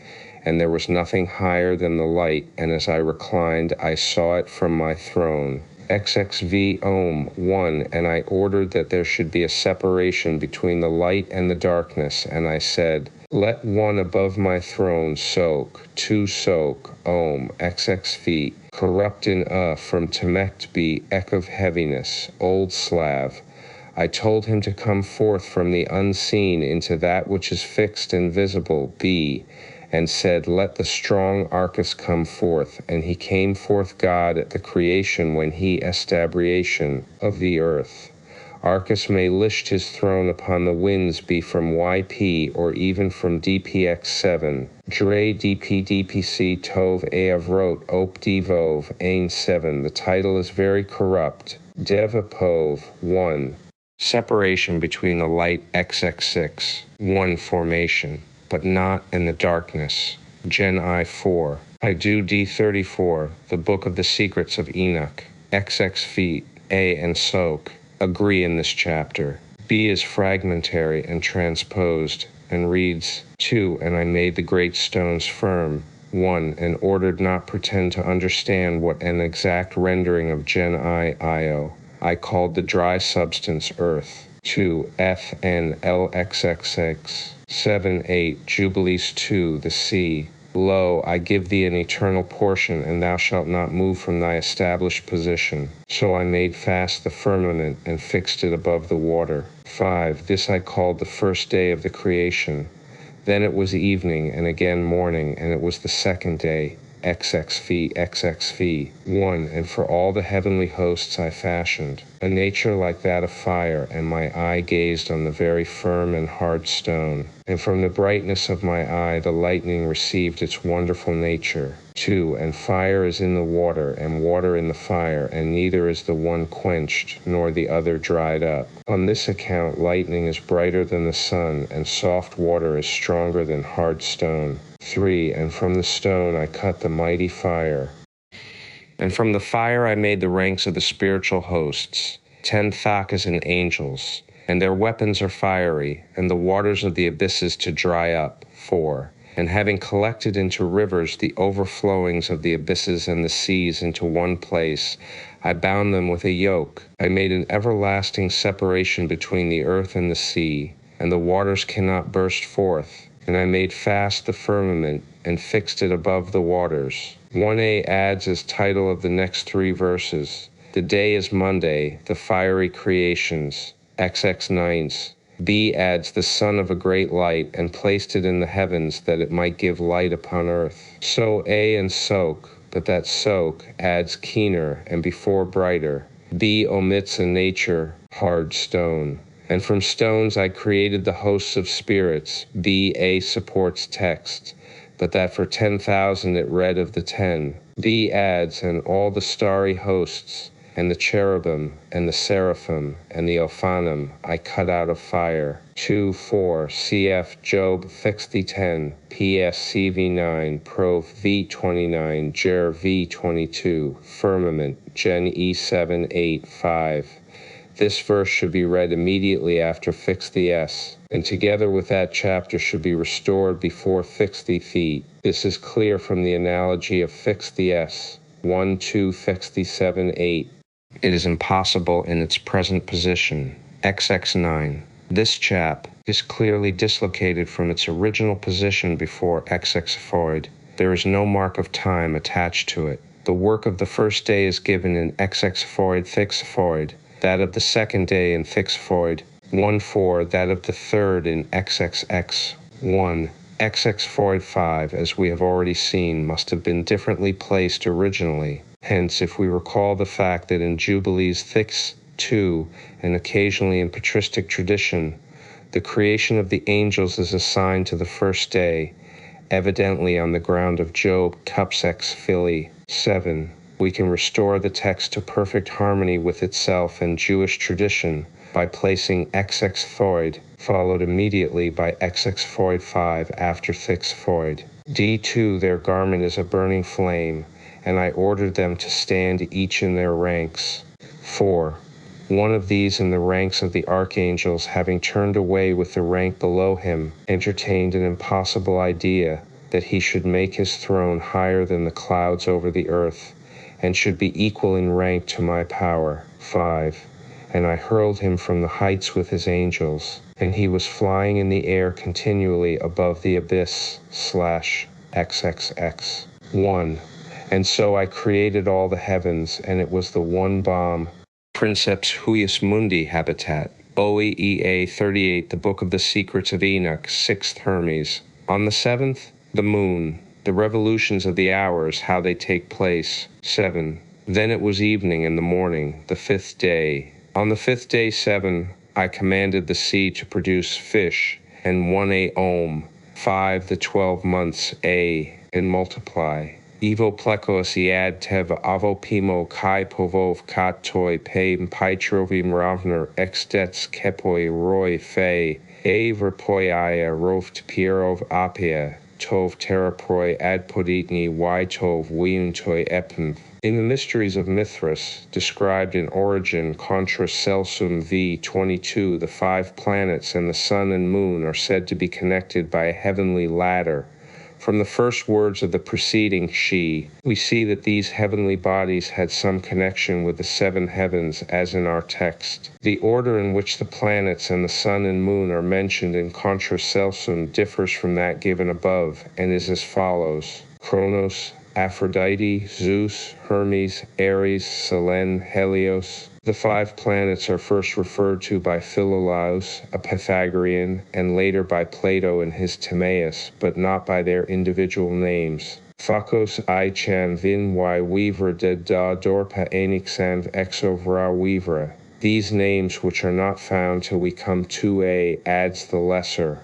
Speaker 1: And there was nothing higher than the light, and as I reclined, I saw it from my throne. XXV Om. 1. And I ordered that there should be a separation between the light and the darkness, and I said, let one above my throne soak. 2 soak. Om. XXV. Corrupt in from Temect be ek of heaviness. Old Slav. I told him to come forth from the unseen into that which is fixed and visible. B. And said, let the strong Arcus come forth. And he came forth, God, at the creation when he establishation of the earth. Arcus may list his throne upon the winds be from YP or even from DPX7. Dre DP DPC Tov Eav wrote Op Divov Ain 7. The title is very corrupt. Devapov 1. Separation between the light XXX. 1 formation, but not in the darkness. Gen I 4. I do D34, the Book of the Secrets of Enoch. XX feet, A and Soak, agree in this chapter. B is fragmentary and transposed, and reads, 2. And I made the great stones firm. 1. And ordered not pretend to understand what an exact rendering of Gen I Io. I called the dry substance earth. 2. F N L XXX. 7. 8. Jubilees 2. The sea. Lo, I give thee an eternal portion, and thou shalt not move from thy established position. So I made fast the firmament, and fixed it above the water. 5. This I called the first day of the creation. Then it was evening, and again morning, and it was the second day. XXV. 1. And for all the heavenly hosts I fashioned, a nature like that of fire, and my eye gazed on the very firm and hard stone. And from the brightness of my eye the lightning received its wonderful nature. 2. And fire is in the water, and water in the fire, and neither is the one quenched, nor the other dried up. On this account lightning is brighter than the sun, and soft water is stronger than hard stone. 3. And from the stone I cut the mighty fire. And from the fire I made the ranks of the spiritual hosts, 10 thakas and angels, and their weapons are fiery, and the waters of the abysses to dry up. 4. And having collected into rivers the overflowings of the abysses and the seas into one place, I bound them with a yoke. I made an everlasting separation between the earth and the sea, and the waters cannot burst forth. And I made fast the firmament, and fixed it above the waters. 1a adds as title of the next 3 verses, the day is Monday, the fiery creations, XX9s. B adds the sun of a great light, and placed it in the heavens that it might give light upon earth. So A and soak, but that soak adds keener and before brighter. B omits a nature, hard stone. And from stones I created the hosts of spirits. B. A supports text. but that for 10,000 it read of the 10. B adds, and all the starry hosts, and the cherubim, and the seraphim, and the Ophanim, I cut out of fire. 2, 4, cf. Job fix the 10, ps. CV9, prov. V29, Jer. V22, firmament, Gen. E7, 8, 5. This verse should be read immediately after fix the S, and together with that chapter should be restored before fix the feet. This is clear from the analogy of fix the S, 1, 2, fix the 7, 8. It is impossible in its present position. XX9. This chap is clearly dislocated from its original position before XX Void. There is no mark of time attached to it. The work of the first day is given in XX Void, Fix Void, that of the second day in Fix Void, 1-4, that of the third in XXX1. XX Void 5, as we have already seen, must have been differently placed originally. Hence, if we recall the fact that in Jubilees Fix 2, and occasionally in patristic tradition, the creation of the angels is assigned to the first day, evidently on the ground of Job Cupsex Philly 7. We can restore the text to perfect harmony with itself and Jewish tradition by placing XX Void, followed immediately by XX Void 5 after Fix Void. D2, their garment is a burning flame, and I ordered them to stand each in their ranks. 4. One of these in the ranks of the archangels, having turned away with the rank below him, entertained an impossible idea that he should make his throne higher than the clouds over the earth, and should be equal in rank to my power. 5. And I hurled him from the heights with his angels, and he was flying in the air continually above the abyss /XXX. 1. And so I created all the heavens, and it was the one bomb. Princeps huius mundi habitat. Bowie EA 38, the Book of the Secrets of Enoch, 6th Hermes. On the 7th, the moon. The revolutions of the hours, how they take place. 7. Then it was evening and the morning, the 5th day. On the 5th day, 7, I commanded the sea to produce fish, and 1 a ohm. 5, the 12 months, a, and multiply. Evo plekos iad tev avopimo kai povov katoi pe mpitrovim ravner exdets kepoi roi fe, a verpoiaia roft pierov apia, tov teraproi adpoditni y tov wiuntoi epim. In the Mysteries of Mithras, described in Origin contra Celsum v. 22, the 5 planets and the sun and moon are said to be connected by a heavenly ladder. From the first words of the preceding she, we see that these heavenly bodies had some connection with the 7 heavens, as in our text. The order in which the planets and the sun and moon are mentioned in Contra Celsum differs from that given above, and is as follows: Kronos, Aphrodite, Zeus, Hermes, Ares, Selene, Helios. The 5 planets are first referred to by Philolaus, a Pythagorean, and later by Plato in his Timaeus, but not by their individual names. Phakos I chan vin y weaver de da dorpa enixan exovra weavra. These names, which are not found till we come to A, adds the lesser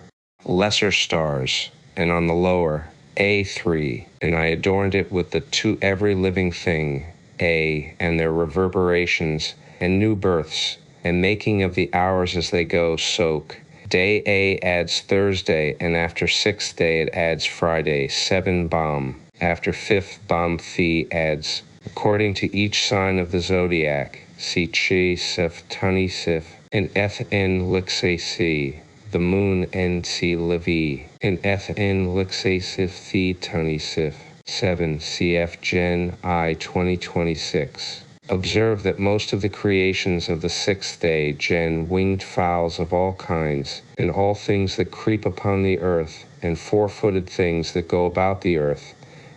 Speaker 1: stars, and on the lower, A3, and I adorned it with the to every living thing, A, and their reverberations, and new births, and making of the hours as they go, soak. Day A adds Thursday, and after 6th day it adds Friday, 7 Bam. After 5th Bam Thi adds, according to each sign of the zodiac, Si Chi Sif Tani Sif, and Eth N Lixay Si, the moon N Si Levi, and Eth N Lixay Sif Thi Tani Sif. 7 CF Gen I 2026. Observe that most of the creations of the 6th day, Gen, winged fowls of all kinds, and all things that creep upon the earth, and 4-footed things that go about the earth,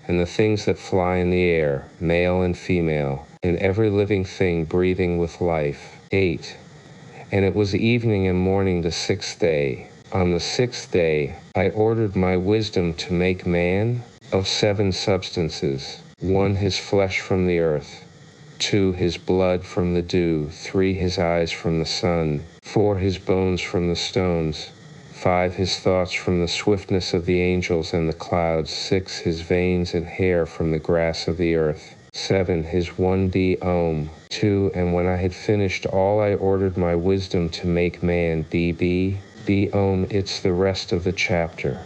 Speaker 1: and the things that fly in the air, male and female, and every living thing breathing with life. 8. And it was evening and morning the 6th day. On the 6th day, I ordered my wisdom to make man of 7 substances. 1, his flesh from the earth. 2, his blood from the dew. 3, his eyes from the sun. 4, his bones from the stones. 5. His thoughts from the swiftness of the angels and the clouds. 6. His veins and hair from the grass of the earth. 7. His 1b Om. 2. And when I had finished all, I ordered my wisdom to make man bb Om. It's the rest of the chapter.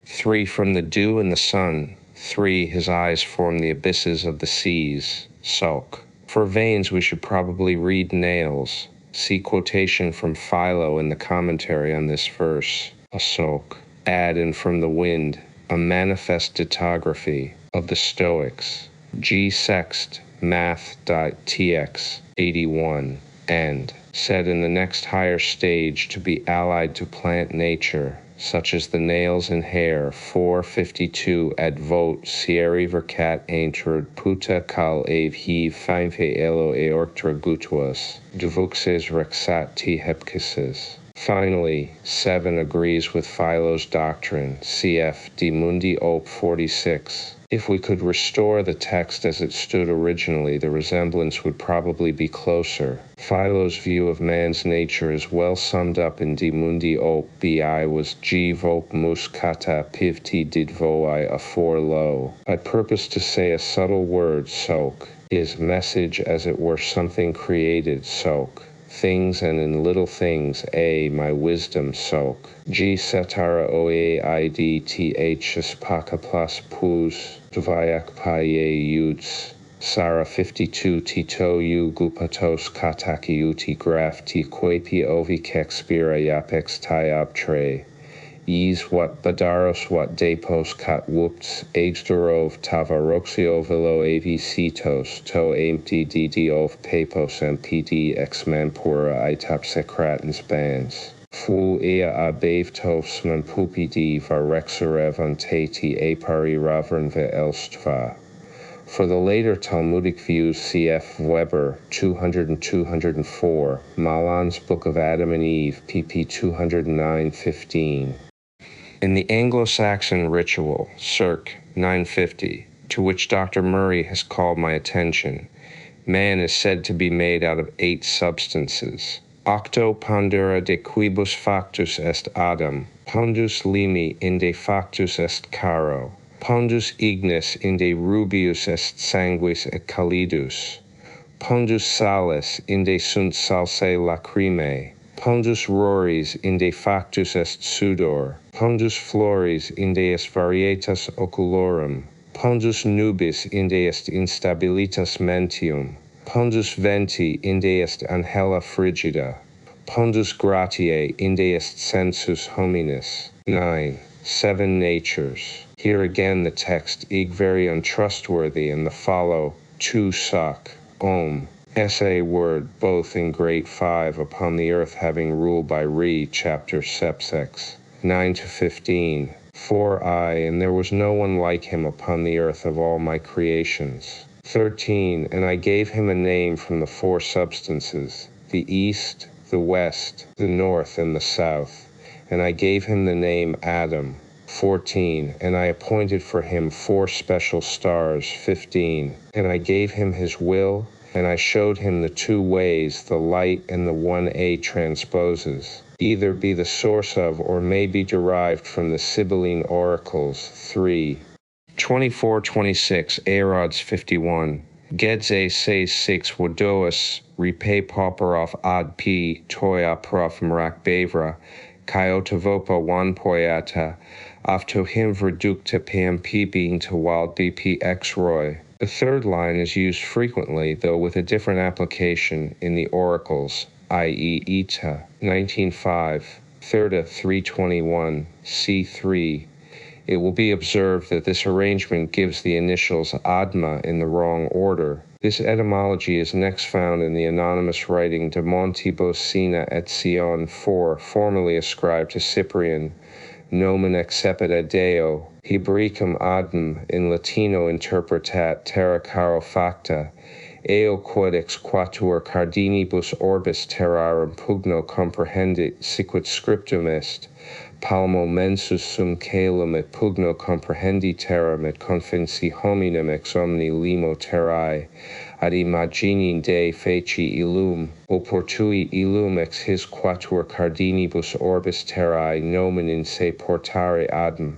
Speaker 1: 3. From the dew and the sun. 3. His eyes form the abysses of the seas. Sulk. For veins, we should probably read nails. See quotation from Philo in the commentary on this verse. Asulk. Add and from the wind, a manifest ditography of the Stoics. G. Sext, math.tx 81. And said in the next higher stage to be allied to plant nature, such as the nails and hair. 452 ad vote sieri vercat aintrud puta cal ave heave feinfe elo eorctra gutuas, duvuxes rexat t hepkises. Finally, 7 agrees with Philo's doctrine, cf. De Mundi Op. 46. If we could restore the text as it stood originally, the resemblance would probably be closer. Philo's view of man's nature is well summed up in De Mundi Op. Bi was G vop mus kata pivti did voi afore lo. I purpose to say a subtle word, sok, is message as it were something created, sok. Things and in little things, my wisdom sok. G setara oaidth paka plus pus, dvayak paye yuds. Sara 52 tito u gupatos kataki uti graph ti quapi ovi kexpira yapex tyab tre. Yis what badaros what depos kat whoops agsterov tavaroxio velo avicitos to empty ddov papos and pd ex manpura itap secratans bands. Fu ea abavtos man pupidi varexerev antati apari ravern ve elstva. For the later Talmudic views, cf. Weber, 200 and 204, Malan's Book of Adam and Eve, pp. 209-15. In the Anglo-Saxon ritual, circ. 950, to which Dr. Murray has called my attention, man is said to be made out of 8 substances. Octo pondera de quibus factus est Adam, pondus limi inde factus est caro, pondus ignis inde rubius est sanguis et calidus, pondus salis inde sunt salsae lacrimae, pondus roris inde factus est sudor, pondus floris inde est varietas oculorum, pondus nubis inde est instabilitas mentium, pondus venti inde est angela frigida, pondus gratiae inde est sensus hominis. 9. 7 natures. Here again the text ig very untrustworthy, and the follow 2 suck, om. Essay word both in grade 5 upon the earth having ruled by Re, chapter sepsex. 9-15. 4 I, and there was no one like him upon the earth of all my creations. 13. And I gave him a name from the 4 substances, the east, the west, the north, and the south. And I gave him the name Adam. 14. And I appointed for him 4 special stars. 15. And I gave him his will, and I showed him the 2 ways the light and the 1a transposes, either be the source of or may be derived from the Sibylline oracles. 3. 24-26, Arods 51. Gedze se 6 wodoas repay pauperof ad p toia prof mrak bevra, Kaiotavopa 1 poiata, afto him verdukta pam p being to wild bp exroy. The 3rd line is used frequently, though with a different application, in the oracles, i.e. Ita, 19.5, 321, c3. It will be observed that this arrangement gives the initials Adma in the wrong order. This etymology is next found in the anonymous writing De Montibus Sina et Sion 4, formerly ascribed to Cyprian, nomen excepit Deo, Hebraicum adm, in Latino interpretat terra caro facta, eo quod ex quatuor cardinibus orbis terrarum pugno comprehendit sicut scriptum est, palmo mensus sum caelum et pugno comprehendi terram et confinci hominem ex omni limo terrae, ad imagine Dei feci illum, oportui illum ex his quatuor cardinibus orbis terrae nomen in se portare adem,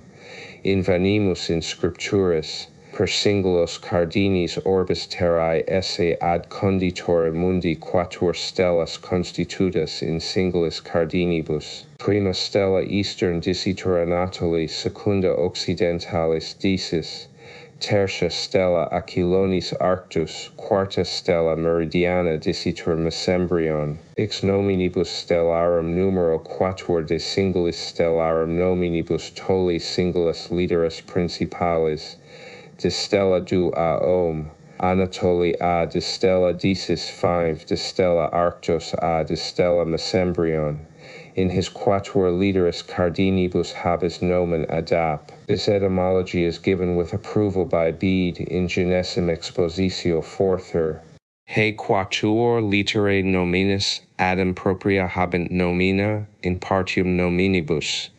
Speaker 1: invenimus in scripturis, per singulos cardinis orbis terrae esse ad conditore mundi quatuor stellas constitutas in singulis cardinibus. Prima stella eastern dicitur Anatoli, secunda occidentalis dicis, tertia stella Aquilonis Arctus, quarta stella meridiana dicitur Mesembrion, ex nominibus stellarum numero quatuor de singulis stellarum nominibus tolli singulis literis principalis, de stella du a Om, Anatoli a de stella dicis 5 de stella Arctos a de stella Mesembrion, in his quatuor literis cardinibus habis nomen adap. This etymology is given with approval by Bede in Genesim Expositio 4. He quatuor literae nominis adem propria habent nomina in partium nominibus.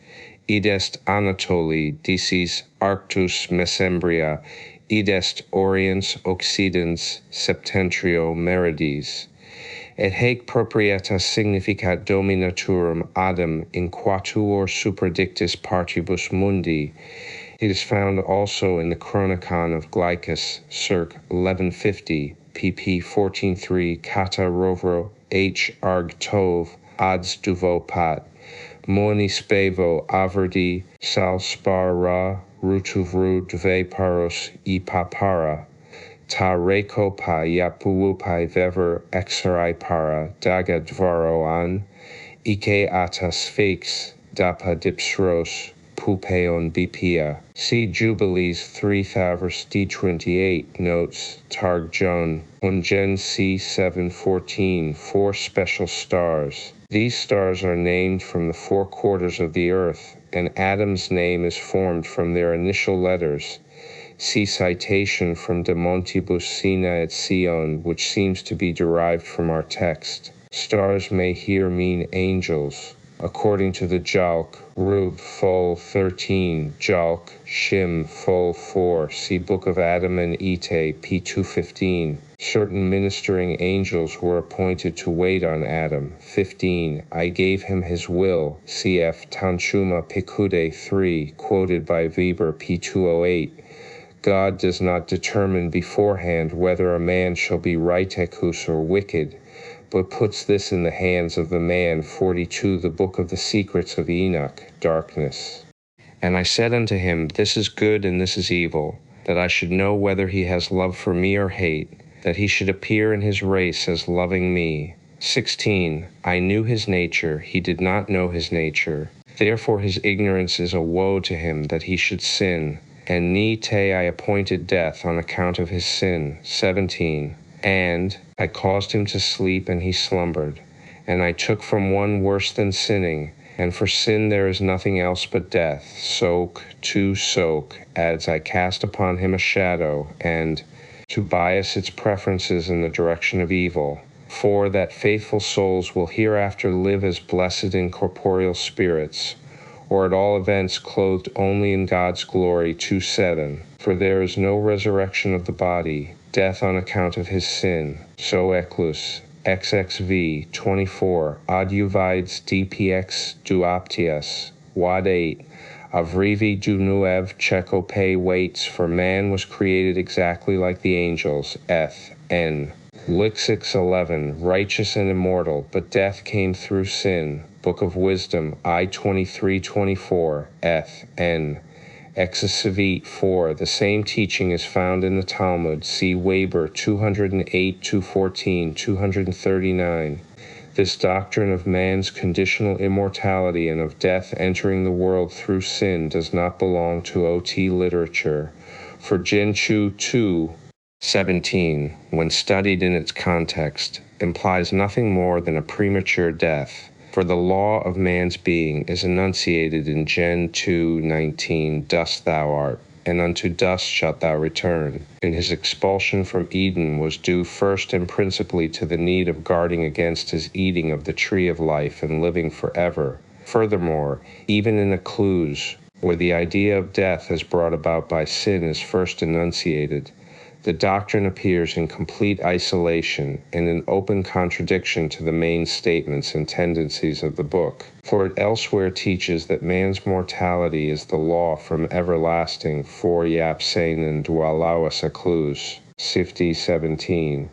Speaker 1: Id est Anatoli, dicis Arctus Mesembria, id est Oriens Occidens Septentrio Meridis. Et haec proprietas significat dominaturum adem in quatuor superdictis partibus mundi. It is found also in the Chronicon of Glycus, circ. 1150, pp. 14.3, kata rovro h arg tov, ads duvo pat, moni spevo averdi, sal spar ra, rutuvru dve paros e papara, ta reko pa yapuwu pa vever exerai para, daga dvaro an, ike atas fakes, dapa dipsros, pupeon bipia. See Jubilees 3 Thavers D28 notes, Targ John, Ungen C 714, 4 special stars. These stars are named from the 4 quarters of the earth, and Adam's name is formed from their initial letters. See citation from De Montibus Sina et Sion, which seems to be derived from our text. Stars may here mean angels. According to the Jalk, Rub, Fol 13, Jalk, Shim, Fol 4, see Book of Adam and Ite, p. 215. Certain ministering angels were appointed to wait on Adam. 15. I gave him his will, cf. Tanchuma Pekude 3, quoted by Weber, p. 208. God does not determine beforehand whether a man shall be righteous or wicked, but puts this in the hands of the man. 42. The Book of the Secrets of Enoch, darkness. And I said unto him, this is good and this is evil, that I should know whether he has love for me or hate, that he should appear in his race as loving me. 16. I knew his nature, he did not know his nature. Therefore his ignorance is a woe to him that he should sin. And ni te I appointed death on account of his sin. 17. And I caused him to sleep, and he slumbered. And I took from one worse than sinning, and for sin there is nothing else but death. Soak, to soak, as I cast upon him a shadow, and to bias its preferences in the direction of evil. For that faithful souls will hereafter live as blessed incorporeal spirits, or at all events clothed only in God's glory. 2:7. For there is no resurrection of the body, death on account of his sin. So Eclus, XXV 24, Audiovides DPX duoptias, Wad 8, Avrivi du nuev checope waits, for man was created exactly like the angels. Eth, N. Lixix 11, righteous and immortal, but death came through sin. Book of Wisdom, I 23:24, Eth, N. Exasivit 4. The same teaching is found in the Talmud. See Weber 208, 214, 239. This doctrine of man's conditional immortality and of death entering the world through sin does not belong to OT literature. For Jinchu 2:17, when studied in its context, implies nothing more than a premature death. For the law of man's being is enunciated in Gen 2:19, dust thou art, and unto dust shalt thou return. And his expulsion from Eden was due first and principally to the need of guarding against his eating of the tree of life and living forever. Furthermore, even in Ecclus, where the idea of death as brought about by sin is first enunciated, The doctrine appears in complete isolation and in open contradiction to the main statements and tendencies of the book, for it elsewhere teaches that man's mortality is the law from everlasting for yapsanen dwalawas aclus, 50:17,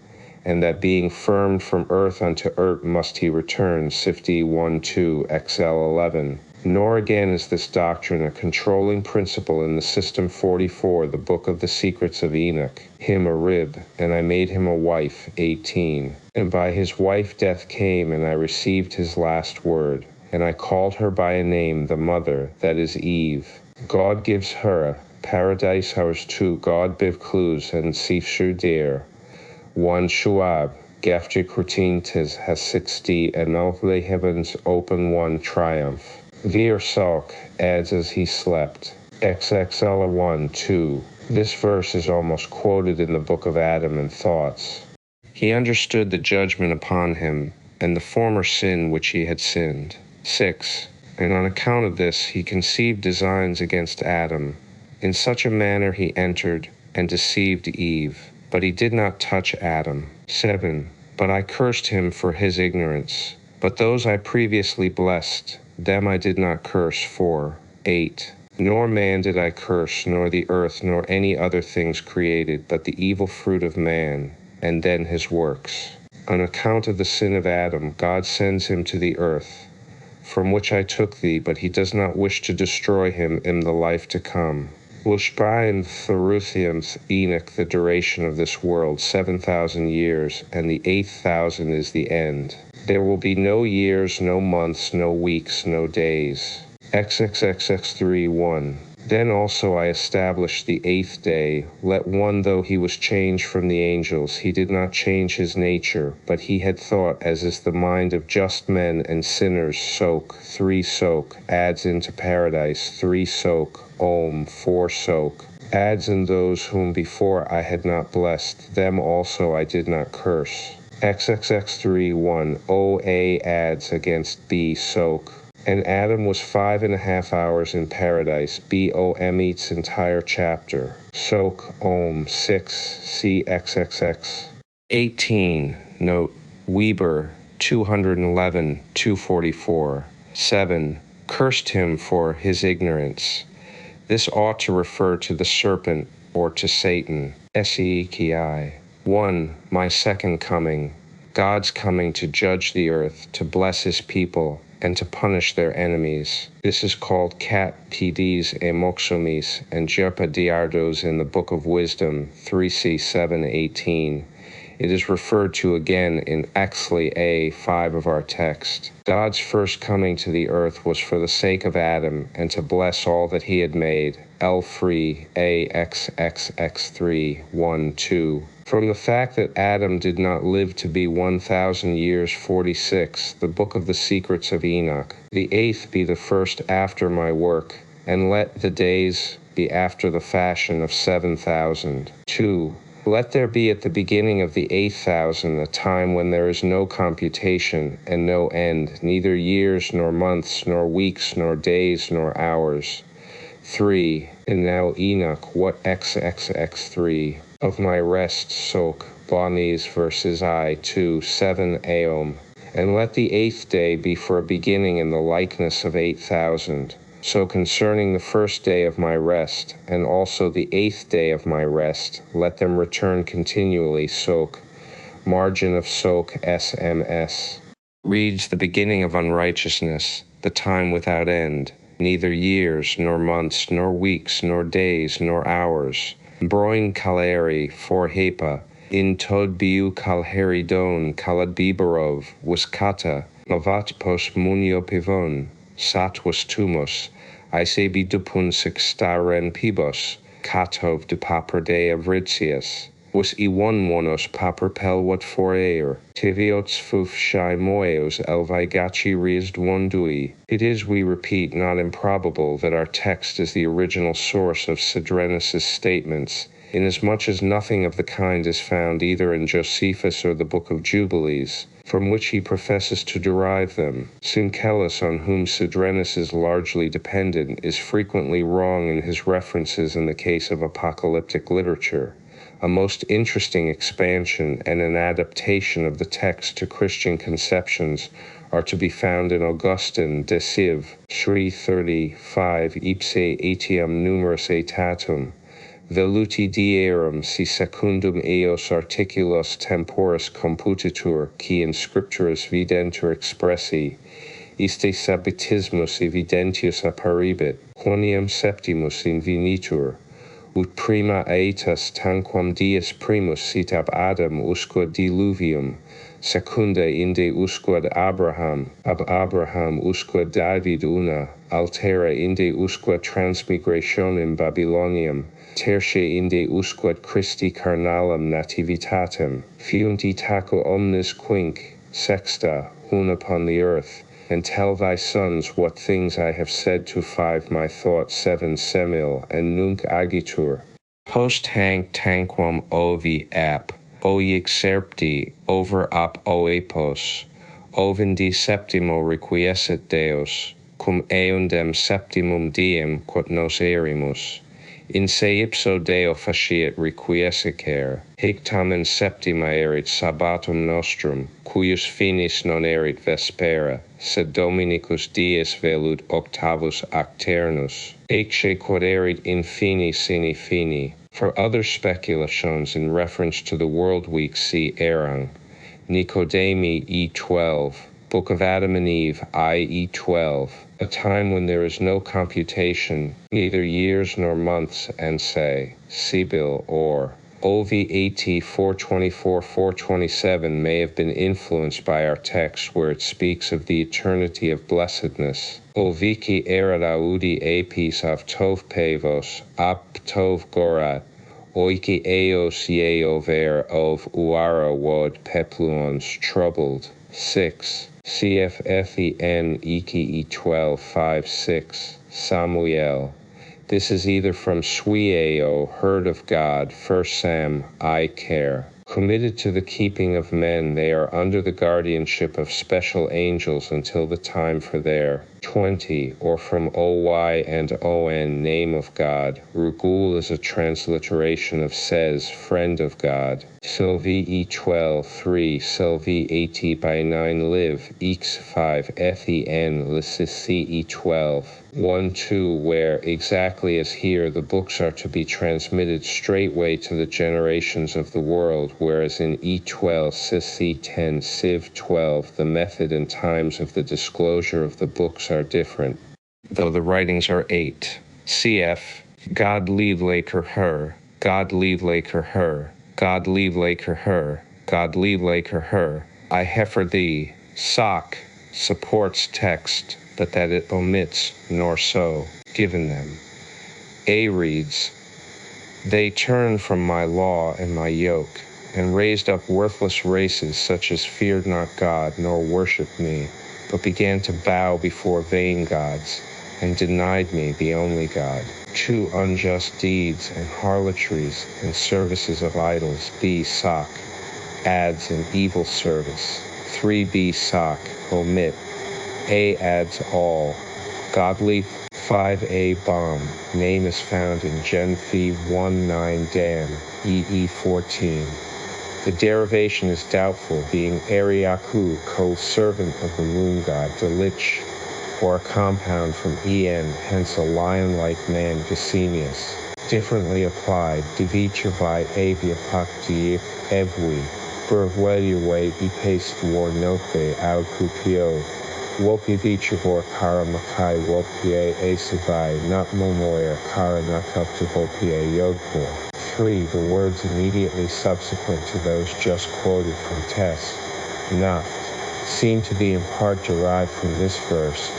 Speaker 1: and that being firmed from earth unto earth must he return, 51:2 XL11. Nor again is this doctrine a controlling principle in the System 44, the Book of the Secrets of Enoch, him a rib, and I made him a wife, 18. And by his wife death came, and I received his last word, and I called her by a name, the mother, that is Eve. God gives her, paradise hours to God biv clues, and sif shudir. One shuab, gafje kurtintes has 60, and the heavens open one triumph. Vir Salk adds as he slept, XXL1 2. This verse is almost quoted in the Book of Adam and Thoughts. He understood the judgment upon him, and the former sin which he had sinned. 6. And on account of this he conceived designs against Adam. In such a manner he entered and deceived Eve, but he did not touch Adam. 7. But I cursed him for his ignorance. But those I previously blessed, them I did not curse for. 8. Nor man did I curse, nor the earth, nor any other things created, but the evil fruit of man, and then his works. On account of the sin of Adam, God sends him to the earth, from which I took thee, but he does not wish to destroy him in the life to come. Wushbaim Theruthium Enoch, the duration of this world, 7,000 years, and the 8,000 is the end. There will be no years, no months, no weeks, no days. XXXX3:1. Then also I established the 8th day. Let one, though he was changed from the angels, he did not change his nature, but he had thought, as is the mind of just men and sinners. Soak, 3 soak, adds into paradise, 3 soak, Om, 4 soak, adds in those whom before I had not blessed, them also I did not curse. XXX3:1. OA adds against B soak. And Adam was 5.5 hours in paradise. BOM eats entire chapter. Soak Om 6 CXXX. 18. Note Weber 211 244. 7. Cursed him for his ignorance. This ought to refer to the serpent or to Satan. SEKI. 1. My second coming. God's coming to judge the earth, to bless his people, and to punish their enemies. This is called cat pds emoxomis and jerpa diardos in the Book of Wisdom 3c 7:18. It is referred to again in Exley A 5 of our text. God's first coming to the earth was for the sake of Adam and to bless all that he had made. L free AXXX3 1 2. From the fact that Adam did not live to be 1,000 years 46, the Book of the Secrets of Enoch. The 8th be the first after my work, and let the days be after the fashion of 7,000. 2. Let there be at the beginning of the 8,000 a time when there is no computation and no end, neither years nor months nor weeks nor days nor hours. 3. And now Enoch, what XXX3 of my rest soak, Bonis versus I 2 7 Aom. And let the 8th day be for a beginning in the likeness of 8,000. So concerning the first day of my rest, and also the 8th day of my rest, let them return continually, soak, margin of soak SMS. Reads the beginning of unrighteousness, the time without end, neither years, nor months, nor weeks, nor days, nor hours. Broin kaleri for hepa, in tod biu kalheridon kaladbibarov, wiskata, lavat pos munio pivon, sat was tumos, Isebi dupun sixtaren pibos, katov de paperde avritsius, was iwon monos paperpel what foreir, tiviots fuf shai moeos elvaigachi riesd wondui. It is, we repeat, not improbable that our text is the original source of Cedrenus' statements, inasmuch as nothing of the kind is found either in Josephus or the Book of Jubilees, from which he professes to derive them. Syncellus, on whom Cedrenus is largely dependent, is frequently wrong in his references in the case of apocalyptic literature. A most interesting expansion and an adaptation of the text to Christian conceptions are to be found in Augustine de Civ. 335 ipse etiam numerus aetatum, veluti dierum si secundum eos articulos temporis computitur, qui in scripturis videntur expressi, iste sabitismus evidentius apparibit, quoniam septimus invenitur, ut prima aetas tanquam dies primus sit ab Adam usque diluvium, secunda inde usque Abraham, ab Abraham usque David una, altera inde usque transmigrationem Babyloniam, tertia inde usque Christi carnalem nativitatem, fiunt itaco omnis quinque, sexta, un upon the earth, and tell thy sons what things I have said to 5 my thought 7 semil, and nunc agitur. Post hanc tanquam ovi ap, oic serpti, over ap oepos, ovendi septimo requiescet Deus, cum eundem septimum diem quod nos erimus. In se ipso Deo faciet requiescere, hic tamen septima erit sabbatum nostrum, cuius finis non erit vespera, sed Dominicus dies velut octavus acternus, ecce quod erit in fini sine fini. For other speculations in reference to the world week see Erang, Nicodemi E12, Book of Adam and Eve IE12, a time when there is no computation, neither years nor months, and say, Sibyl or OVAT 424-427 may have been influenced by our text where it speaks of the eternity of blessedness. Oviki erat audi apis av tov pevos, ap tov gorat, oiki eos yeo ver of uara wod pepluons troubled. 6. CFFEN Iki E12 5 6. Samuel. This is either from Suieo, heard of God, 1 Sam, I care. Committed to the keeping of men, they are under the guardianship of special angels until the time for their 20, or from OY and ON, name of God. Rugul is a transliteration of says, friend of God. Sylvie E12 3, Sylvie AT by 9 live, Ex 5 FEN Lysis E12 1 2, where, exactly as here, the books are to be transmitted straightway to the generations of the world, whereas in E12 Cis E10 Civ 12 the method and times of the disclosure of the books are different, though the writings are 8. Cf. God leave Laker her, God leave Laker her, God leave Laker her, God leave Laker her, I heifer thee. Sock supports text, but that it omits nor so, given them. A reads, they turned from my law and my yoke, and raised up worthless races such as feared not God nor worshipped me, but began to bow before vain gods, and denied me the only God. 2 unjust deeds and harlotries and services of idols, B. Sock, adds an evil service. 3b Sock, omit. A adds all. Godly 5a bomb. Name is found in Gen Phi 19 Dan, EE 14. The derivation is doubtful, being Ariaku, co-servant of the moon god Delich, or a compound from En, hence a lion-like man Gesenius. Differently applied, Divichavi Aviapak Diep Evwi, Burvwelierwe Ipast War Note Out Kupio, Wopivichavor Kara Makai Wopie Asavai, not Momoya Kara Nakup to Wopie Yodpor. 3. The words immediately subsequent to those just quoted from Tess, Naft, seem to be in part derived from this verse.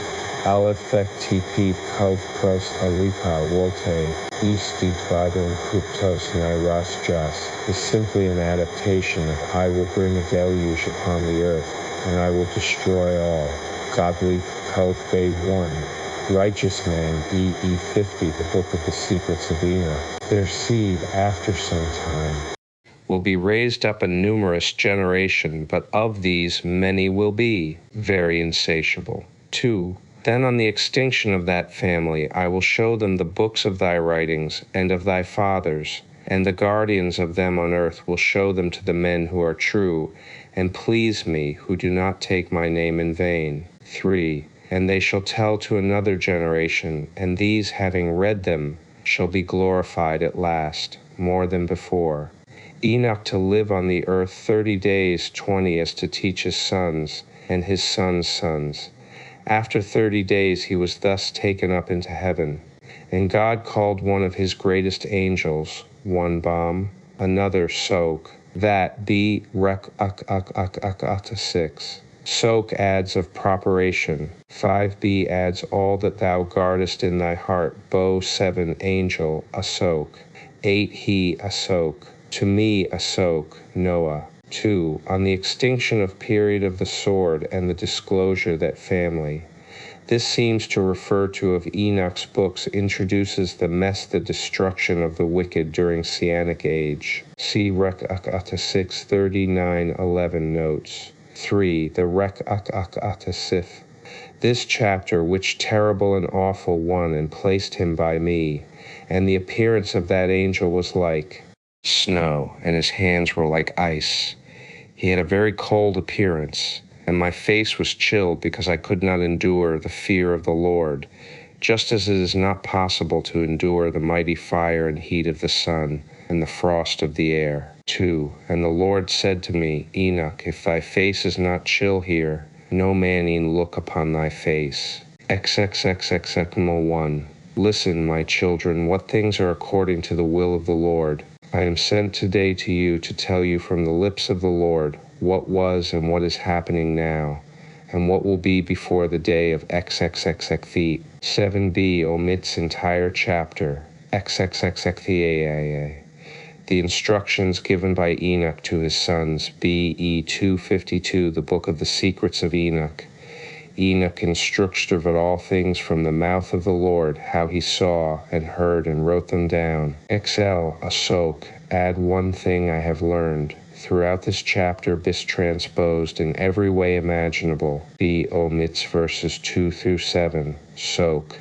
Speaker 1: Alefek TP Kov Pros Alipa Wolte, Easti Vadon Kuptos Nairas Jas, is simply an adaptation of I will bring a deluge upon the earth, and I will destroy all. Godly Kov Bay 1. Righteous man, EE 50, the Book of the Secrets of Enoch. Their seed, after some time, will be raised up a numerous generation, but of these many will be very insatiable. 2. Then on the extinction of that family I will show them the books of thy writings and of thy fathers, and the guardians of them on earth will show them to the men who are true, and please me, who do not take my name in vain. 3. And they shall tell to another generation, and these, having read them, shall be glorified at last, more than before. Enoch to live on the earth 30 days, 20, as to teach his sons, and his sons' sons. After 30 days he was thus taken up into heaven. And God called one of his greatest angels, one Bam, another Sok, that be Rek 6. Sok adds of preparation. 5b adds all that thou guardest in thy heart. Bo 7 angel, Asok. 8 he, Asok. To me, Asok, Noah. 2. On the extinction of period of the sword and the disclosure that family. This seems to refer to of Enoch's books introduces the destruction of the wicked during Sianic age. See Rek 6 39:11 notes. 3. The Rek Sif. This chapter, which terrible and awful one, and placed him by me, and the appearance of that angel was like snow, and his hands were like ice. He had a very cold appearance, and my face was chilled because I could not endure the fear of the Lord, just as it is not possible to endure the mighty fire and heat of the sun and the frost of the air. 2. And the Lord said to me, Enoch, if thy face is not chill here, no man e'en look upon thy face. XXXXX1. Listen, my children, what things are according to the will of the Lord. I am sent today to you to tell you from the lips of the Lord what was and what is happening now, and what will be before the day of XXXX. 7b omits entire chapter. XXXX. The instructions given by Enoch to his sons. BE 252, the book of the Secrets of Enoch. Enoch instructed of all things from the mouth of the Lord, how he saw and heard and wrote them down. XL Asok. Add one thing I have learned. Throughout this chapter, bis transposed in every way imaginable. B omits verses 2 through 7. Sok.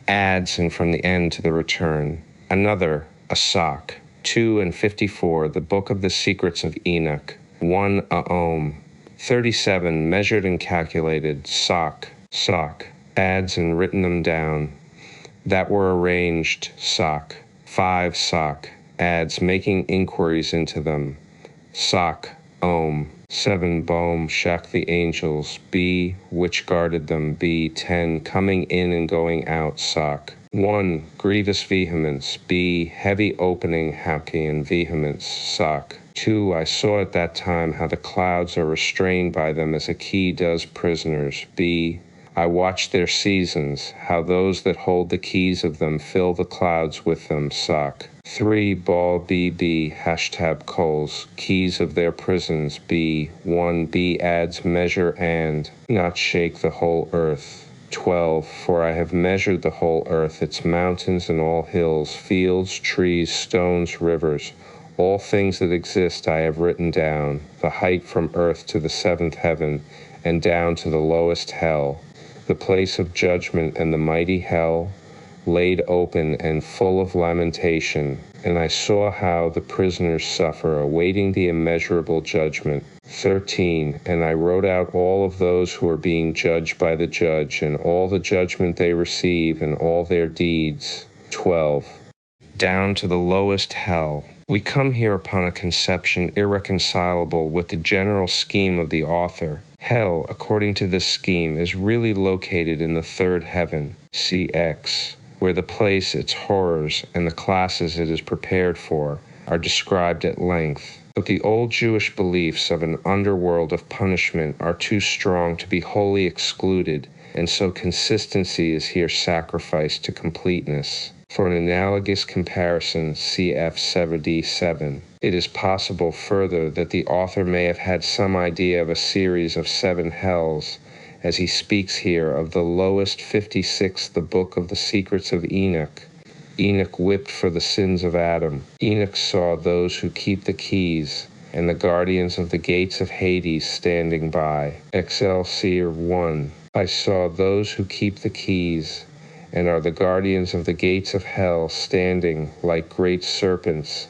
Speaker 1: Adds, and from the end to the return. Another, Asok. 2 and 54, the book of the Secrets of Enoch. 1 Aom. 37, measured and calculated. Sok. Adds and written them down. That were arranged. Sok. 5 Sok. Adds, making inquiries into them. Sok. Om. 7 Bohm. Shak the angels. B. Which guarded them. B. 10 coming in and going out. Sok. 1 grievous vehemence. B. Heavy opening. Haukian vehemence. Sok. 2 I saw at that time how the clouds are restrained by them as a key does prisoners. B. I watched their seasons, how those that hold the keys of them fill the clouds with them. Sok. 3 Ball BB hashtag coals, keys of their prisons. B. 1 B adds measure and, not shake the whole earth. 12 For I have measured the whole earth, its mountains and all hills, fields, trees, stones, rivers. All things that exist I have written down, the height from earth to the seventh heaven, and down to the lowest hell, the place of judgment and the mighty hell, laid open and full of lamentation. And I saw how the prisoners suffer, awaiting the immeasurable judgment. 13 And I wrote out all of those who are being judged by the judge, and all the judgment they receive, and all their deeds. 12 Down to the lowest hell. We come here upon a conception irreconcilable with the general scheme of the author. Hell, according to this scheme, is really located in the third heaven, CX, where the place, its horrors, and the classes it is prepared for are described at length. But the old Jewish beliefs of an underworld of punishment are too strong to be wholly excluded, and so consistency is here sacrificed to completeness. For an analogous comparison, cf. 77. It is possible further that the author may have had some idea of a series of 7 hells, as he speaks here of the lowest 56th, the book of the Secrets of Enoch. Enoch whipped for the sins of Adam. Enoch saw those who keep the keys, and the guardians of the gates of Hades standing by. Excelsior 1. I saw those who keep the keys, and are the guardians of the gates of hell, standing like great serpents.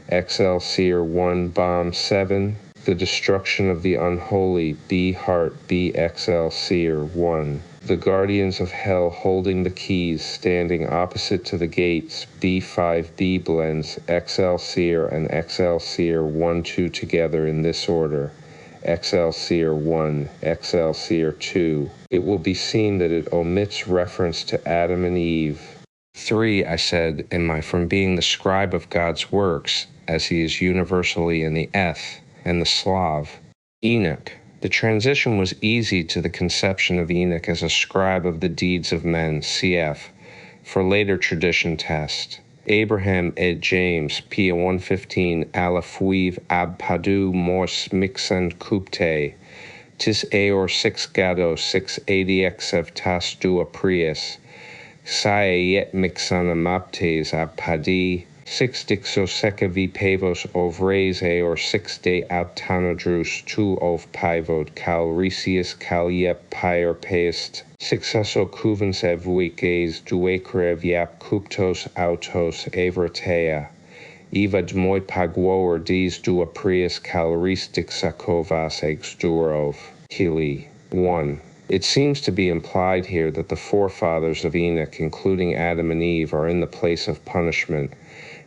Speaker 1: Excelsior 1 Bomb 7. The destruction of the unholy, B Heart, B Excelsior 1. The guardians of hell holding the keys, standing opposite to the gates, B5B Blends, Excelsior and Excelsior 1 2 together in this order. Excelsior 1, Excelsior 2. It will be seen that it omits reference to Adam and Eve. 3, I said, from being the scribe of God's works, as he is universally in the Eth and the Slav. Enoch. The transition was easy to the conception of Enoch as a scribe of the deeds of men, cf. For later tradition test. Abraham ed James, Pia 115, Aleph Weave Ab Padu Mors Mixan Kupte, Tis Aor 6 Gado 6 ADX of Tas Dua Prius, Sae Yet Mixan Amaptes Ab Padi, 6 Dixo Seca V Pavos Ovres Aor 6 De Autanodrus 2 Ov Pivot Cal Risius Cal Yep Pyre Paist, Successor Cuvens Evuiques Duecrev Yap Kuptos Autos Evratea, Eva Dmoy Pagwoer Dies Dua Prius Cal Ristic Sakovas Ex Durov, Kili. 1. It seems to be implied here that the forefathers of Enoch, including Adam and Eve, are in the place of punishment,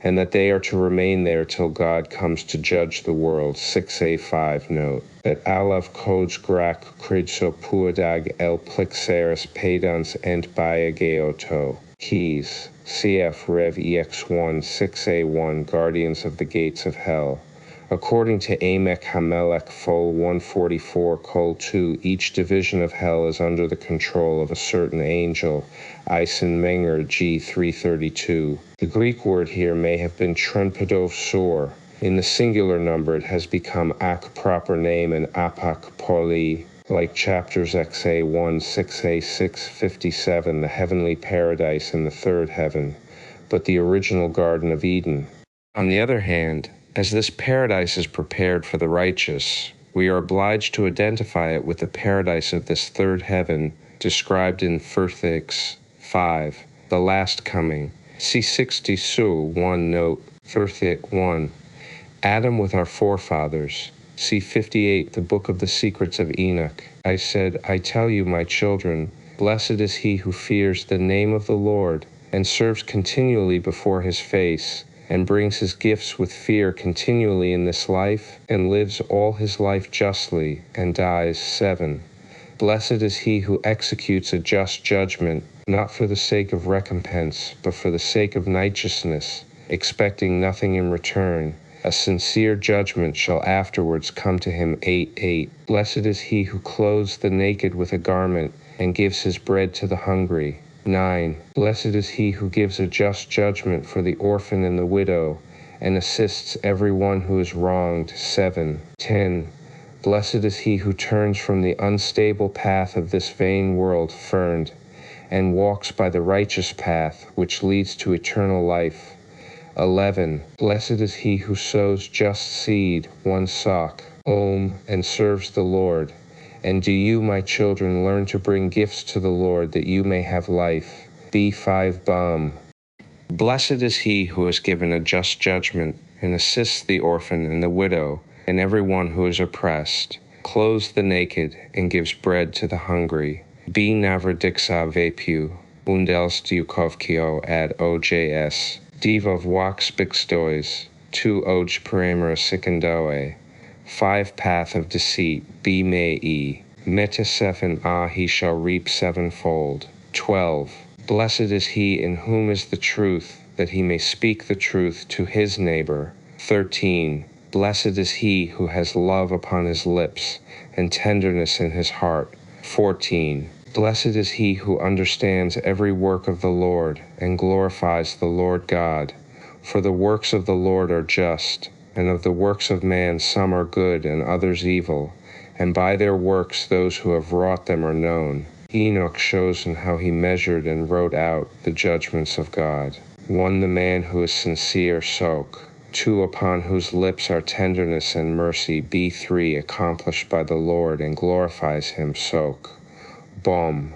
Speaker 1: and that they are to remain there till God comes to judge the world. 6a5 note. That Alav codes grak kridso puadag el plixeris pedans ent biageoto. Keys. Cf. Rev EX1 6a1 Guardians of the Gates of Hell. According to Amek Hamelech Fol 144 Col 2, each division of hell is under the control of a certain angel, Isen Menger G 332. The Greek word here may have been Trenpadov Sor. In the singular number it has become Ak proper name and Apak Poli, like chapters XA1, 6A6, 57, the heavenly paradise in the third heaven, but the original Garden of Eden. On the other hand, as this paradise is prepared for the righteous, we are obliged to identify it with the paradise of this third heaven described in Firthix 5, the last coming. C60 Su 1 note, Firthik 1. Adam with our forefathers. C58, the Book of the Secrets of Enoch. I said, I tell you, my children, blessed is he who fears the name of the Lord, and serves continually before his face, and brings his gifts with fear continually in this life, and lives all his life justly, and dies. 7. Blessed is he who executes a just judgment, not for the sake of recompense, but for the sake of righteousness, expecting nothing in return. A sincere judgment shall afterwards come to him. 8. Blessed is he who clothes the naked with a garment, and gives his bread to the hungry. 9. Blessed is he who gives a just judgment for the orphan and the widow, and assists every one who is wronged. 7. 10. Blessed is he who turns from the unstable path of this vain world, ferned, and walks by the righteous path, which leads to eternal life. 11. Blessed is he who sows just seed, one sock, and serves the Lord. And do you, my children, learn to bring gifts to the Lord, that you may have life. B5 Bomb. Blessed is he who is given a just judgment, and assists the orphan and the widow, and every one who is oppressed, clothes the naked, and gives bread to the hungry. B Navrdixa Vapu, Undels Dukovkio ad OJS, Divov Wax Bixdois, 2 Oj Paramera Sikandoe. 5 Path of Deceit, B Mei, Metasephan he shall reap sevenfold. 12. Blessed is he in whom is the truth, that he may speak the truth to his neighbor. 13. Blessed is he who has love upon his lips, and tenderness in his heart. 14. Blessed is he who understands every work of the Lord, and glorifies the Lord God. For the works of the Lord are just, and of the works of man some are good and others evil, and by their works those who have wrought them are known. Enoch shows in how he measured and wrote out the judgments of God. 1. The man who is sincere, Sok. 2. Upon whose lips are tenderness and mercy, B3, accomplished by the Lord, and glorifies him, Sok. Bom.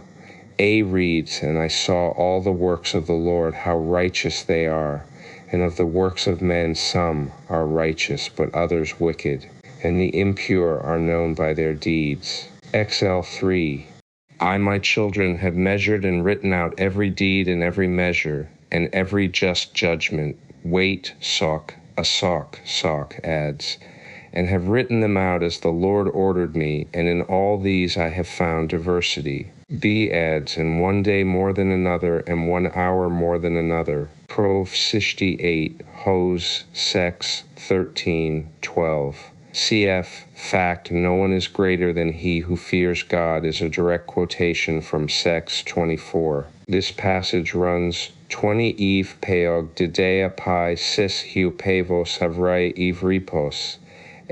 Speaker 1: A reads, "And I saw all the works of the Lord, how righteous they are. And of the works of men some are righteous, but others wicked. And the impure are known by their deeds." XL3. "I, my children, have measured and written out every deed and every measure, and every just judgment. Wait, sock adds, and have written them out as the Lord ordered me, and in all these I have found diversity." B adds, "And one day more than another, and 1 hour more than another." Prov 68, Hos, Sex 13:12. Cf. Fact, "No one is greater than he who fears God" is a direct quotation from Sex 24. This passage runs, 20 Eve peog didea pi sis hiu pavos havrai evripos,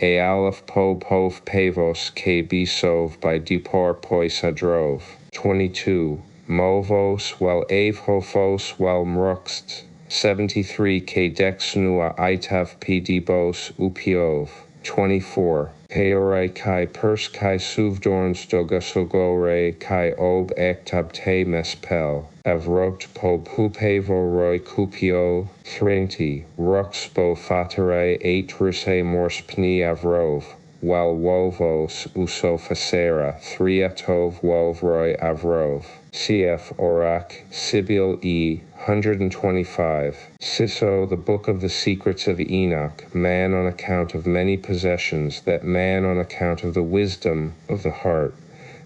Speaker 1: e aleph po pov pavos ke bisov by dipor pois adrov. 22. Movos wal avhofos wal mruxt. 73 ke dexnua itav p dibos upiov. 24. Peorai kai pers kai suvdorns dogasogore kai ob ektabte mespel. Avrokt po pupevo roi kupio. 30. Ruxpo fatere eitruse mors pni avrov. Wal wovos uso facera. 3 atov wovroi avrov. Cf. Orak, Sibyl E. 125. Siso, the Book of the Secrets of Enoch, man on account of many possessions, that man on account of the wisdom of the heart,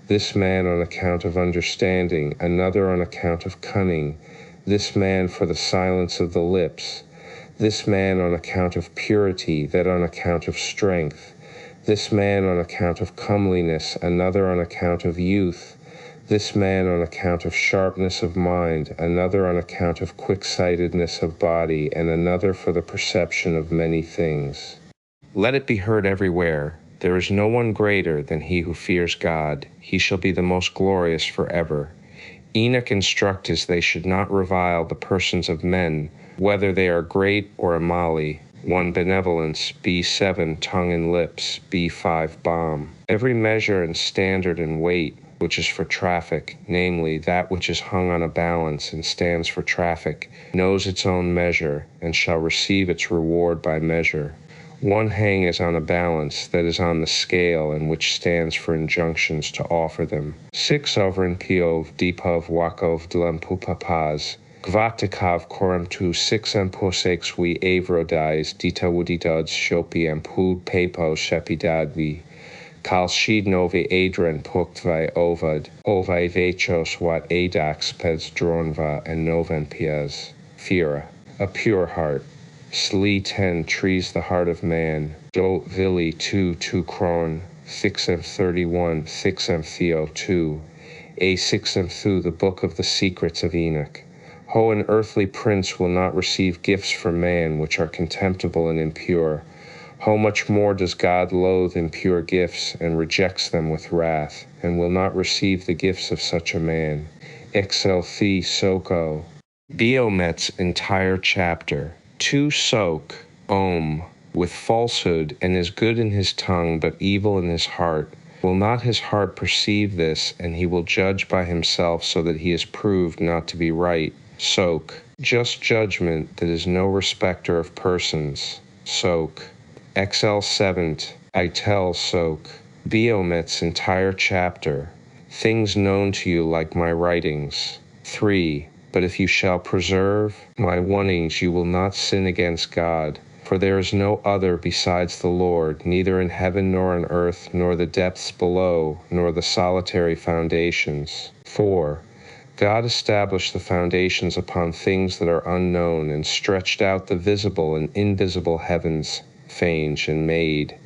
Speaker 1: this man on account of understanding, another on account of cunning, this man for the silence of the lips, this man on account of purity, that on account of strength, this man on account of comeliness, another on account of youth, this man on account of sharpness of mind, another on account of quick-sightedness of body, and another for the perception of many things. Let it be heard everywhere, there is no one greater than he who fears God. He shall be the most glorious forever. Enoch instructeth they should not revile the persons of men, whether they are great or amali. 1 Benevolence, B7 Tongue and Lips, B5 Balm. Every measure and standard and weight, which is for traffic, namely that which is hung on a balance and stands for traffic, knows its own measure, and shall receive its reward by measure. One hang is on a balance that is on the scale, and which stands for injunctions to offer them. 6 Sovereign Piov, Dipov, Wakov, Dlempupapaz, Gvatikav Koram tu 6 Amposex we Avrodis, Dita Wudidod Shopi Ampud Pepo Shepidadvi. Kalshid novi adren puktvai ovad, ovai vechos wat adax peds dronva and noven piaz. Fira, a pure heart. Sli 10 trees the heart of man. Do vili 2 kron, thixem 31, thixem theo 2. A 6em thu the book of the secrets of Enoch. Ho, an earthly prince will not receive gifts from man which are contemptible and impure. How much more does God loathe impure gifts, and rejects them with wrath, and will not receive the gifts of such a man. Exelthi Soko. Biomet's entire chapter. 2 Sok, Om, with falsehood, and is good in his tongue, but evil in his heart. Will not his heart perceive this, and he will judge by himself, so that he is proved not to be right. Sok, just judgment that is no respecter of persons. Sok. XL7, I tell Sok, Biomet's entire chapter, things known to you like my writings. 3. But if you shall preserve my warnings, you will not sin against God, for there is no other besides the Lord, neither in heaven nor on earth, nor the depths below, nor the solitary foundations. 4. God established the foundations upon things that are unknown, and stretched out the visible and invisible heavens, fange and made,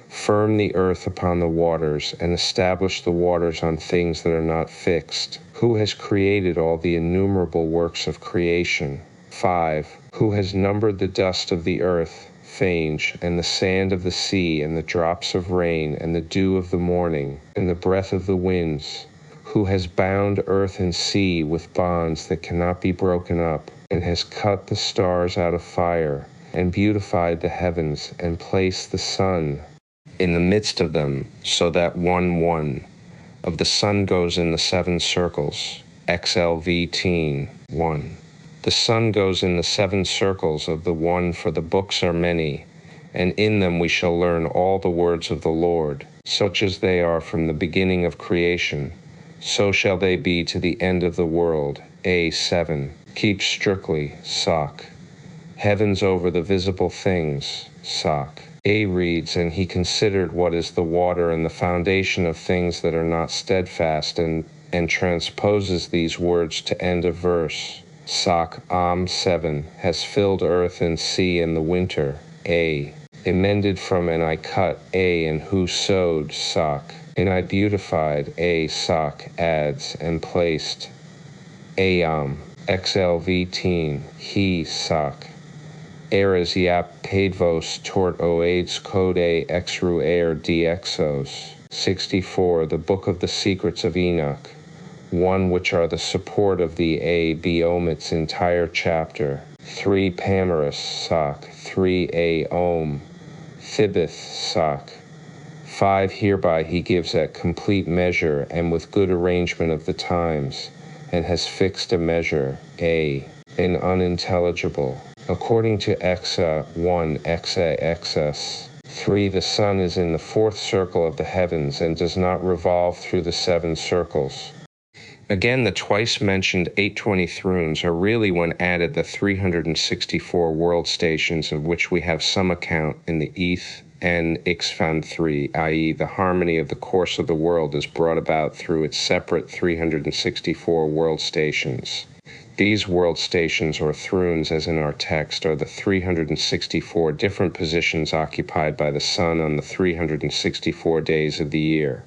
Speaker 1: firm the earth upon the waters, and established the waters on things that are not fixed. Who has created all the innumerable works of creation? 5. Who has numbered the dust of the earth, fange, and the sand of the sea, and the drops of rain, and the dew of the morning, and the breath of the winds? Who has bound earth and sea with bonds that cannot be broken up, and has cut the stars out of fire, and beautified the heavens, and placed the sun in the midst of them, so that 1 of the sun goes in the 7 circles. XLV teen. 1. The sun goes in the 7 circles of the one, for the books are many, and in them we shall learn all the words of the Lord, such as they are from the beginning of creation, so shall they be to the end of the world. A7. Keep strictly, Sock. Heavens over the visible things, Sock. A reads, and he considered what is the water and the foundation of things that are not steadfast, and transposes these words to end of verse. Sock. 7. Has filled earth and sea in the winter. A. Amended from and I cut. A. And who sowed, Sock. And I beautified. A. Sock. Adds and placed. XLV teen. He, Sock. Eras yap padvos tort oades code exru air dxos. 64. The Book of the Secrets of Enoch. 1. Which are the support of the A.B. omits entire chapter. 3. Pamerus, Sock. 3. A. Om. Thibith, Sock. 5. Hereby he gives at complete measure and with good arrangement of the times, and has fixed a measure. A. In unintelligible. According to Exa 1 Exa Exas. 3. The sun is in the 4th circle of the heavens and does not revolve through the 7 circles. Again, the twice-mentioned 820 thrones are really, when added, the 364 world stations, of which we have some account in the Eth and Ixfan 3, i.e. the harmony of the course of the world is brought about through its separate 364 world stations. These world stations, or thrones as in our text, are the 364 different positions occupied by the sun on the 364 days of the year.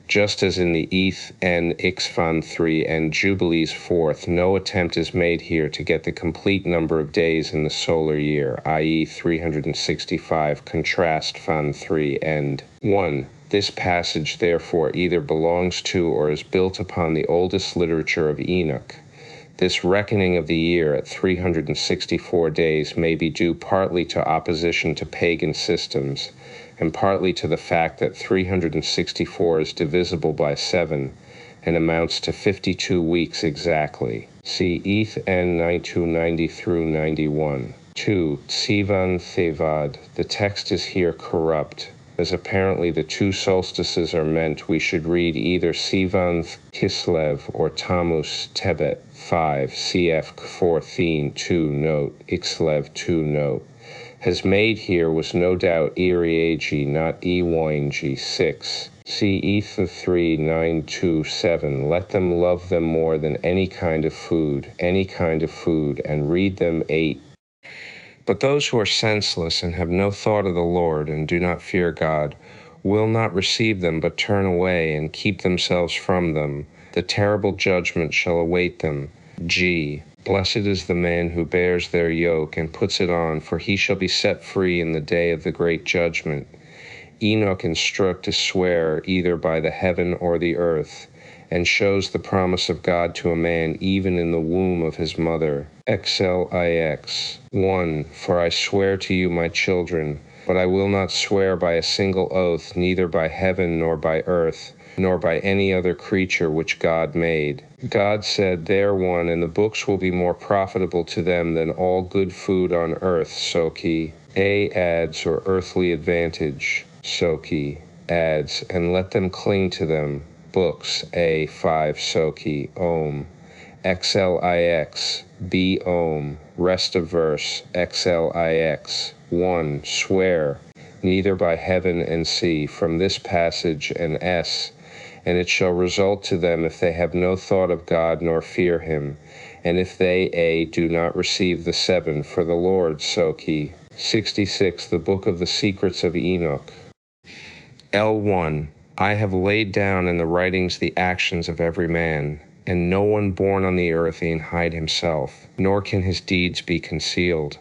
Speaker 1: Just as in the Eth and Ixfan 3 and Jubilees 4th, no attempt is made here to get the complete number of days in the solar year, i.e. 365, contrast Fan 3 and 1. This passage, therefore, either belongs to or is built upon the oldest literature of Enoch. This reckoning of the year at 364 days may be due partly to opposition to pagan systems, and partly to the fact that 364 is divisible by 7 and amounts to 52 weeks exactly. See Eth N 9290 through 91. 2. Tsivan Thevad. The text is here corrupt. As apparently the 2 solstices are meant, we should read either Sivan Kislev or Tammuz Tebet. 5. Cf. Kfor Thien 2 note, Ixlev 2 note. Has made here was no doubt Iriagi, not Ewangi. 6. See Ether 3 927. Let them love them more than any kind of food, and read them. 8. But those who are senseless and have no thought of the Lord and do not fear God will not receive them, but turn away and keep themselves from them. The terrible judgment shall await them. G. Blessed is the man who bears their yoke and puts it on, for he shall be set free in the day of the great judgment. Enoch instruct to swear either by the heaven or the earth, and shows the promise of God to a man even in the womb of his mother. XLIX. 1. For I swear to you, my children, but I will not swear by a single oath, neither by heaven nor by earth, nor by any other creature which God made. God said, there 1, and the books will be more profitable to them than all good food on earth. Soki. A adds, or earthly advantage. Soki. Adds, and let them cling to them. Books. A 5 Soki. Om. XLIX. B Om. Rest of verse. XLIX. 1. Swear, neither by heaven and sea, from this passage and S. And it shall result to them if they have no thought of God nor fear him, and if they, A, do not receive the 7 for the Lord, Soki. 66. The Book of the Secrets of Enoch. L1. I have laid down in the writings the actions of every man, and no one born on the earth can hide himself, nor can his deeds be concealed.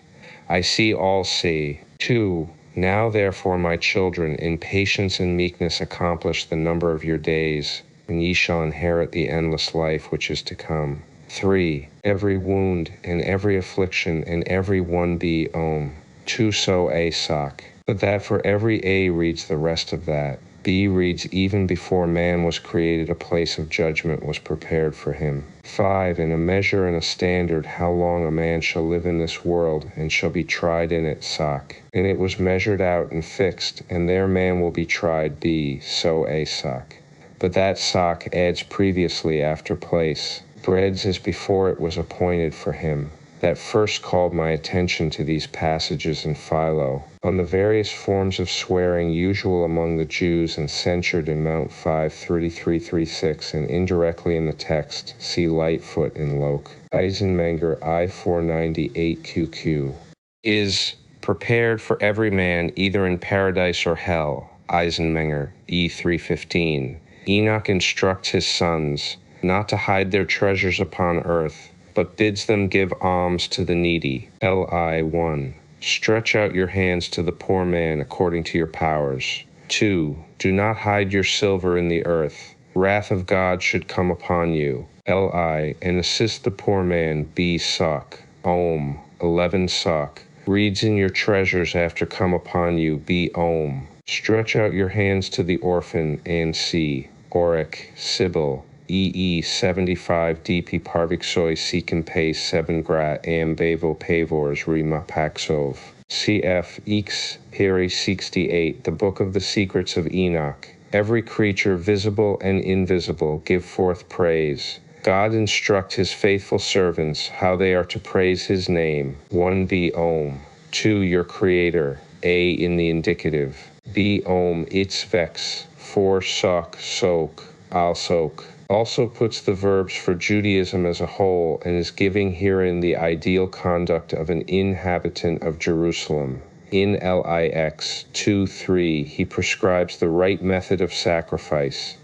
Speaker 1: I see all see. 2. Now therefore, my children, in patience and meekness accomplish the number of your days, and ye shall inherit the endless life which is to come. 3. Every wound and every affliction and every one be Om. 2 So A Sock. But that for every A reads the rest of that. B reads, even before man was created, a place of judgment was prepared for him. 5, in a measure and a standard, how long a man shall live in this world, and shall be tried in it, Soc. And it was measured out and fixed, and there man will be tried, B, so A, Soc. But that Soc adds previously after place. Breads as before it was appointed for him. That first called my attention to these passages in Philo, on the various forms of swearing usual among the Jews and censured in Mount 5:33-36 and indirectly in the text, see Lightfoot in Locke. Eisenmenger I-498 is prepared for every man either in paradise or hell. Eisenmenger E315. Enoch instructs his sons not to hide their treasures upon earth, but bids them give alms to the needy. Li 1. Stretch out your hands to the poor man according to your powers. 2. Do not hide your silver in the earth. Wrath of God should come upon you. Li. And assist the poor man. B. Soc. Ohm. 11 Soc. Reads in your treasures after come upon you. B. Ohm. Stretch out your hands to the orphan. And C. Auric. Sybil. EE 75 DP Parvixoi Seeking Pace 7 Grat Am Bavo Pavors Rima Paxov. CF Eeks Peri 68 The Book of the Secrets of Enoch. Every creature, visible and invisible, give forth praise. God instruct his faithful servants how they are to praise his name. 1b Om. 2. Your Creator. A in the indicative. B Om Its Vex. 4 Sok Sok Al Sok. Also puts the verbs for Judaism as a whole and is giving herein the ideal conduct of an inhabitant of Jerusalem. In Lix 2:3 he prescribes the right method of sacrifice,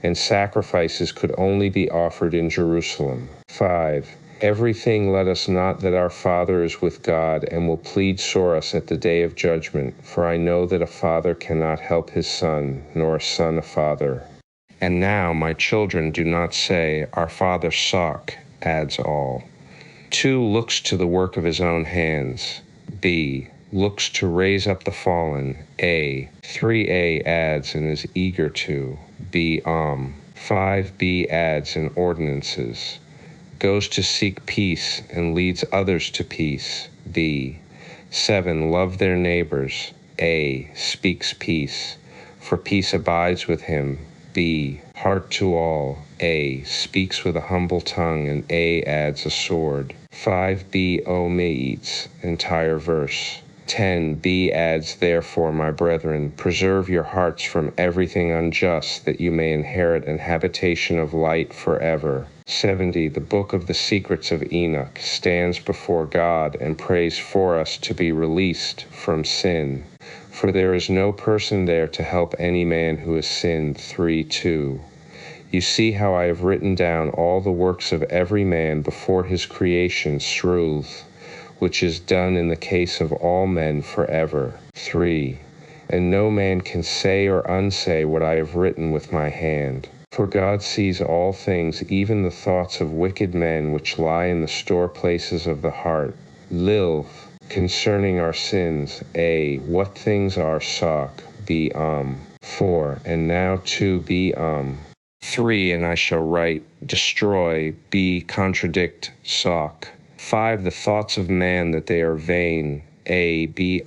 Speaker 1: and sacrifices could only be offered in Jerusalem. 5. Everything let us not that our Father is with God and will plead sore us at the day of judgment, for I know that a father cannot help his son, nor a son a father. And now, my children, do not say, our father Soc, adds all. 2. Looks to the work of his own hands. B. Looks to raise up the fallen. A. 3a adds and is eager to. B. 5b adds and ordinances. Goes to seek peace and leads others to peace. B. 7. Love their neighbors. A. Speaks peace, for peace abides with him. B. Heart to all. A. Speaks with a humble tongue, and A. adds a sword. 5b omeits, entire verse. 10b adds, therefore, my brethren, preserve your hearts from everything unjust, that you may inherit an habitation of light forever. 70. The Book of the Secrets of Enoch stands before God and prays for us to be released from sin. For there is no person there to help any man who has sinned. 3:2. You see how I have written down all the works of every man before his creation, Sruth, which is done in the case of all men forever. 3. And no man can say or unsay what I have written with my hand. For God sees all things, even the thoughts of wicked men which lie in the store places of the heart. Lilv. Concerning our sins. A. What things are Soc. B. 4. And now 2b 3. And I shall write, destroy. B. Contradict. Soc. 5. The thoughts of man, that they are vain. A. B.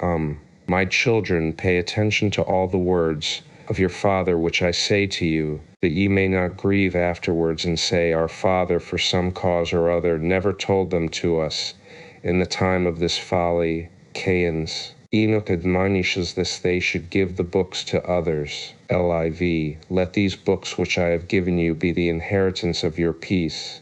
Speaker 1: My children, pay attention to all the words of your Father which I say to you, that ye may not grieve afterwards and say, our Father, for some cause or other, never told them to us in the time of this folly. Cains. Enoch admonishes this they should give the books to others. Liv. Let these books which I have given you be the inheritance of your peace.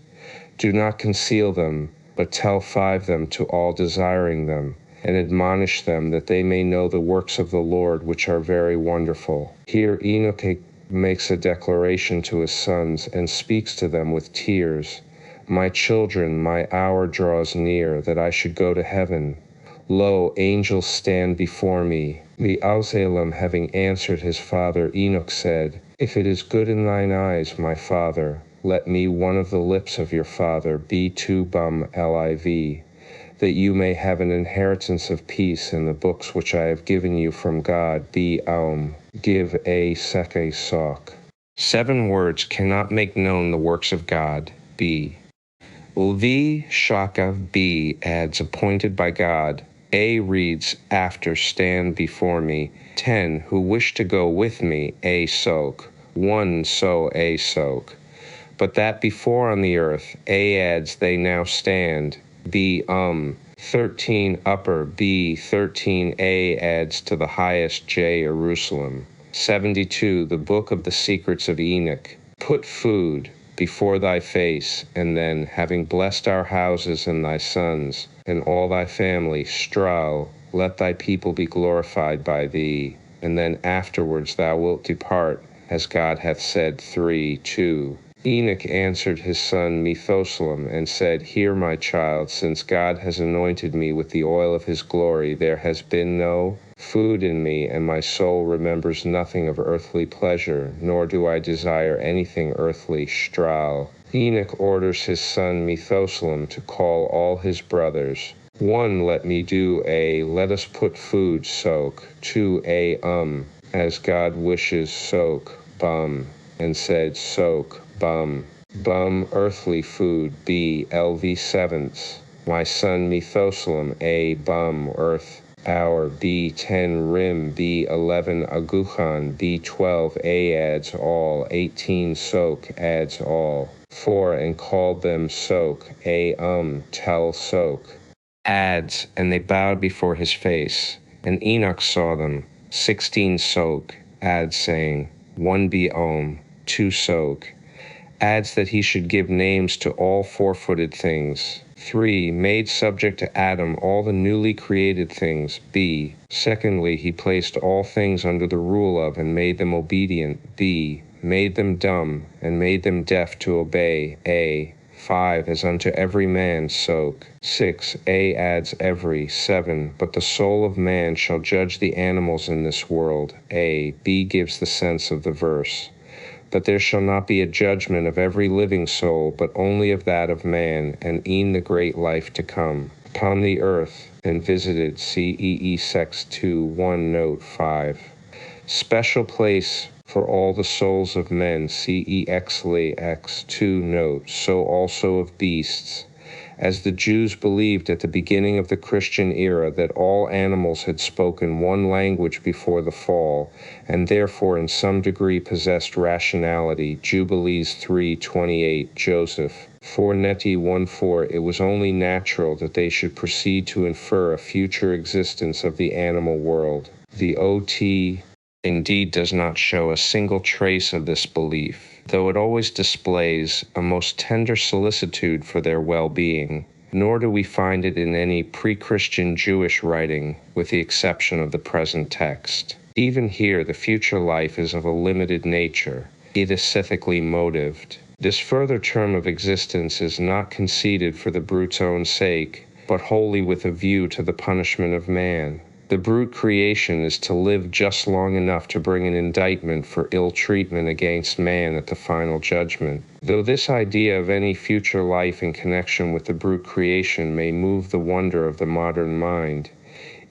Speaker 1: Do not conceal them, but tell them to all desiring them, and admonish them that they may know the works of the Lord, which are very wonderful. Here Enoch makes a declaration to his sons and speaks to them with tears. My children, my hour draws near, that I should go to heaven. Lo, angels stand before me. The Ausalem having answered his father, Enoch said, if it is good in thine eyes, my father, let me one of the lips of your father be to Liv. that you may have an inheritance of peace in the books which I have given you from God. B. Give a seke sok. 7 words cannot make known the works of God. B. Ulvi Shaka. B adds appointed by God. A reads after stand before me. 10 who wish to go with me. A sok. 1 so a sok. But that before on the earth. A adds they now stand. B 13 upper. B 13 A adds to the highest J Jerusalem. 72 the book of the secrets of Enoch. Put food before thy face, and then, having blessed our houses and thy sons, and all thy family, strow, let thy people be glorified by thee, and then afterwards thou wilt depart, as God hath said. 3:2 Enoch answered his son Methuselah, and said, Hear, my child, since God has anointed me with the oil of his glory, there has been no food in me, and my soul remembers nothing of earthly pleasure, nor do I desire anything earthly. Stral. Enoch orders his son Methuselah to call all his brothers. 1 let me do a let us put food soak. 2 as God wishes soak bum, and said soak bum earthly food. B lv sevenths my son Methuselah. A bum earth hour. B 10 rim. B 11 aguchan. B 12 a adds all. 18 soak adds all. 4 and called them soak. A tell soak adds, and they bowed before his face, and Enoch saw them. 16 soak adds, saying, 1 be 2 soak adds that he should give names to all 4-footed things. 3 made subject to Adam all the newly created things. B secondly he placed all things under the rule of and made them obedient. B made them dumb and made them deaf to obey. A 5 as unto every man soak. 6 A adds every. 7 but the soul of man shall judge the animals in this world. A B gives the sense of the verse. But there shall not be a judgment of every living soul, but only of that of man, and e'en the great life to come. Upon the earth, and visited, CEE Sex 2, 1 note 5. Special place for all the souls of men, CE Exley X 2 note, so also of beasts. As the Jews believed at the beginning of the Christian era that all animals had spoken one language before the fall, and therefore in some degree possessed rationality, Jubilees 3:28, Joseph. 4 Neti 1:4, it was only natural that they should proceed to infer a future existence of the animal world. The OT indeed does not show a single trace of this belief, though it always displays a most tender solicitude for their well-being, nor do we find it in any pre-Christian Jewish writing, with the exception of the present text. Even here, the future life is of a limited nature. It is ethically motived. This further term of existence is not conceded for the brute's own sake, but wholly with a view to the punishment of man. The brute creation is to live just long enough to bring an indictment for ill treatment against man at the final judgment. Though this idea of any future life in connection with the brute creation may move the wonder of the modern mind,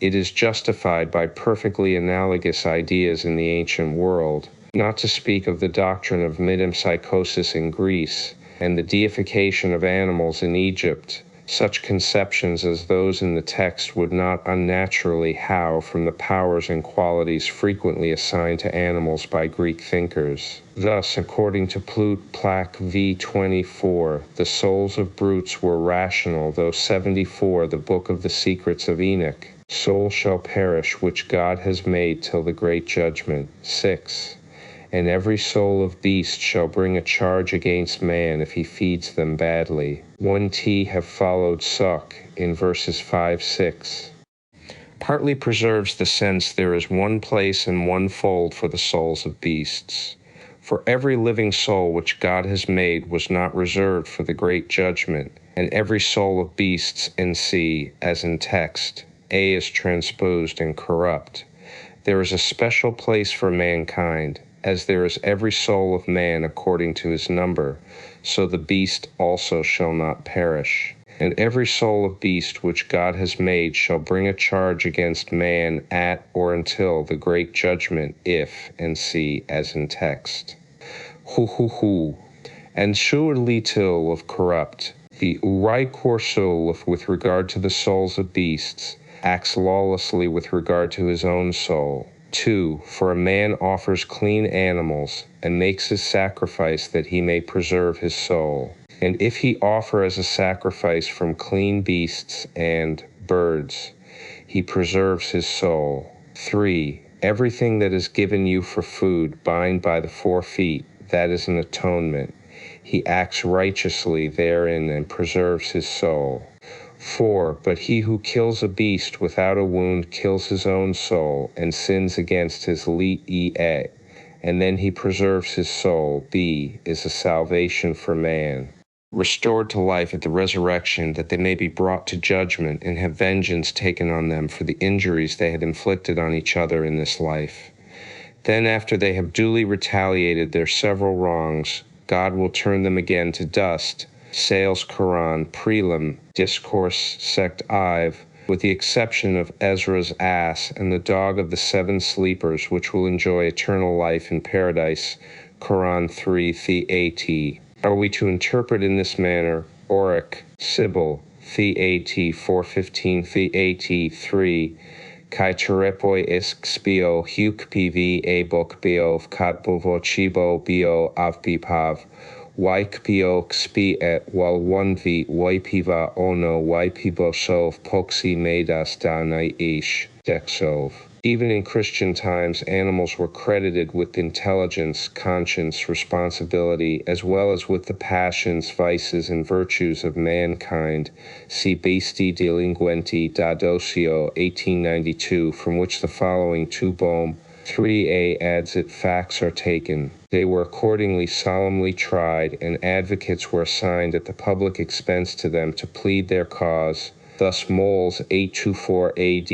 Speaker 1: it is justified by perfectly analogous ideas in the ancient world, not to speak of the doctrine of metempsychosis in Greece and the deification of animals in Egypt. Such conceptions as those in the text would not unnaturally how from the powers and qualities frequently assigned to animals by Greek thinkers. Thus, according to Plack v. 24, the souls of brutes were rational, though 74, the book of the Secrets of Enoch, soul shall perish which God has made till the great judgment. 6. And every soul of beast shall bring a charge against man if he feeds them badly. 1T have followed suck in verses 5-6. Partly preserves the sense there is one place and one fold for the souls of beasts. For every living soul which God has made was not reserved for the great judgment, and every soul of beasts in C, as in text, A is transposed and corrupt. There is a special place for mankind, as there is every soul of man according to his number, so the beast also shall not perish. And every soul of beast which God has made shall bring a charge against man at or until the great judgment, if, and see, as in text. Hu. And surely till of corrupt, the Uraikor soul with regard to the souls of beasts, acts lawlessly with regard to his own soul. 2. For a man offers clean animals, and makes his sacrifice that he may preserve his soul. And if he offer as a sacrifice from clean beasts and birds, he preserves his soul. 3. Everything that is given you for food, bind by the 4 feet, that is an atonement. He acts righteously therein and preserves his soul. 4. But he who kills a beast without a wound kills his own soul, and sins against his ea, and then he preserves his soul. B. Is a salvation for man. Restored to life at the resurrection, that they may be brought to judgment, and have vengeance taken on them for the injuries they had inflicted on each other in this life. Then after they have duly retaliated their several wrongs, God will turn them again to dust. Sales Quran, Prelim, Discourse Sect Ive, with the exception of Ezra's ass and the dog of the 7 sleepers, which will enjoy eternal life in paradise. Quran 3, Theat. Are we to interpret in this manner? Oric, Sybil, Theat 415, Theat 3, Kai terepoi isk spio huk pv abok biov katbovo chibo bio avpipav. Waikpio xpi et wal 1v waipiva ono waipibosov poxi medas danai ish dexov. Even in Christian times, animals were credited with intelligence, conscience, responsibility, as well as with the passions, vices, and virtues of mankind. See Besti Delinquenti da Docio, 1892, from which the following 2 Bohm 3a adds that facts are taken. They were accordingly solemnly tried, and advocates were assigned at the public expense to them to plead their cause. Thus Moles 824 AD,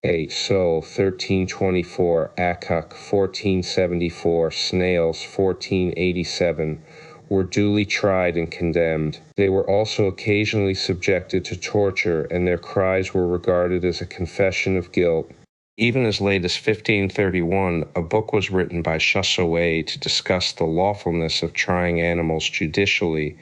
Speaker 1: A. So 1324, Akuk 1474, Snails 1487, were duly tried and condemned. They were also occasionally subjected to torture, and their cries were regarded as a confession of guilt. Even as late as 1531, a book was written by Chassoet to discuss the lawfulness of trying animals judicially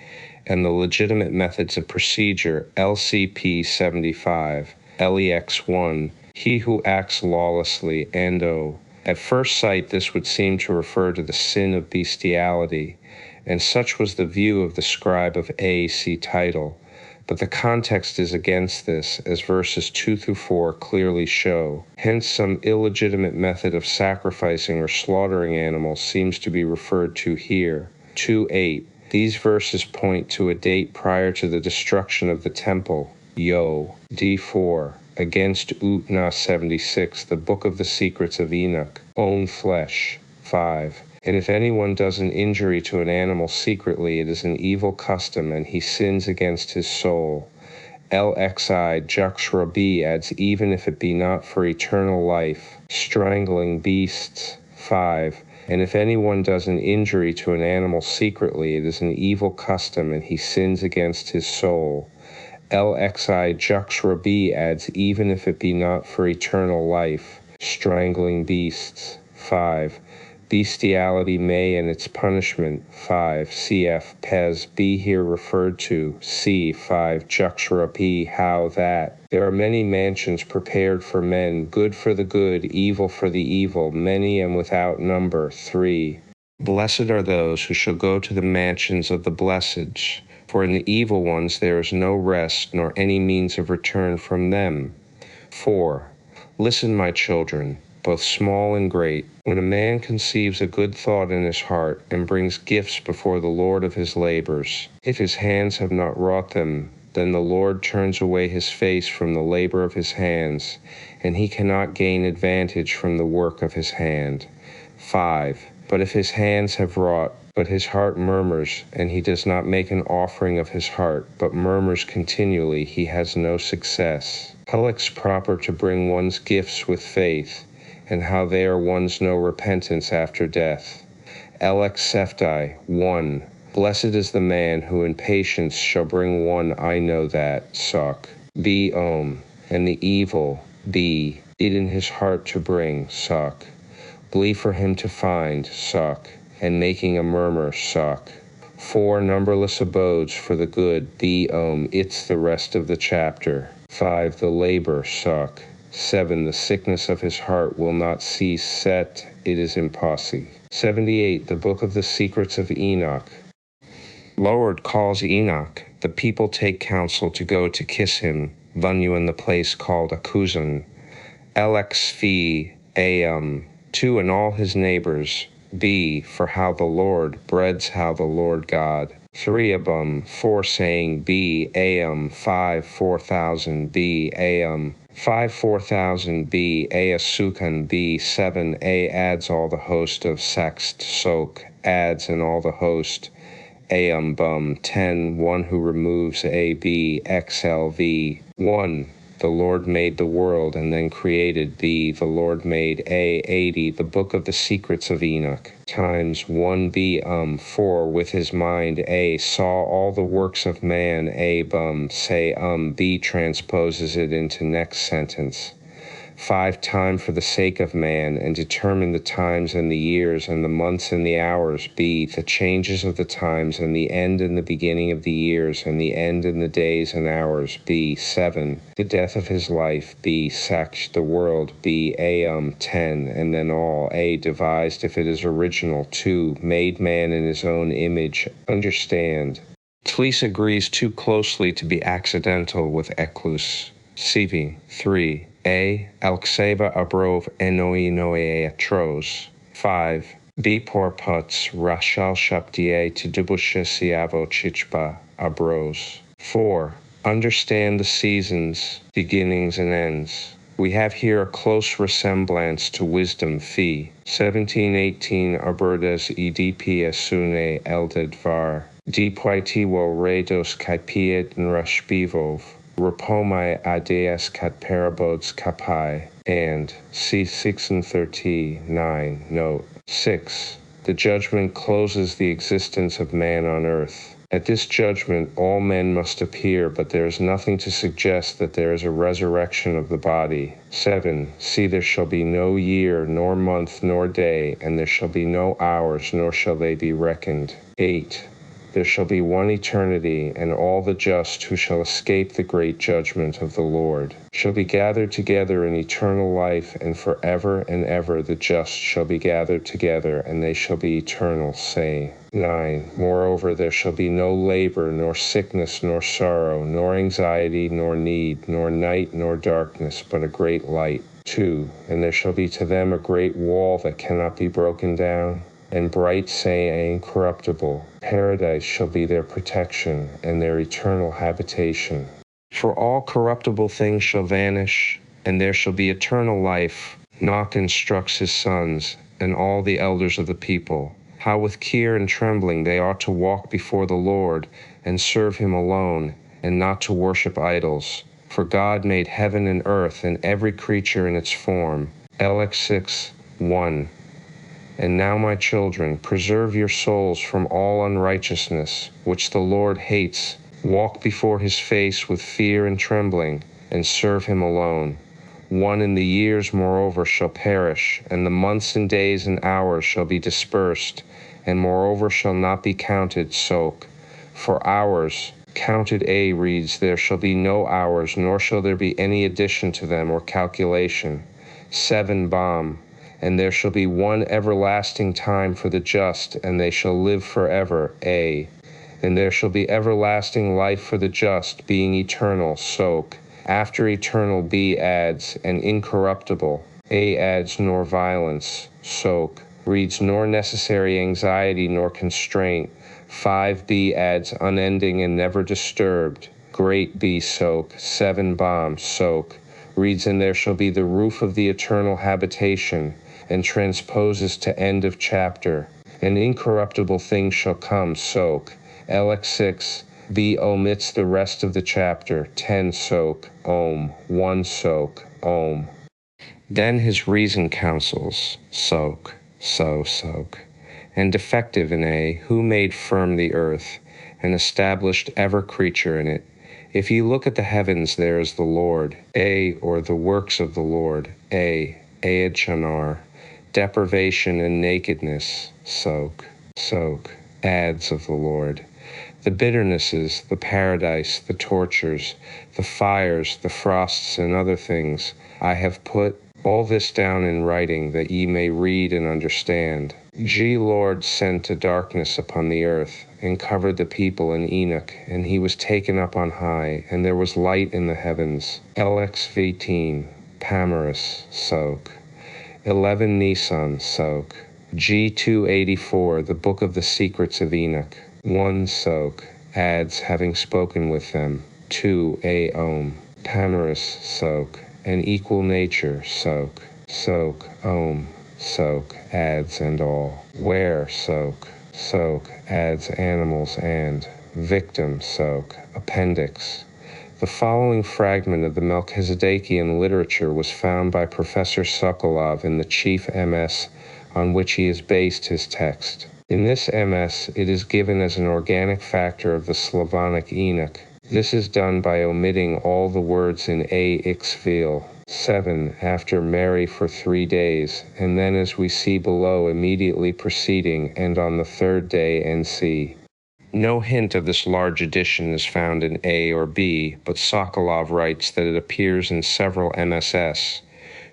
Speaker 1: and the legitimate methods of procedure. LCP 75, LEX 1, He who acts lawlessly, Ando. At first sight, this would seem to refer to the sin of bestiality, and such was the view of the scribe of A. See title. But the context is against this, as verses 2 through 4 clearly show. Hence, some illegitimate method of sacrificing or slaughtering animals seems to be referred to here. 2:8. These verses point to a date prior to the destruction of the temple. Yo. D4. Against Utna 76, the Book of the Secrets of Enoch. Own flesh. 5. And if anyone does an injury to an animal secretly, it is an evil custom, and he sins against his soul. LXI Juxra adds, even if it be not for eternal life. Strangling beasts. 5. And if anyone does an injury to an animal secretly, it is an evil custom, and he sins against his soul. LXI Juxra adds, even if it be not for eternal life. Strangling beasts. 5. Bestiality may and its punishment. 5. Cf. Pez be here referred to. C. 5. Juxra P. How that. There are many mansions prepared for men, good for the good, evil for the evil, many and without number. 3. Blessed are those who shall go to the mansions of the blessed, for in the evil ones there is no rest, nor any means of return from them. 4. Listen, my children, both small and great. When a man conceives a good thought in his heart, and brings gifts before the Lord of his labors, if his hands have not wrought them, then the Lord turns away his face from the labor of his hands, and he cannot gain advantage from the work of his hand. 5. But if his hands have wrought, but his heart murmurs, and he does not make an offering of his heart, but murmurs continually, he has no success. It's proper to bring one's gifts with faith, and how there one's no repentance after death. LX Sefti 1. Blessed is the man who in patience shall bring one I know that, Sok, be and the evil, be, it in his heart to bring, Sok, blee for him to find, Sok, and making a murmur, Sok. 4 numberless abodes for the good, be it's the rest of the chapter. 5 the labor, Sok. 7 the sickness of his heart will not cease, set, it is impossible. 78 the book of the secrets of Enoch. Lord calls Enoch. The people take counsel to go to kiss him, Vanu in the place called Akuzan. Lx fee, am, 2 and all his neighbors, b, for how the Lord breads how the Lord God. 3 abum, 4 saying b, am, 5 4,000 b, am, 5 4,000 b, a asukan b, 7 a adds all the host of sext, sok, adds and all the host. Am bum 10 1 who removes a b xlv 1 the Lord made the world and then created b the Lord made a 80 the book of the secrets of Enoch times 1 b 4 with his mind a saw all the works of man a bum say b transposes it into next sentence. 5 time for the sake of man, and determine the times and the years and the months and the hours, b the changes of the times and the end and the beginning of the years and the end and the days and hours, b 7 the death of his life, b saksh the world, b 10 and then all, a devised if it is original, 2 made man in his own image, understand. Tlice agrees too closely to be accidental with Eklus. Sivi 3 a. Alxeva abrov enoi noe atros. 5. B. Porputs rashal shaptie to dibushesiavo chichba abros. 4. Understand the seasons, beginnings and ends. We have here a close resemblance to wisdom fee. 1718 Aberdes edp asune elded var. Dpoitiwo redos kaipiet and rashbivov. Rapomai adeas kat parabodes kapai, and C6 and 39, note 6. The judgment closes the existence of man on earth. At this judgment all men must appear, but there is nothing to suggest that there is a resurrection of the body. 7. See, there shall be no year, nor month, nor day, and there shall be no hours, nor shall they be reckoned. 8. There shall be one eternity, and all the just who shall escape the great judgment of the Lord shall be gathered together in eternal life, and forever and ever the just shall be gathered together, and they shall be eternal, say. 9. Moreover, there shall be no labor, nor sickness, nor sorrow, nor anxiety, nor need, nor night, nor darkness, but a great light. 2. And there shall be to them a great wall that cannot be broken down, and bright, say, incorruptible. Paradise shall be their protection, and their eternal habitation. For all corruptible things shall vanish, and there shall be eternal life. Enoch instructs his sons, and all the elders of the people, how with fear and trembling they ought to walk before the Lord, and serve him alone, and not to worship idols. For God made heaven and earth, and every creature in its form. Lx 6, 1. And now, my children, preserve your souls from all unrighteousness, which the Lord hates. Walk before his face with fear and trembling, and serve him alone. 1 in the years, moreover, shall perish, and the months and days and hours shall be dispersed, and moreover shall not be counted, sok. For hours, counted a reads, there shall be no hours, nor shall there be any addition to them or calculation. 7 bomb. And there shall be one everlasting time for the just, and they shall live forever, a. And there shall be everlasting life for the just, being eternal, sok. After eternal, b adds, and incorruptible, a adds, nor violence, sok. Reads, nor necessary anxiety, nor constraint. 5b adds, unending and never disturbed, great b sok. 7 bomb, sok. Reads, and there shall be the roof of the eternal habitation, and transposes to end of chapter. An incorruptible thing shall come, sok. Lx 6, b omits the rest of the chapter, 10 sok, 1 sok, Then his reason counsels, sok. and defective in A, who made firm the earth, and established ever creature in it. If ye look at the heavens, there is the Lord, A, or the works of the Lord, A, Aed Shanar, deprivation and nakedness, Sok, ads of the Lord, the bitternesses, the paradise, the tortures, the fires, the frosts, and other things. I have put all this down in writing, that ye may read and understand. G. Lord sent a darkness upon the earth, and covered the people in Enoch, and he was taken up on high, and there was light in the heavens. LX 18, Pamarus, Sok. 11 Nisan, Sok. G284, the Book of the Secrets of Enoch. 1 Sok, adds having spoken with them. 2 Om, Pamarus, Sok, and equal nature, Sok, Om, Sok, adds and all. Where, Sok, adds animals and victim, Sok, appendix. The following fragment of the Melchizedekian literature was found by Professor Sokolov in the chief MS on which he has based his text. In this MS, it is given as an organic factor of the Slavonic Enoch. This is done by omitting all the words in A. Ixvil, 7, after Mary for 3 days, and then as we see below immediately preceding and on the 3rd day NC. No hint of this large edition is found in A or B, but Sokolov writes that it appears in several MSS,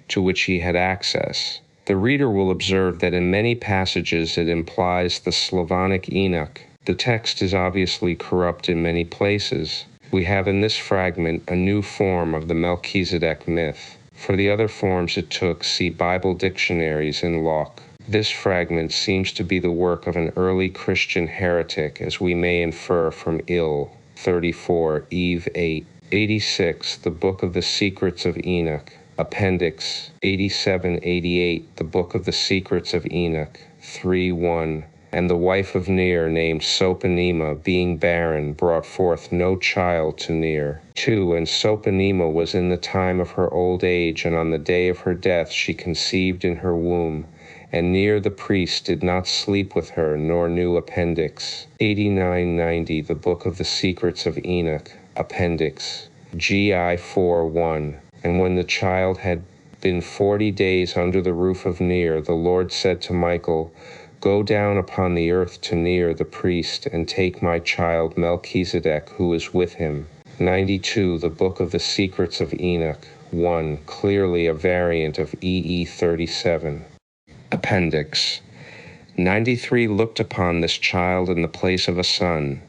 Speaker 1: to which he had access. The reader will observe that in many passages it implies the Slavonic Enoch. The text is obviously corrupt in many places. We have in this fragment a new form of the Melchizedek myth. For the other forms it took, see Bible dictionaries in Locke. This fragment seems to be the work of an early Christian heretic, as we may infer from Il. 34, Eve 8. 86, the Book of the Secrets of Enoch. Appendix 87-88, the Book of the Secrets of Enoch. 3:1. And the wife of Ner, named Sopanema, being barren, brought forth no child to Ner. 2. And Sopanema was in the time of her old age, and on the day of her death she conceived in her womb. And Ner the priest did not sleep with her, nor knew. Appendix 89-90, the Book of the Secrets of Enoch. Appendix GI 4:1. And when the child had been 40 days under the roof of Ner, the Lord said to Michael, Go down upon the earth to Ner the priest, and take my child Melchizedek, who is with him. 92, the Book of the Secrets of Enoch. 1, clearly a variant of EE 37. Appendix 93, looked upon this child in the place of a son,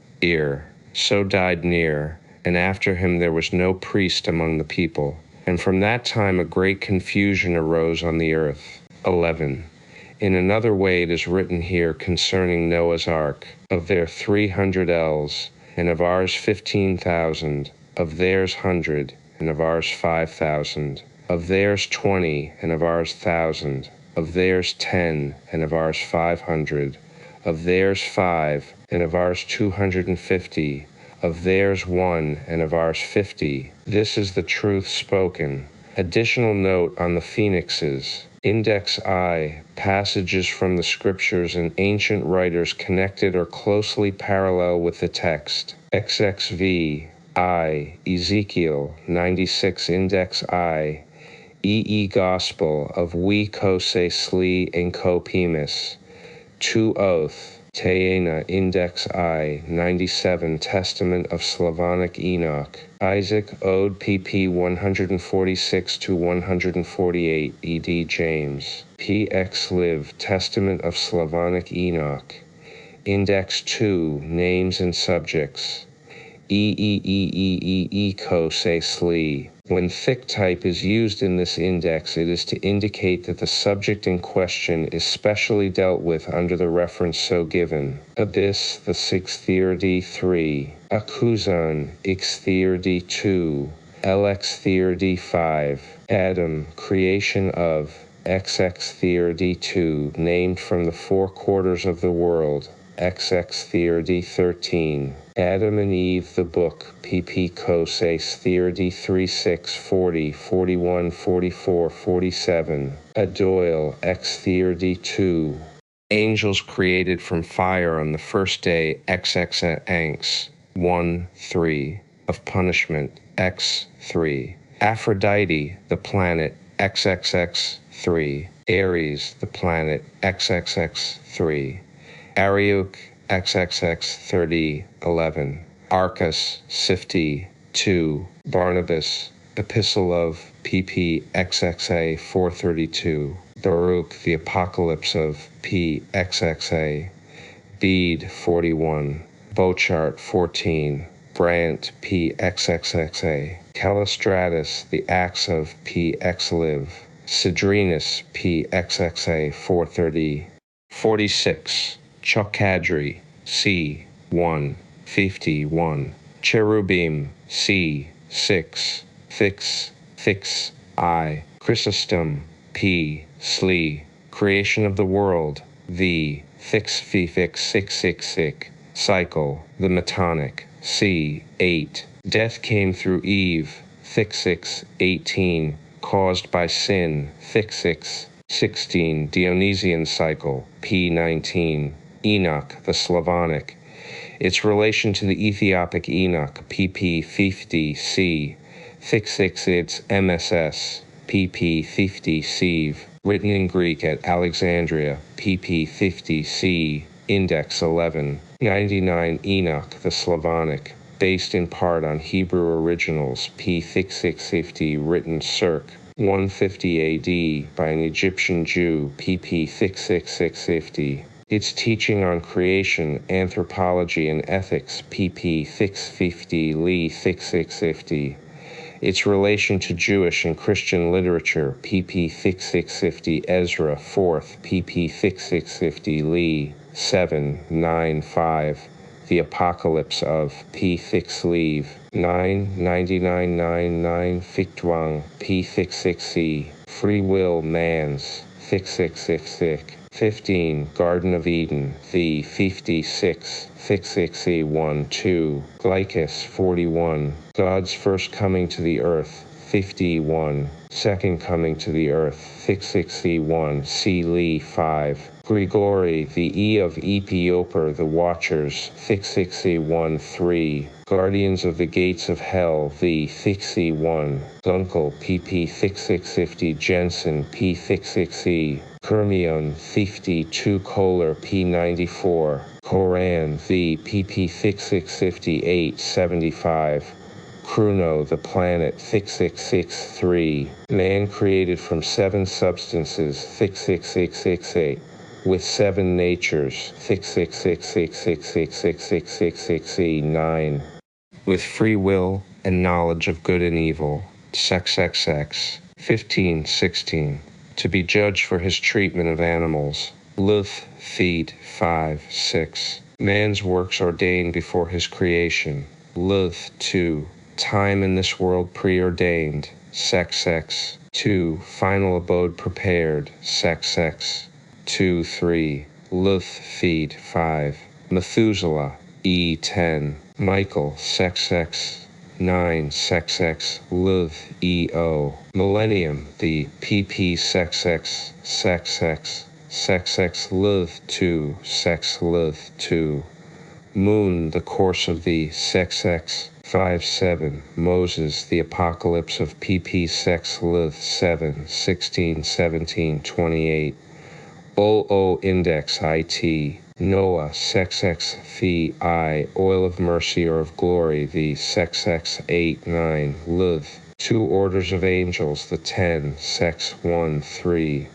Speaker 1: so died Ner, and after him there was no priest among the people. And from that time a great confusion arose on the earth. 11. In another way it is written here concerning Noah's ark, of their 300 ells, and of ours 15,000, of theirs 100, and of ours 5,000, of theirs 20, and of ours 1,000, of theirs 10, and of ours 500, of theirs 5, and of ours 250, of theirs 1, and of ours 50. This is the truth spoken. Additional note on the phoenixes. Index I, passages from the scriptures and ancient writers connected or closely parallel with the text. XXV, I, Ezekiel 96, Index I, EE Gospel of we kose sli en kopimis. 2 Oath, Teena Index I, 97, Testament of Slavonic Enoch. Isaac Ode pp 146-148, E.D. James. P.X. Liv, Testament of Slavonic Enoch. Index 2, Names and Subjects. Kose Sli. When thick type is used in this index, it is to indicate that the subject in question is specially dealt with under the reference so given. Abyss, the 6th 3. Akuzan, X 2. LX 5. Adam, creation of XX 2, named from the 4 quarters of the world. XX 13. Adam and Eve, the book, pp. Koses 3 6 40 41 44 47. Adoyle, X 2. Angels created from fire on the first day, XX Anks, 1, 3, of punishment, X, 3. Aphrodite, the planet, XXX, 3. Aries, the planet, XXX, 3. Ariuk, XXX, 30, 11. Arcus, Sifti, 2. Barnabas, Epistle of PP, XXA, 432. Baruch, the Apocalypse of PXXA, Bede 41, Bochart 14, Brant PXXXA, Callistratus, the Acts of PXLiv, Cedrinus PXXA 430, 46, Chokadri C 1, 51, Cherubim C 6, Fix I, Chrysostom P. Slee, Creation of the World, V. Fix 666, Cycle, the Metonic, C. 8, Death came through Eve, Fix 18, Caused by Sin, Fix 16, Dionysian Cycle, P. 19, Enoch, the Slavonic, its relation to the Ethiopic Enoch, pp. 50, C. Fix its MSS, pp. 50, Sieve, written in Greek at Alexandria, pp. 50, C. Index 11, 99 Enoch, the Slavonic, based in part on Hebrew originals, p. 650, written circ. 150 AD by an Egyptian Jew, pp. 650. Its teaching on creation, anthropology, and ethics, pp. 650, Lee 650. Its relation to Jewish and Christian literature, pp. 650, Ezra 4th, pp. 650, Lee 795. The Apocalypse of P. Fix Leave 99999 Fictwang P. Fix C. Free Will Mans Fix 15 Garden of Eden The 56 Fix 1 2 Glycus 41 God's First Coming to the Earth 51 Second Coming to the Earth Fix 1 C. Lee 5 Grigori, the E of Ethiopia, the Watchers, Fix 1 3, Guardians of the Gates of Hell, the Fix 1, Gunkel, pp. Fix 50, Jensen, p. Fix Kermion, 52 Kohler, p. 94, Koran, the pp. Fix 58, 75, Chrono, the planet, Fix 3, Man created from 7 substances, Fix 668. With 7 natures, Fix 9. With free will and knowledge of good and evil, XXX, 1516. To be judged for his treatment of animals, Luth, feet, 5, 6. Man's works ordained before his creation, Luth, 2. Time in this world preordained, XX, 2. Final abode prepared, XX. 2, 3, Luth, feet, 5, Methuselah, E10, Michael, XX, 9, XX, Luth, EO, Millennium, the PP, XX, Luth, 2, Sex, Luth, 2, Moon, the course of the XX, 5, 7, Moses, the Apocalypse of PP, Sex, Luth, 7, 16, 17, 28, OO Index IT, Noah, XX Phi I, Oil of Mercy or of Glory, the XX 8, 9, Luth, 2 Orders of Angels, the 10, Sex 1, 3,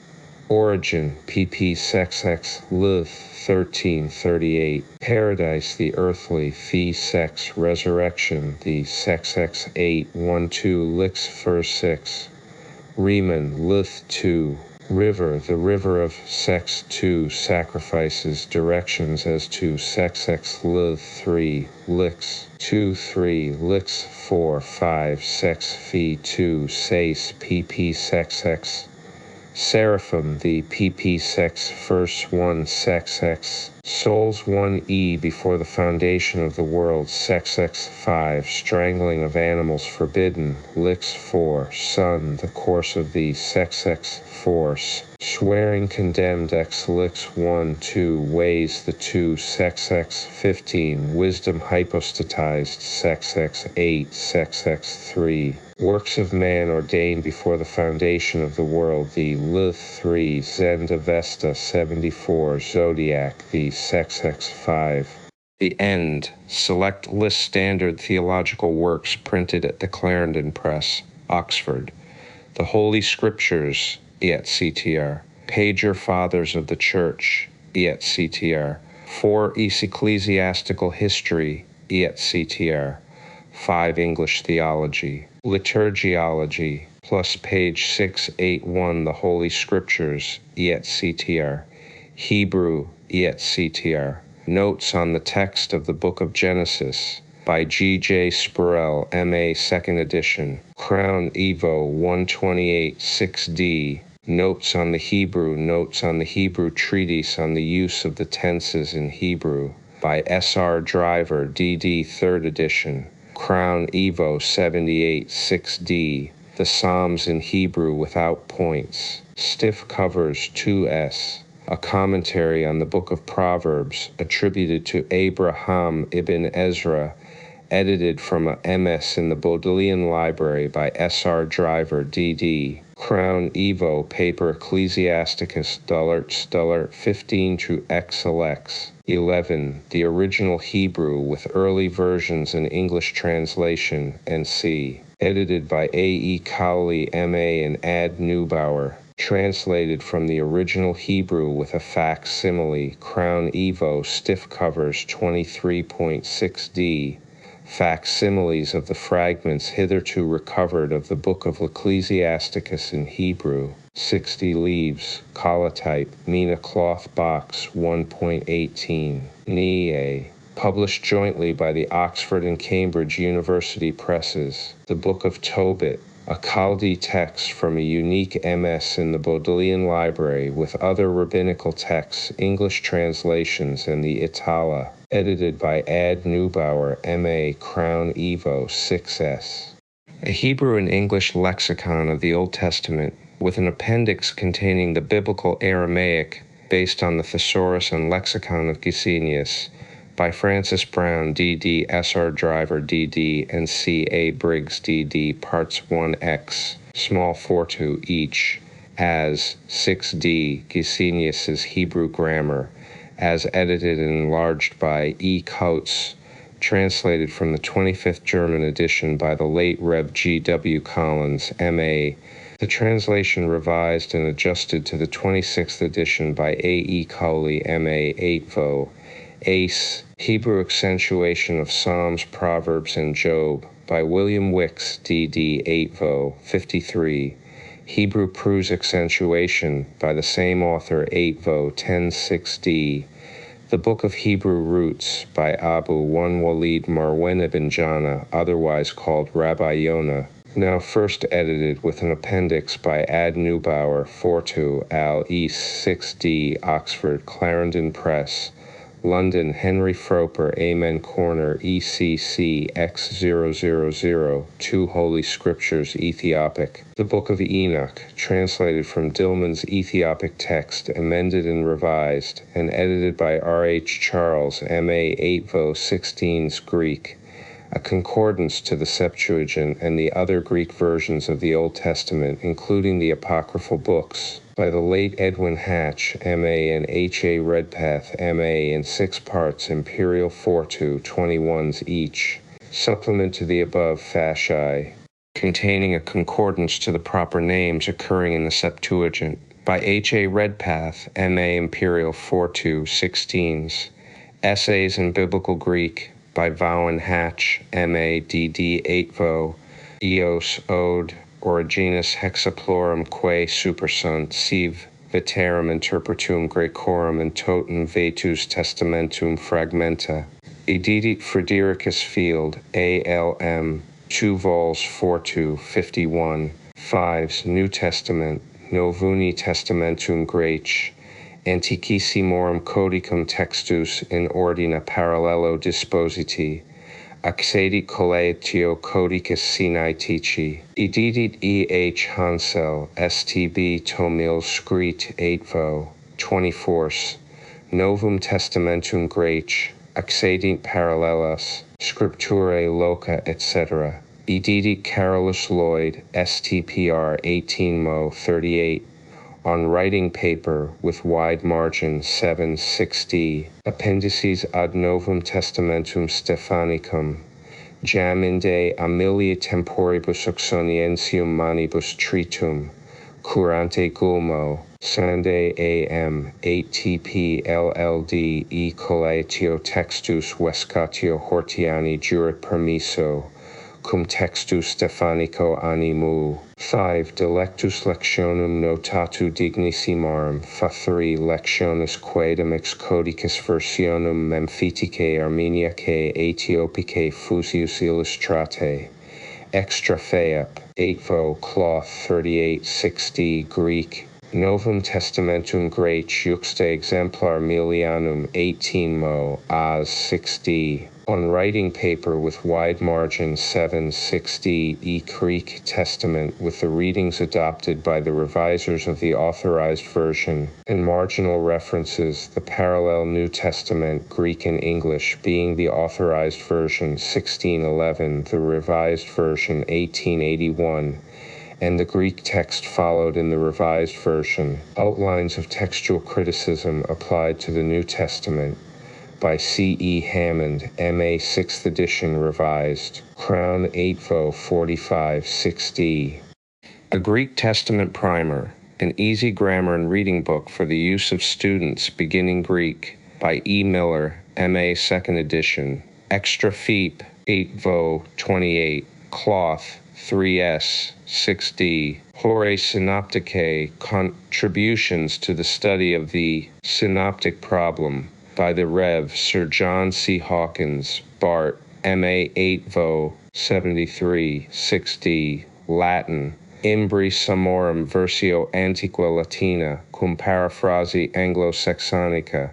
Speaker 1: Origin, PP XX, Luth, 13, 38, Paradise, the Earthly, Phi Sex, Resurrection, the XX 8, 1, 2, Lix, Fur 6, Riemann, Luth, 2, River, the river of Sex 2, sacrifices, directions as to Sex Luth 3, Lix 2, 3, Lix 4, 5, Sex Phi 2, Sace, PP Sex, Seraphim, the PP Sex, First 1, Sex Souls 1e before the foundation of the world, Sex 5, strangling of animals forbidden, Lix 4, Son, the course of the Sex force, swearing condemned X Lix 1, 2, ways the 2, Sex 15, wisdom hypostatized, Sex 8, Sex 3, works of man ordained before the foundation of the world, the Lith 3, Zenda Vesta 74, Zodiac, the Sex 5. The End. Select list standard theological works printed at the Clarendon Press, Oxford. The Holy Scriptures, et.ctr. Pager Fathers of the Church, et.ctr. 4 Ecclesiastical History, et.ctr. 5 English Theology. Liturgiology, plus page 681 The Holy Scriptures, et.ctr. Hebrew, et.ctr. Notes on the Text of the Book of Genesis, by G.J. Spurrell, M.A. 2nd edition. Crown Evo 128 6D. Notes on the Hebrew Treatise on the Use of the Tenses in Hebrew, by S.R. Driver, D.D. 3rd edition. Crown Evo 78 6D. The Psalms in Hebrew without points. Stiff covers 2S. A commentary on the Book of Proverbs attributed to Abraham ibn Ezra, edited from a MS in the Bodleian Library by S.R. Driver, D.D. Crown Evo paper Ecclesiasticus Dullart 15 to XLX. 11. The original Hebrew with early versions and English translation, NC. Edited by A.E. Cowley, M.A. and Ad Neubauer. Translated from the original Hebrew with a facsimile. Crown Evo stiff covers 23.6D. Facsimiles of the fragments hitherto recovered of the Book of Ecclesiasticus in Hebrew. 60 leaves. Colotype. Mina cloth box 1.18. Nie. Published jointly by the Oxford and Cambridge University Presses. The Book of Tobit. A Chaldee text from a unique MS in the Bodleian Library with other rabbinical texts, English translations, and the Itala. Edited by Ad Neubauer, M.A. Crown Evo 6S. A Hebrew and English lexicon of the Old Testament, with an appendix containing the biblical Aramaic based on the Thesaurus and Lexicon of Gesenius, by Francis Brown, D.D., S.R. Driver, D.D., and C.A. Briggs, D.D., Parts 1X, small 4-2 each, as 6D, Gesenius's Hebrew Grammar, as edited and enlarged by E. Coates, translated from the 25th German edition by the late Rev. G. W. Collins, M.A., the translation revised and adjusted to the 26th edition by A. E. Cowley, M.A., 8vo, Ace, Hebrew Accentuation of Psalms, Proverbs, and Job, by William Wicks, D.D., 8vo, 53, Hebrew Prose Accentuation, by the same author, 8vo, 10.6d, The Book of Hebrew Roots, by Abu 1 Walid Marwan ibn Jana, otherwise called Rabbi Yonah, now first edited with an appendix by Ad Neubauer, 4-2, Al East, 6d, Oxford, Clarendon Press, London, Henry Froper, Amen Corner, ECC X000, 2 Holy Scriptures, Ethiopic. The Book of Enoch, translated from Dillman's Ethiopic text, amended and revised, and edited by R.H. Charles, M.A. 8vo, 16's Greek. A concordance to the Septuagint and the other Greek versions of the Old Testament, including the apocryphal books, by the late Edwin Hatch, M.A. and H.A. Redpath, M.A. in 6 parts, Imperial 4-2, 21s each. Supplement to the above fasci, containing a concordance to the proper names occurring in the Septuagint, by H.A. Redpath, M.A. Imperial 4-2, 16s. Essays in Biblical Greek, by Vaughan Hatch, M.A. D.D. 8vo, Eos Ode, Originus Hexaplorum quae supersunt, sive veterum interpretum Graecorum and totum vetus testamentum fragmenta. Edidit Fredericus Field, A.L.M., 2 vols 4-2, 51, 5s, New Testament, Novuni Testamentum Graece, antiquissimorum codicum textus in ordine parallelo dispositi, accedi collatio codicus sinae tici, edidit E.H. Hansel, STB Tomil Scrit 8vo, 24th, Novum Testamentum Graece, accedit parallelas, scripturae loca, etc. Edidit Carolus Lloyd, STPR 18mo 38, on writing paper with wide margin 7/6d, appendices ad Novum Testamentum Stephanicum, jam inde Aemilia temporibus oxoniensium manibus tritum, curante gulmo, Sunday AM 8TP LLD e collatio textus Vescatio Hortiani jurat permisso, cum textus Stephanico animu. 5. Delectus lectionum notatu dignissimarum. Fa 3. Lectionis quaedam ex codicis versionum Memphiticae Armeniacae Ethiopicae fusius illustrate. Extra feap. 8vo cloth 38 6d Greek. Novum Testamentum Graece juxta exemplar Milianum 18mo as 6d. On writing paper with wide margin 7/6d e Greek Testament with the readings adopted by the revisers of the Authorized Version, and marginal references, the parallel New Testament Greek and English being the Authorized Version 1611, the Revised Version 1881, and the Greek text followed in the Revised Version. Outlines of textual criticism applied to the New Testament by C.E. Hammond, M.A. 6th edition revised, Crown 8vo 45 6d. A Greek Testament Primer, an easy grammar and reading book for the use of students beginning Greek, by E. Miller, M.A. 2nd edition. Extra feap 8vo 28, cloth 3s 6d. Hore Synopticae, Contributions to the Study of the Synoptic Problem, by the Rev. Sir John C. Hawkins, Bart, M.A. 8vo 73 6d. Latin. Imbri Samorum Versio Antiqua Latina, cum paraphrasi Anglo-Saxonica.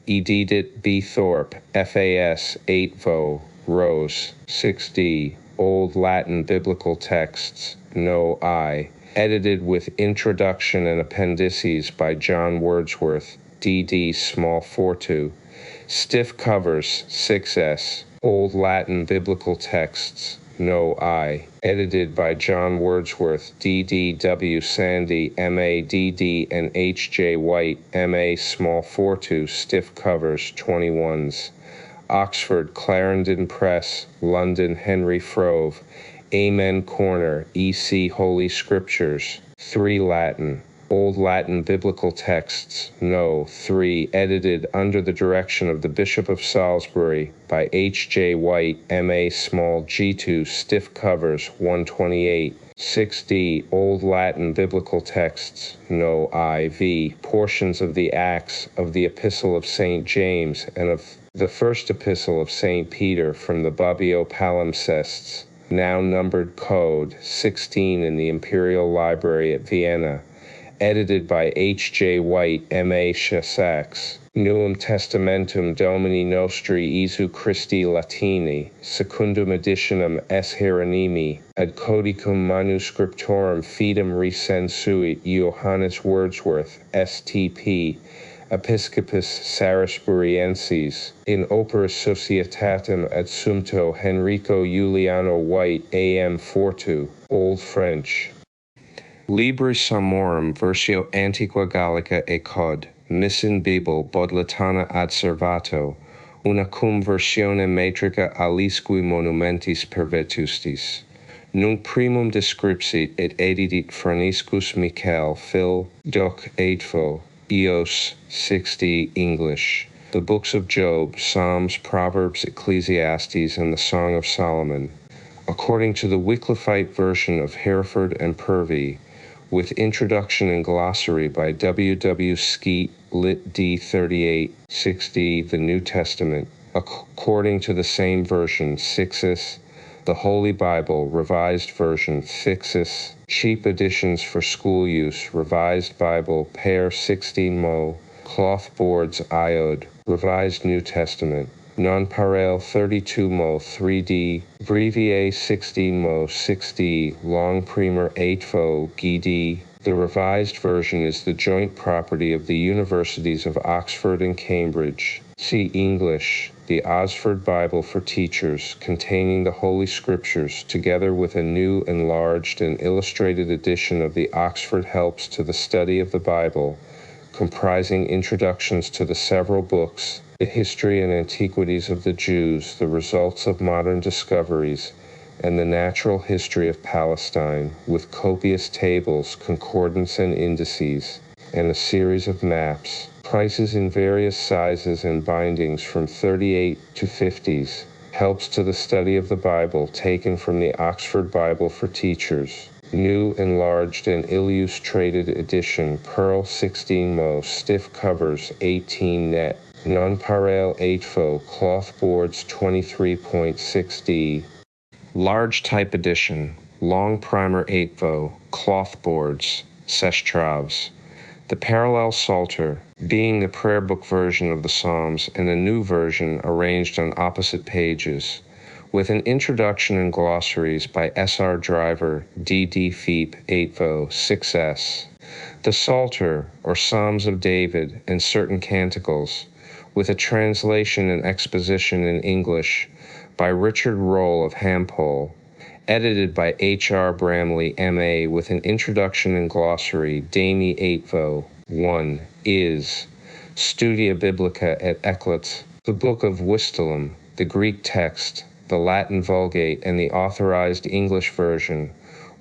Speaker 1: Edidit B. Thorpe, FAS 8vo, Rose, 6d. Old Latin Biblical Texts, No. I. Edited with Introduction and Appendices by John Wordsworth, D.D. Small 42. Stiff Covers, 6s. Old Latin Biblical Texts, No. I. Edited by John Wordsworth, D.D. W. Sandy, M.A. D.D. and H.J. White, M.A. Small 42. Stiff Covers, 21s. Oxford Clarendon Press, London Henry Frove. Amen Corner, E.C. Holy Scriptures, 3 Latin. Old Latin Biblical Texts, No. 3, edited under the direction of the Bishop of Salisbury by H.J. White, M.A. Small G2, Stiff Covers, 128. 6d. Old Latin Biblical Texts, No. IV. Portions of the Acts of the Epistle of St. James and of the First Epistle of St. Peter from the Babio Palimpsests, now numbered Code 16 in the Imperial Library at Vienna, edited by H.J. White, M.A. Chassax. Nuum Testamentum Domini Nostri Jesu Christi Latini, secundum editionum S. Hieronimi, ad codicum manuscriptorum fidem recensuit Johannes Wordsworth, S.T.P., Episcopus Salisbuриensis, in opera societatem adsumpto Henrico Juliano White, A.M. Fortu, Old French. Libri Samorum Versio Antiqua Gallica e Cod, Missin Bibel Bodletana adservato, una cum versione metrica alisqui monumentis pervetustis. Nunc primum descripsit et edidit Franciscus Michael Phil, Doc 8vo, Eos 60 English. The books of Job, Psalms, Proverbs, Ecclesiastes, and the Song of Solomon, according to the Wycliffite version of Hereford and Purvey, with introduction and glossary by W. W. Skeet, Lit. D. 38, 6d, the New Testament, according to the same version, 6s, the Holy Bible, Revised Version, 6s, cheap editions for school use, Revised Bible, pair 16mo, cloth boards iod, Revised New Testament, non-parallel 32 mo 3D, brevier 16 mo 6D, long primer 8 fo GD. The revised version is the joint property of the Universities of Oxford and Cambridge. See English, the Oxford Bible for Teachers, containing the Holy Scriptures, together with a new, enlarged, and illustrated edition of the Oxford Helps to the Study of the Bible, comprising introductions to the several books, the history and antiquities of the Jews, the results of modern discoveries, and the natural history of Palestine, with copious tables, concordance and indices, and a series of maps. Prices in various sizes and bindings from 38 to 50s. Helps to the Study of the Bible taken from the Oxford Bible for Teachers. New, enlarged, and illustrated edition, Pearl 16 mo, stiff covers 18 net, non-parallel 8 fo, cloth boards 23.6D. Large type edition, long primer 8 fo, cloth boards, sestravs. The parallel Psalter, being the prayer book version of the Psalms and a new version arranged on opposite pages, with an introduction and glossaries by S.R. Driver, D.D. Feep, 8vo, 6s. The Psalter, or Psalms of David, and certain canticles, with a translation and exposition in English by Richard Roll of Hampole, edited by H.R. Bramley, M.A., with an introduction and glossary, Damie 8vo, 1, is Studia Biblica et Ecclet, the Book of Wisdom, the Greek text, the Latin Vulgate, and the authorized English version,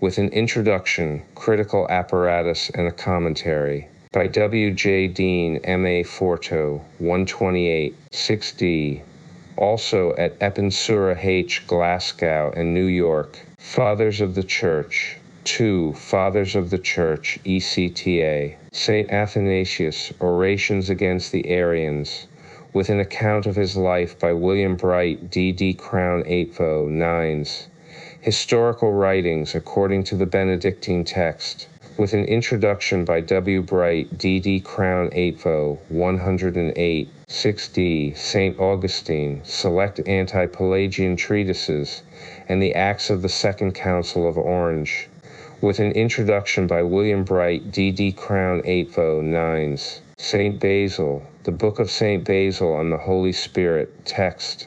Speaker 1: with an introduction, critical apparatus, and a commentary, by W. J. Dean, M.A. Forto, 128, 6D, also at Epensura H. Glasgow and New York. Fathers of the Church. 2. Fathers of the Church, ECTA. St. Athanasius, Orations Against the Arians, with an account of his life by William Bright, D.D. Crown 8vo, 9s. Historical writings according to the Benedictine text, with an introduction by W. Bright, D.D. Crown 8vo, 108, 6d, St. Augustine, select anti-Pelagian treatises, and the Acts of the Second Council of Orange, with an introduction by William Bright, D.D. Crown 8vo, 9s. St. Basil, the Book of St. Basil on the Holy Spirit, text,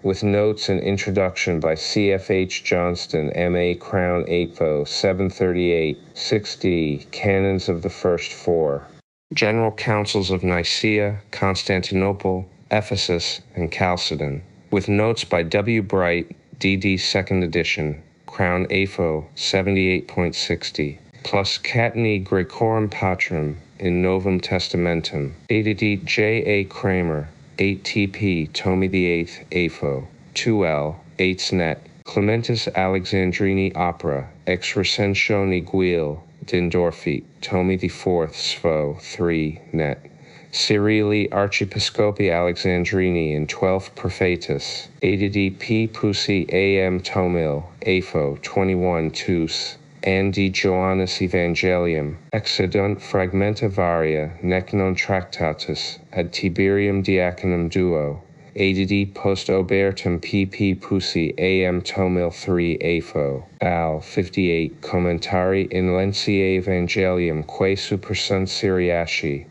Speaker 1: with notes and introduction by C.F.H. Johnston, M.A. Crown 8vo, 738, 6d, Canons of the First Four. General Councils of Nicaea, Constantinople, Ephesus, and Chalcedon, with notes by W. Bright, D.D. Second Edition, Crown 8vo, 78.60, plus Catani Graecorum Patrum in Novum Testamentum, dated J. A. Kramer, 8 TP, Tomi VIII, AFO, 2L, 8 net, Clementis Alexandrini Opera, ex recensioni Guil, Dindorfi, Tomi IV, Svo, 3 net, Cyrili Archiepiscopi Alexandrini in 12th Prophetus, dated P. Pusi A.M. Tomil, AFO, 21 tus, Andi Joannis Evangelium, excedunt fragmenta varia, nec non tractatus, ad Tiberium Diaconum duo, add post obertum P.P. Pusi A.M. Tomil 3 AFO, al. 58, commentari in lentiae Evangelium quae super sunt Syriaci,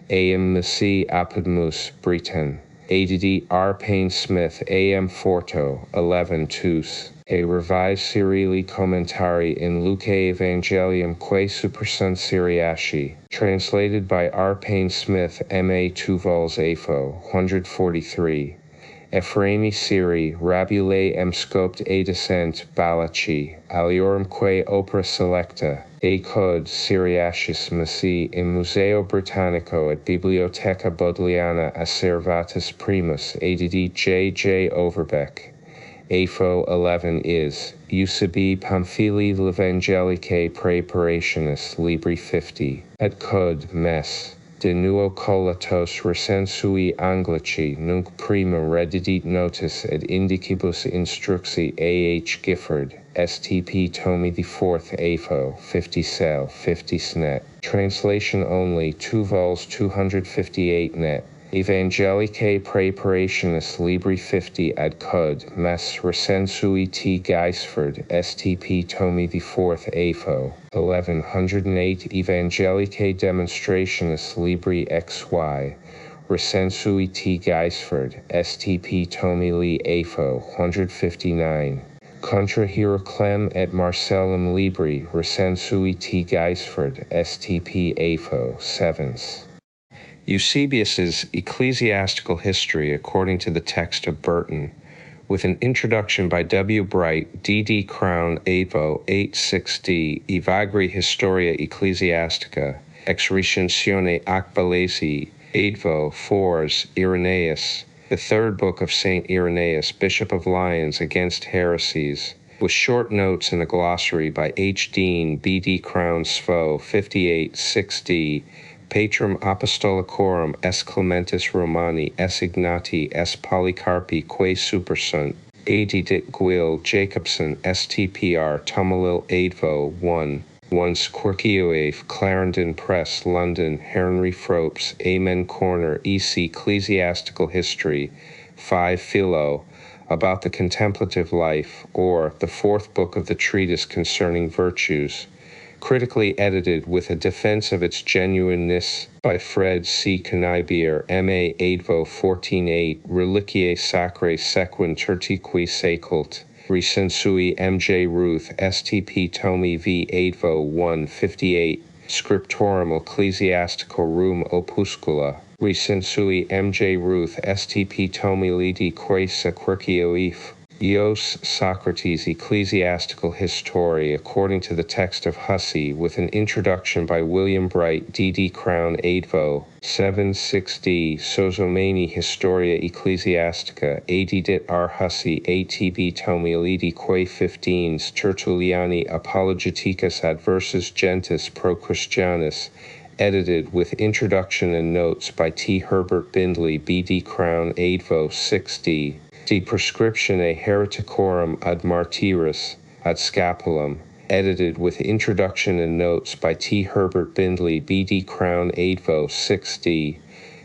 Speaker 1: A.M. Messi Apodmus, Britain, add R. Payne Smith A.M. Forto, 11 tus, a revised Cyrili commentari in Lucae Evangelium quae super sunt Syriaci, translated by R. Payne Smith, M.A. 2 vols AFO, 143. Ephraemi Syri, Rabulae scopt a descent, Balachi, aliorum quae opera selecta, a cod Syriacis Messi in Museo Britannico et Bibliotheca Bodleiana Asservatus Primus, add J. J. Overbeck. AFO 11 is, Eusebi Pamphili L'Evangelicae Praeparationis, Libri 50, et Cod, Mess, De nuo collatos recensui Anglici nunc prima redidit notis et indicibus instruxi A.H. Gifford, STP Tomi the 4th AFO, 50 cell, 50 snet. Translation only, 2 vols 258 net. Evangelicae Preparationis Libri 50 ad Cud, Mes Recensui T. Geisford, STP Tomi the 4th AFO, 1108 Evangelicae Demonstrationis Libri XY, Recensui T. Geisford, STP Tomi Li AFO, 159. Contra Hieroclem et Marcellum Libri, Recensui T. Geisford, STP AFO, 7th. Eusebius's Ecclesiastical History according to the text of Burton, with an introduction by W. Bright, D.D. Crown, AVO, 86D, Evagri Historia Ecclesiastica, Ex Recensione Acbalesi, AVO, 4s, Irenaeus, the third book of St. Irenaeus, Bishop of Lyons, against heresies, with short notes and a glossary by H. Dean, B.D. Crown, Svo, 58, 6D, Patrum Apostolicorum S. Clementis Romani S. Ignati S. Polycarpi Quae Supersunt, Edidit Gwil Jacobson STPR Tumalil Advo 1, Once Quirkioave, Clarendon Press, London, Henry Fropes, Amen Corner, EC Ecclesiastical History, 5 Philo, about the contemplative life, or the fourth book of the treatise concerning virtues, critically edited with a defense of its genuineness by Fred C. Canibier, M.A. Advo 14.8, Reliquiae Sacrae Sequin Tertiqui Secult, Recensui M.J. Ruth, STP Tomi V. Advo 158, Scriptorum Ecclesiasticorum Opuscula, Recensui M.J. Ruth, STP Tomi Lidi Quaesa Quirkioif, Ios Socrates Ecclesiastical History according to the text of Hussey, with an introduction by William Bright, D.D. Crown, Advo, 7-6D, Sozomani Historia Ecclesiastica, Adidit R. Hussey, ATB Tomi Lidi Quae 15s, Tertulliani Apologeticus Adversus Gentis Pro Christianis, edited with introduction and notes by T. Herbert Bindley, B.D. Crown, Advo, 6D, De Prescriptione Hereticorum ad Martyris ad Scapulum, edited with introduction and notes by T. Herbert Bindley, B.D. Crown, Advo, 6D,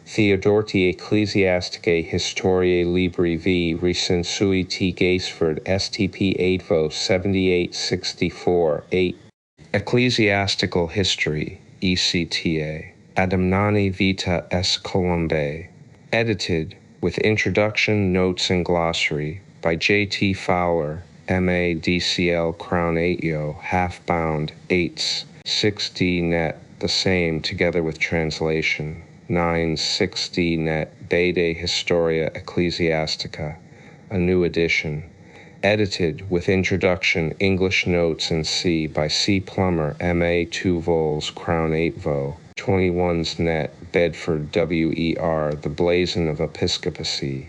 Speaker 1: Theodorti Ecclesiasticae Historiae Libri V. Recensui T. Gaisford, STP Advo, 7864, 8. Ecclesiastical History, ECTA, Adamnani Vita S. Columbae, edited with introduction, notes, and glossary by J.T. Fowler, M.A. DCL Crown 8yo, half-bound, 8s, 6D net, the same, together with translation, 9 6D net, Bede Historia Ecclesiastica, a new edition, edited with introduction, English notes, and C by C. Plummer, M.A. 2 vols, Crown 8 vo, 21's net, Bedford W.E.R., the blazon of episcopacy,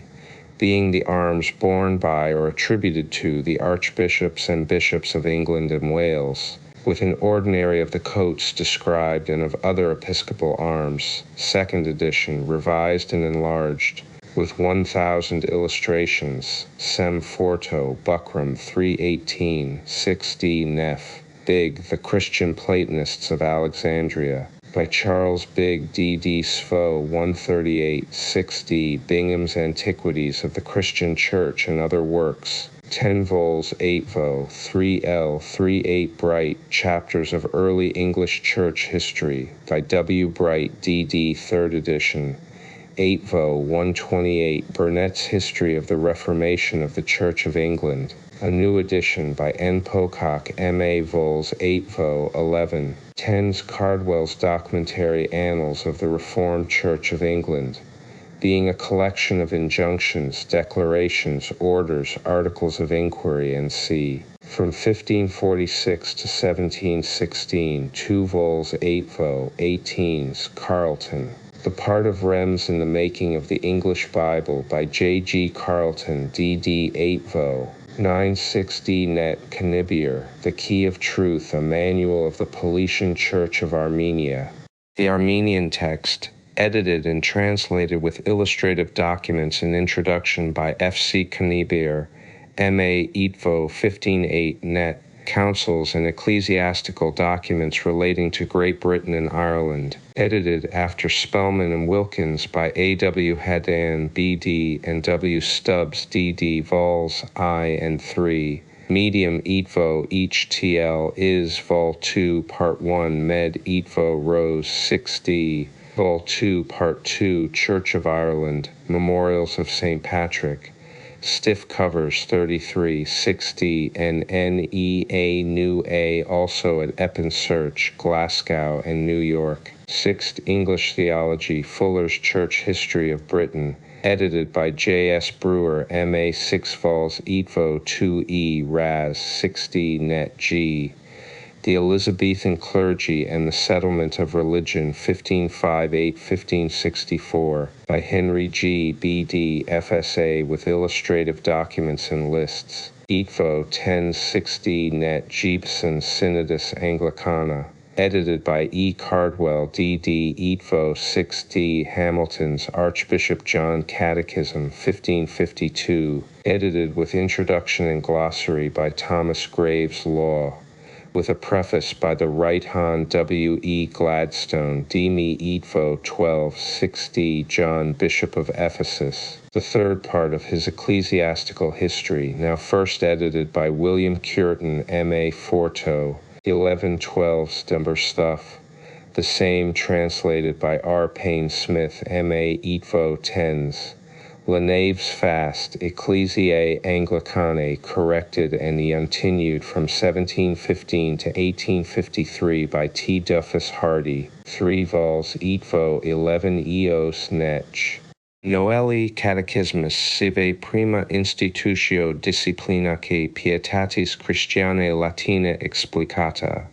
Speaker 1: being the arms borne by or attributed to the archbishops and bishops of England and Wales, with an ordinary of the coats described and of other episcopal arms, 2nd edition, revised and enlarged, with 1,000 illustrations, Sem Forto, Buckram, 318, 6D Neff, Big, The Christian Platonists of Alexandria, by Charles Big, D.D. Sfo, 138, 6D, Bingham's Antiquities of the Christian Church and Other Works, 10 vols, 8 vo, 3L, 38 Bright, Chapters of Early English Church History, by W. Bright, D.D., 3rd edition, 8 vo, 128, Burnet's History of the Reformation of the Church of England, a new edition by N. Pocock, M.A. vols, 8 vo, 11, 10's Cardwell's Documentary Annals of the Reformed Church of England, being a collection of injunctions, declarations, orders, articles of inquiry, and c. from 1546 to 1716, 2 vols, 8 vo, 18's, Carleton, The Part of Rems in the Making of the English Bible by J.G. Carleton, D.D. 8 vo, 960 net, Canibier, The Key of Truth, a Manual of the Paulician Church of Armenia, The Armenian text, edited and translated with illustrative documents and introduction by F.C. Kanibir, M.A. Eatvo 15.8 net, councils and ecclesiastical documents relating to Great Britain and Ireland, edited after Spellman and Wilkins by A.W. Hadan, B.D., and W. Stubbs, D.D., vols I and 3. Medium Eatvo each TL is Vol 2 Part 1 Med Eatvo Rose 6D Vol 2 Part 2 Church of Ireland Memorials of St. Patrick Stiff Covers 33 60 and NEA New A also at Eppin Search, Glasgow and New York. 6th English Theology Fuller's Church History of Britain, edited by J.S. Brewer, M.A. 6 vols Eatvo 2E Raz 60 net G. The Elizabethan Clergy and the Settlement of Religion 1558-1564 by Henry G. B.D. FSA with illustrative documents and lists. Eatvo 1060 net Jeepson Synodus Anglicana, edited by E. Cardwell, D.D. Eatvo 6D Hamilton's Archbishop John Catechism 1552, edited with introduction and glossary by Thomas Graves Law, with a preface by the Right Hon W. E. Gladstone, D.Me Eatvo 1260 John Bishop of Ephesus, the third part of his ecclesiastical history, now first edited by William Cureton, M.A. Forto, 1112 Stumberstuff, the same translated by R. Payne Smith, M.A. Eatvo 10s. Lenave's Fast, Ecclesiae Anglicanae, corrected and continued from 1715 to 1853 by T. Duffus Hardy, 3 vols Eatvo 11 Eos Nech. Noeli Catechismus sive prima institutio disciplinae pietatis Christianae Latina explicata.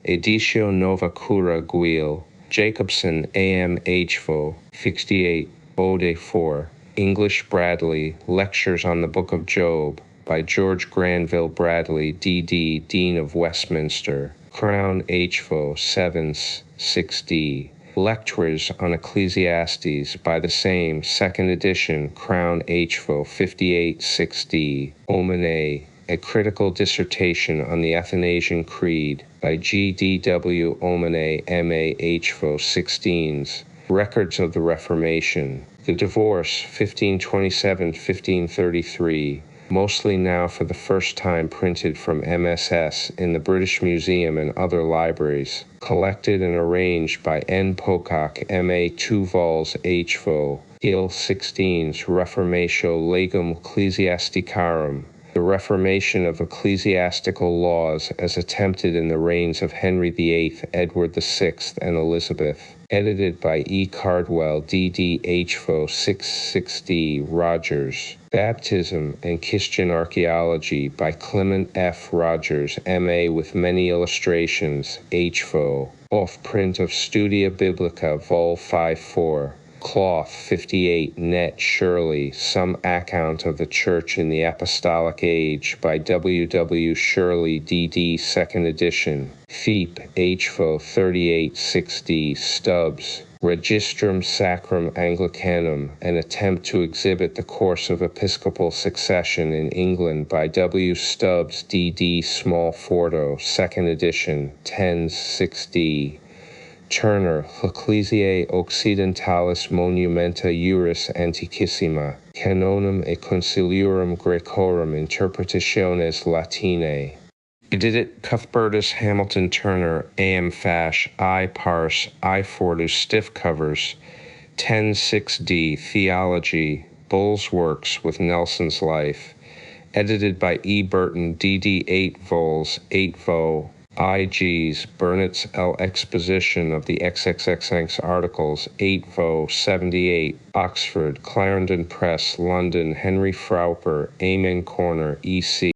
Speaker 1: Editio Nova Cura Guil, Jacobson A.M. Hvo, 68, Bode 4. English Bradley, Lectures on the Book of Job, by George Granville Bradley, D.D., Dean of Westminster, Crown Hvo, 7s, 6d. Lectures on Ecclesiastes, by the same, 2nd edition, Crown Hvo, 58, 6d. Omine, A Critical Dissertation on the Athanasian Creed, by G.D.W. Omine, M.A. Hvo, 16s. Records of the Reformation, The Divorce, 1527-1533, mostly now for the first time printed from MSS in the British Museum and other libraries, collected and arranged by N. Pocock, M.A. 2 vols Hvo, Il 16s Reformatio Legum Ecclesiasticarum, the Reformation of Ecclesiastical Laws as attempted in the reigns of Henry VIII, Edward VI, and Elizabeth, edited by E. Cardwell, D.D. Hvo, 660 Rogers. Baptism and Christian Archaeology by Clement F. Rogers, M.A. with many illustrations, Hvo. Off-print of Studia Biblica, Vol. 5-4. Cloth 58 net Shirley, Some Account of the Church in the Apostolic Age by W. W. Shirley, D.D. 2nd edition. Theep Hvo 3860 Stubbs, Registrum Sacrum Anglicanum, an attempt to exhibit the course of episcopal succession in England by W. Stubbs, D.D. Smallforto, 2nd edition, 10s 6d. Turner, Ecclesiae Occidentalis Monumenta Juris Antiquissima, Canonum et Conciliarum Graecorum Interpretationes Latinae. Edited Cuthbertus Hamilton Turner, A.M. Fash, I. Parse, I. Fortus Stiff Covers, 10-6d Theology, Bull's Works with Nelson's Life, edited by E. Burton, D.D. 8 vols, 8 vo. I.G.'s Burnet's L. Exposition of the XXXX Articles, 8 vo. 78, Oxford, Clarendon Press, London, Henry Frauper, Amen Corner, E.C.